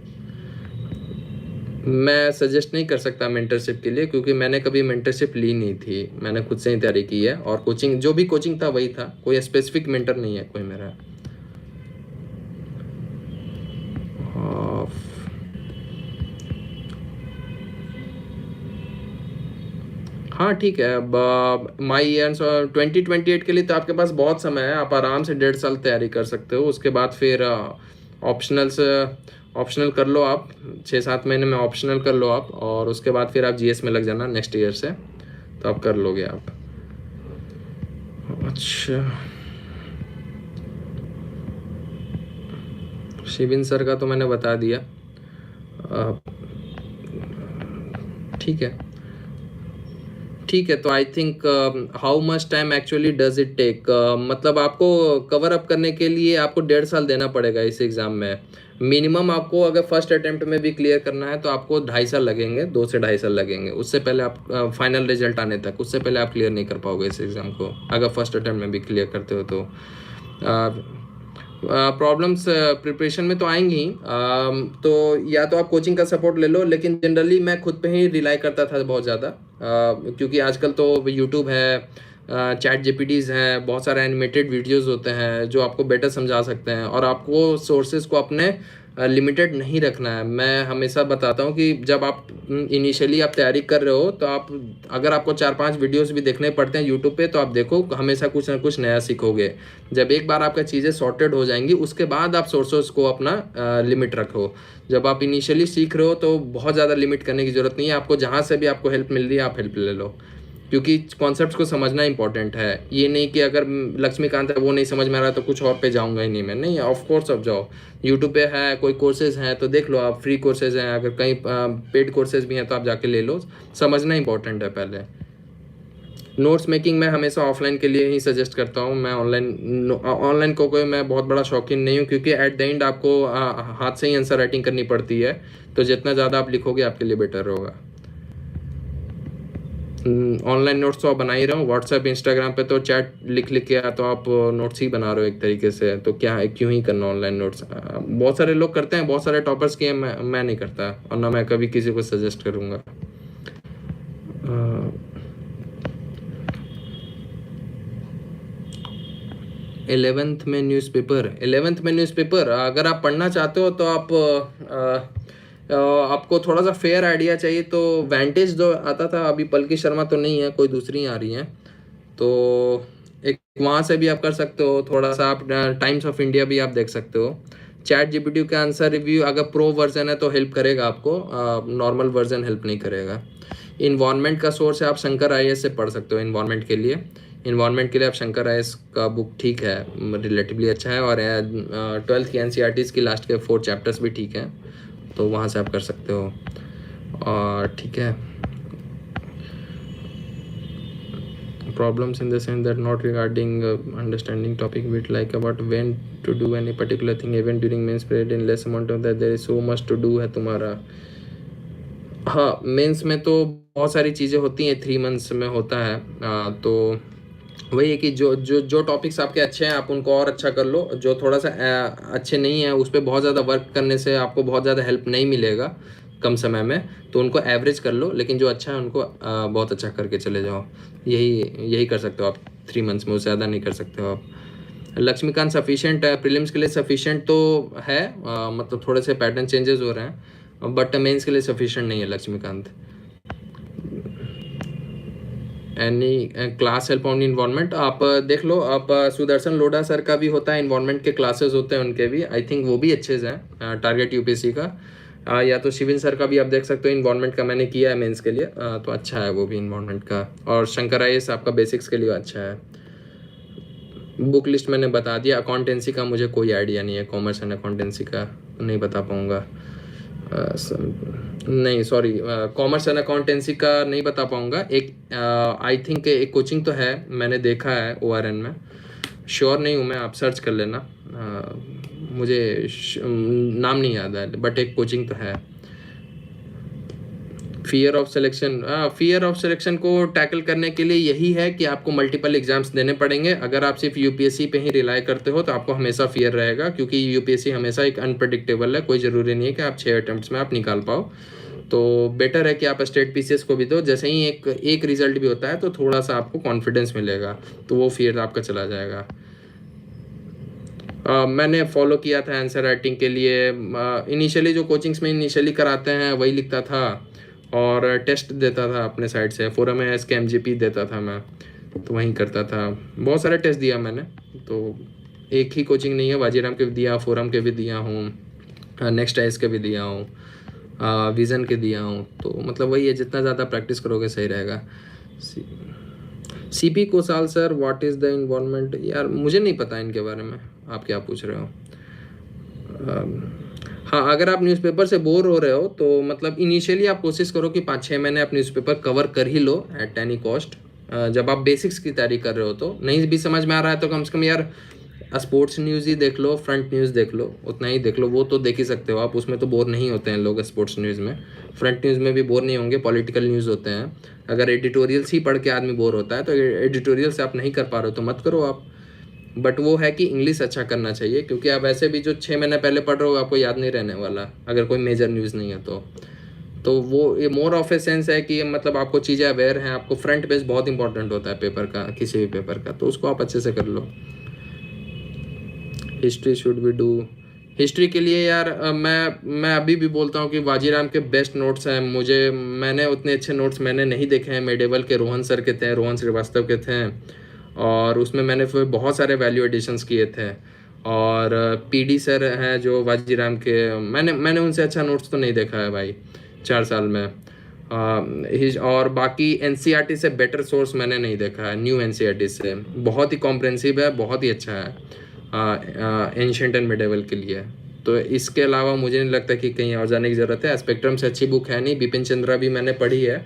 मैं सजेस्ट नहीं कर सकता मेंटरशिप के लिए, क्योंकि मैंने कभी मेंटरशिप ली नहीं थी, मैंने खुद से ही तैयारी की है, और कोचिंग जो भी कोचिंग था वही था, कोई स्पेसिफिक मेंटर नहीं है कोई मेरा। हाँ ठीक है। अब माई ईयर्स 2028 के लिए तो आपके पास बहुत समय है, आप आराम से 1.5 साल तैयारी कर सकते हो। उसके बाद फिर ऑप्शनल कर लो आप, 6-7 महीने में ऑप्शनल कर लो आप, और उसके बाद फिर आप जीएस में लग जाना नेक्स्ट ईयर से, तो आप कर लोगे आप। अच्छा, शिविन सर का तो मैंने बता दिया। ठीक है, ठीक है। तो I think how much time actually does it take, मतलब आपको कवर अप करने के लिए आपको 1.5 साल देना पड़ेगा इस एग्ज़ाम में मिनिमम। आपको अगर फर्स्ट अटेम्प्ट में भी क्लियर करना है तो आपको 2.5 साल लगेंगे, 2 से 2.5 साल लगेंगे। उससे पहले आप फाइनल रिजल्ट आने तक, उससे पहले आप क्लियर नहीं कर पाओगे इस एग्ज़ाम को, अगर फर्स्ट अटेम्प्ट में भी क्लियर करते हो तो। प्रॉब्लम्स प्रिपरेशन में तो आएंगी ही। तो या तो आप कोचिंग का सपोर्ट ले लो, लेकिन जनरली मैं खुद पे ही रिलाई करता था बहुत ज़्यादा, क्योंकि आजकल तो यूट्यूब है, चैट जीपीटीज़ हैं, बहुत सारे एनिमेटेड वीडियोस होते हैं जो आपको बेटर समझा सकते हैं, और आपको सोर्सेज को अपने लिमिटेड नहीं रखना है। मैं हमेशा बताता हूँ कि जब आप इनिशियली आप तैयारी कर रहे हो, तो आप अगर आपको 4-5 वीडियोस भी देखने पड़ते हैं यूट्यूब पे, तो आप देखो, हमेशा कुछ ना कुछ नया सीखोगे। जब एक बार आपका चीज़ें सॉर्टेड हो जाएंगी, उसके बाद आप सोर्सेस को अपना लिमिट रखो। जब आप इनिशियली सीख रहे हो तो बहुत ज़्यादा लिमिट करने की ज़रूरत नहीं है आपको। जहाँ से भी आपको हेल्प मिल रही है आप हेल्प ले लो, क्योंकि कॉन्सेप्ट्स को समझना इंपॉर्टेंट है। ये नहीं कि अगर लक्ष्मीकांत है वो नहीं समझ में आ रहा तो कुछ और पे जाऊंगा ही नहीं मैं, नहीं, ऑफ कोर्स अब जाओ। यूट्यूब पे है, कोई कोर्सेज हैं तो देख लो आप, फ्री कोर्सेज हैं, अगर कहीं पेड कोर्सेज भी हैं तो आप जाके ले लो। समझना इंपॉर्टेंट है पहले। नोट्स मेकिंग मैं हमेशा ऑफलाइन के लिए ही सजेस्ट करता हूँ। मैं ऑनलाइन को कोई मैं बहुत बड़ा शौकीन नहीं हूँ, क्योंकि एट द एंड आपको हाथ से ही आंसर राइटिंग करनी पड़ती है, तो जितना ज़्यादा आप लिखोगे आपके लिए बेटर होगा। ऑनलाइन नोट्स तो आप बना ही रहे हो, व्हाट्सएप इंस्टाग्राम पे तो चैट लिख लिख के तो आप नोट्स ही बना रहे हो एक तरीके से, तो क्या है, क्यों ही करना ऑनलाइन नोट्स। बहुत सारे लोग करते हैं, बहुत सारे टॉपर्स किए, मैं नहीं करता, और ना मैं कभी किसी को सजेस्ट करूँगा। 11th में न्यूज़पेपर अगर आप पढ़ना चाहते हो तो आपको थोड़ा सा फेयर आइडिया चाहिए तो वेंटेज जो आता था, अभी पलकी शर्मा तो नहीं है, कोई दूसरी आ रही हैं, तो एक वहाँ से भी आप कर सकते हो। थोड़ा सा आप टाइम्स ऑफ इंडिया भी आप देख सकते हो। चैट जीपीटी का आंसर रिव्यू अगर प्रो वर्जन है तो हेल्प करेगा आपको, नॉर्मल वर्जन हेल्प नहीं करेगा। इन्वायरमेंट का सोर्स है, आप शंकर आईएएस से पढ़ सकते हो इन्वायरमेंट के लिए आप शंकर आईएएस का बुक ठीक है, रिलेटिवली अच्छा है, और 12th की एनसीईआरटीज़ की लास्ट के 4 चैप्टर्स भी ठीक हैं, तो वहाँ से आप कर सकते हो। और ठीक है, problems in the sense that not regarding understanding topic bit like about when to do any particular thing even during mains period in less amount of that there is so much to do है तुम्हारा। हाँ, mains में तो बहुत सारी चीज़ें होती हैं, 3 मंथ्स में होता है। तो वही है कि जो टॉपिक्स आपके अच्छे हैं आप उनको और अच्छा कर लो, जो थोड़ा सा अच्छे नहीं है उस पर बहुत ज़्यादा वर्क करने से आपको बहुत ज़्यादा हेल्प नहीं मिलेगा कम समय में, तो उनको एवरेज कर लो, लेकिन जो अच्छा है उनको बहुत अच्छा करके चले जाओ। यही कर सकते हो आप 3 मंथ्स में, उससे ज़्यादा नहीं कर सकते हो आप। लक्ष्मीकांत सफिशिएंट है प्रीलिम्स के लिए, सफिशिएंट तो है, मतलब थोड़े से पैटर्न चेंजेस हो रहे हैं, बट मेंस के लिए सफिशिएंट नहीं है Laxmikanth. Any class help on environment आप देख लो, आप सुदर्शन लोढ़ा सर का भी होता है, इन्वायरमेंट के क्लासेस होते हैं उनके भी, आई थिंक वो भी अच्छे से हैं, टारगेट यूपीएससी का। या तो शिविन सर का भी आप देख सकते हो, इन्वायरमेंट का मैंने किया है मेंस के लिए, तो अच्छा है वो भी इन्वायरमेंट का। और शंकर आईएएस आपका बेसिक्स के लिए अच्छा है। बुक लिस्ट मैंने बता दिया। अकाउंटेंसी का मुझे कोई आइडिया नहीं है, कॉमर्स एंड अकाउंटेंसी का नहीं बता पाऊँगा। नहीं सॉरी, कॉमर्स एंड अकाउंटेंसी का नहीं बता पाऊँगा। एक आई थिंक एक कोचिंग तो है, मैंने देखा है ORN में, श्योर नहीं हूँ मैं, आप सर्च कर लेना। मुझे नाम नहीं याद है, बट एक कोचिंग तो है। फियर ऑफ सिलेक्शन को टैकल करने के लिए यही है कि आपको मल्टीपल एग्जाम्स देने पड़ेंगे। अगर आप सिर्फ यूपीएससी पे ही रिलाई करते हो तो आपको हमेशा फियर रहेगा, क्योंकि यूपीएससी हमेशा एक अनप्रडिक्टेबल है। कोई ज़रूरी नहीं है कि आप 6 अटेम्प्ट्स में आप निकाल पाओ। तो बेटर है कि आप स्टेट पीसीएस को भी दो। जैसे ही एक रिजल्ट भी होता है तो थोड़ा सा आपको कॉन्फिडेंस मिलेगा, तो वो फियर आपका चला जाएगा। मैंने फॉलो किया था आंसर राइटिंग के लिए। इनिशियली जो कोचिंग्स में इनिशियली कराते हैं वही लिखता था, और टेस्ट देता था अपने साइड से। फोरम है SK MGP देता था मैं, तो वहीं करता था। बहुत सारे टेस्ट दिया मैंने, तो एक ही कोचिंग नहीं है, वाजीराम के भी दिया, फोरम के भी दिया हूँ, नेक्स्ट आइस के भी दिया हूँ, विज़न के दिया हूँ। तो मतलब वही है, जितना ज़्यादा प्रैक्टिस करोगे सही रहेगा। CP Kosal sir, what is the involvement? यार मुझे नहीं पता इनके बारे में, आप क्या पूछ रहे हो। हाँ, अगर आप न्यूज़पेपर से बोर हो रहे हो तो मतलब इनिशियली आप कोशिश करो कि 5-6 महीने आप न्यूज़पेपर कवर कर ही लो एट एनी कॉस्ट। जब आप बेसिक्स की तैयारी कर रहे हो तो नहीं भी समझ में आ रहा है तो कम से कम यार स्पोर्ट्स न्यूज़ ही देख लो, फ्रंट न्यूज़ देख लो, उतना ही देख लो। वो तो देख ही सकते हो आप, उसमें तो बोर नहीं होते हैं लोग स्पोर्ट्स न्यूज़ में। फ्रंट न्यूज़ में भी बोर नहीं होंगे, पॉलिटिकल न्यूज़ होते हैं। अगर एडिटोरियल्स ही पढ़ के आदमी बोर होता है तो एडिटोरियल से आप नहीं कर पा रहे हो तो मत करो आप। बट वो है कि इंग्लिश अच्छा करना चाहिए, क्योंकि आप ऐसे भी जो 6 महीने पहले पढ़ रहे हो आपको याद नहीं रहने वाला, अगर कोई मेजर न्यूज़ नहीं है तो वो ये मोर ऑफ ए सेंस है कि मतलब आपको चीज़ें अवेयर हैं। आपको फ्रंट पेज बहुत इंपॉर्टेंट होता है पेपर का, किसी भी पेपर का, तो उसको आप अच्छे से कर लो। History should be do. History के लिए यार मैं अभी भी बोलता हूँ कि वाजीराम के बेस्ट नोट्स हैं। मैंने उतने अच्छे नोट्स मैंने नहीं देखे हैं। मेडेवल के रोहन सर के थे, रोहन श्रीवास्तव के थे, और उसमें मैंने फिर बहुत सारे वैल्यू एडिशंस किए थे। और PD सर हैं जो वाजीराम के, मैंने उनसे अच्छा नोट्स तो नहीं देखा है भाई 4 साल में। और बाकी NCERT से बेटर सोर्स मैंने नहीं देखा है। न्यू NCERT से बहुत ही कॉम्प्रेंसिव है, बहुत ही अच्छा है एंशिएंट एंड मिडेवल के लिए। तो इसके अलावा मुझे नहीं लगता कि कहीं और जाने की ज़रूरत है। स्पेक्ट्रम से अच्छी बुक है नहीं। बिपिन चंद्रा भी मैंने पढ़ी है,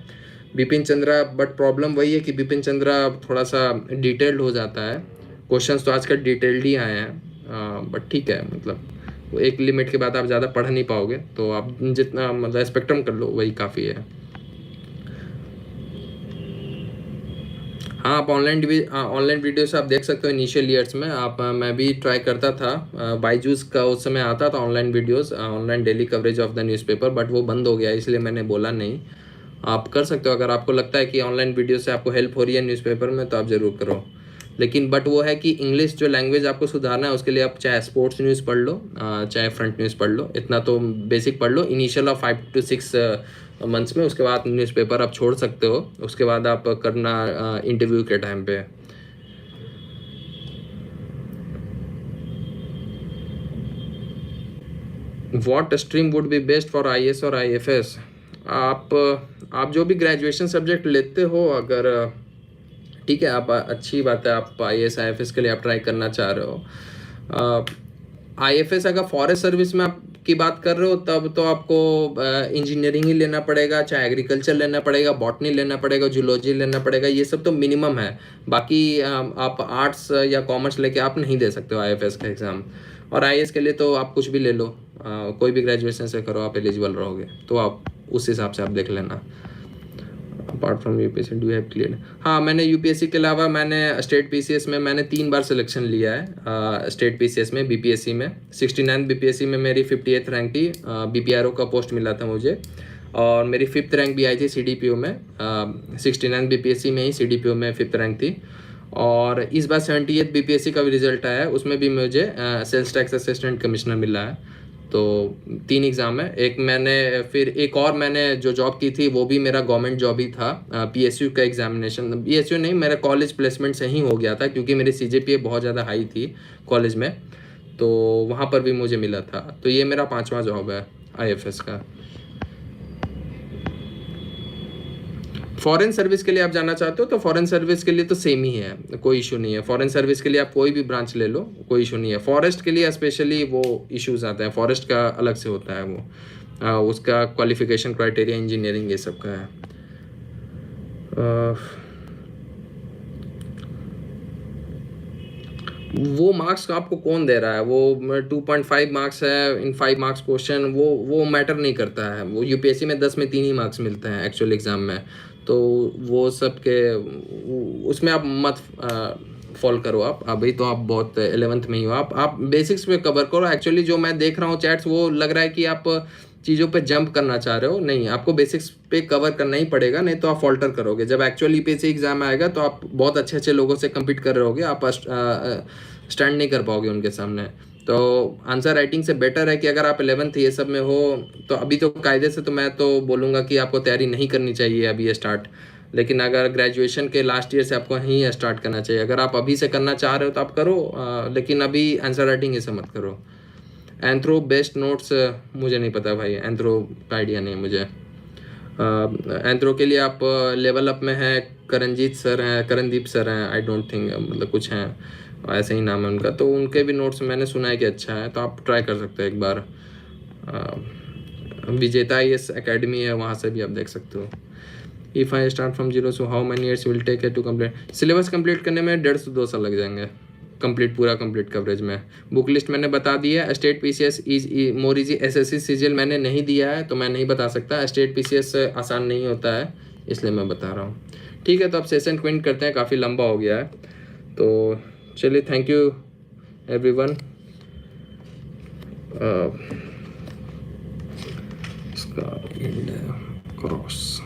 बिपिन चंद्रा, बट प्रॉब्लम वही है कि बिपिन चंद्रा थोड़ा सा डिटेल्ड हो जाता है। क्वेश्चंस तो आजकल डिटेल्ड ही आए हैं, बट ठीक है, मतलब एक लिमिट के बाद आप ज़्यादा पढ़ नहीं पाओगे, तो आप जितना मतलब स्पेक्ट्रम कर लो वही काफ़ी है। हाँ, आप ऑनलाइन वीडियोस आप देख सकते हो इनिशियल ईयर्स में। मैं भी ट्राई करता था, बायजूस का उस समय आता था online videos, online daily coverage of the newspaper, but वो बंद हो गया, इसलिए मैंने बोला नहीं। आप कर सकते हो, अगर आपको लगता है कि ऑनलाइन वीडियो से आपको हेल्प हो रही है न्यूज़पेपर में तो आप ज़रूर करो। लेकिन बट वो है कि इंग्लिश जो लैंग्वेज आपको सुधारना है उसके लिए आप चाहे स्पोर्ट्स न्यूज़ पढ़ लो, चाहे फ्रंट न्यूज़ पढ़ लो, इतना तो बेसिक पढ़ लो इनिशियल ऑफ 5 to 6 मंथ्स में। उसके बाद न्यूज़पेपर आप छोड़ सकते हो, उसके बाद आप करना इंटरव्यू के टाइम पे। What stream would be best for IAS और IFS? आप जो भी ग्रेजुएशन सब्जेक्ट लेते हो, अगर ठीक है, आप अच्छी बात है, आप IAS IFS के लिए आप ट्राई करना चाह रहे हो। IFS अगर फॉरेस्ट सर्विस में आप की बात कर रहे हो तब तो आपको इंजीनियरिंग ही लेना पड़ेगा, चाहे एग्रीकल्चर लेना पड़ेगा, बॉटनी लेना पड़ेगा, जूलॉजी लेना पड़ेगा, ये सब तो मिनिमम है। बाकी आप आर्ट्स या कॉमर्स लेके आप नहीं दे सकते हो IFS का एग्ज़ाम। और IAS के लिए तो आप कुछ भी ले लो, कोई भी ग्रेजुएशन से करो, आप एलिजिबल रहोगे, तो आप उस हिसाब से आप देख लेना। Apart from UPSC do have clear? हाँ, मैंने UPSC के अलावा मैंने स्टेट PCS में मैंने 3 बार सिलेक्शन लिया है। स्टेट PCS में, BPSC में 69 BPSC में मेरी 58th रैंक थी। BPRO का पोस्ट मिला था मुझे, और मेरी 5th रैंक भी आई थी CDPO में। 69 BPSC में ही CDPO में 5th रैंक थी। और इस बार 70th BPSC का भी रिजल्ट आया है, उसमें भी मुझे सेल्स टैक्स असिस्टेंट कमिश्नर मिला है। तो 3 एग्ज़ाम है। एक और मैंने जो जॉब की थी वो भी मेरा गवर्नमेंट जॉब ही था। PSU का एग्जामिनेशन, PSU नहीं, मेरा कॉलेज प्लेसमेंट से ही हो गया था, क्योंकि मेरी CGPA बहुत ज़्यादा हाई थी कॉलेज में, तो वहाँ पर भी मुझे मिला था। तो ये मेरा 5वां जॉब है। IFS का। फॉरेन सर्विस के लिए आप जाना चाहते हो तो फॉरेन सर्विस के लिए तो सेम ही है, कोई इशू नहीं है। फॉरेन सर्विस के लिए आप कोई भी ब्रांच ले लो, कोई इशू नहीं है। फॉरेस्ट के लिए स्पेशली वो इश्यूज आते हैं, फॉरेस्ट का अलग से होता है वो, उसका क्वालिफिकेशन क्राइटेरिया इंजीनियरिंग ये सब का है। वो मार्क्स आपको कौन दे रहा है, वो 2.5 मार्क्स है इन 5 मार्क्स क्वेश्चन, वो मैटर नहीं करता है। वो यूपीएससी में 10 में 3 ही मार्क्स मिलते हैं एक्चुअल एग्ज़ाम में, तो वो सब के उसमें आप मत फॉल करो। आप अभी तो आप बहुत 11th में ही हो, आप बेसिक्स पे कवर करो। एक्चुअली जो मैं देख रहा हूँ चैट्स, वो लग रहा है कि आप चीज़ों पे जंप करना चाह रहे हो। नहीं, आपको बेसिक्स पे कवर करना ही पड़ेगा, नहीं तो आप फॉल्टर करोगे। जब एक्चुअल यूपीएससी एग्जाम आएगा तो आप बहुत अच्छे अच्छे लोगों से कम्पीट कर रहे होगे, आप स्टैंड नहीं कर पाओगे उनके सामने। तो आंसर राइटिंग से बेटर है कि अगर आप 11th ये सब में हो तो अभी तो कायदे से तो मैं तो बोलूँगा कि आपको तैयारी नहीं करनी चाहिए अभी ये स्टार्ट। लेकिन अगर ग्रेजुएशन के लास्ट ईयर से आपको ही स्टार्ट करना चाहिए। अगर आप अभी से करना चाह रहे हो तो आप करो, लेकिन अभी आंसर राइटिंग ये सब मत करो। एंथ्रो बेस्ट नोट्स मुझे नहीं पता भाई, एंथ्रो का आइडिया नहीं है मुझे। एंथ्रो के लिए आप लेवल अप में है, करणजीत सर हैं, करणदीप सर हैं, आई डोंट थिंक, मतलब कुछ हैं ऐसे ही नाम है उनका, तो उनके भी नोट्स मैंने सुना है कि अच्छा है, तो आप ट्राई कर सकते हो एक बार। विजेता IAS एकेडमी है, वहाँ से भी आप देख सकते हो। If I start from zero so how many years will take to complete? Syllabus complete करने में 1.5 से 2 साल लग जाएंगे, पूरा कंप्लीट कवरेज में। बुक लिस्ट मैंने बता दी है। State PCS is more easy, SSC CGL मैंने नहीं दिया है तो मैं नहीं बता सकता। स्टेट PCS आसान नहीं होता है, इसलिए मैं बता रहा हूँ। ठीक है, तो अब सेशन क्विंट करते हैं, काफ़ी लंबा हो गया है। तो चलिए, थैंक यू एवरीवन। इसका क्रॉस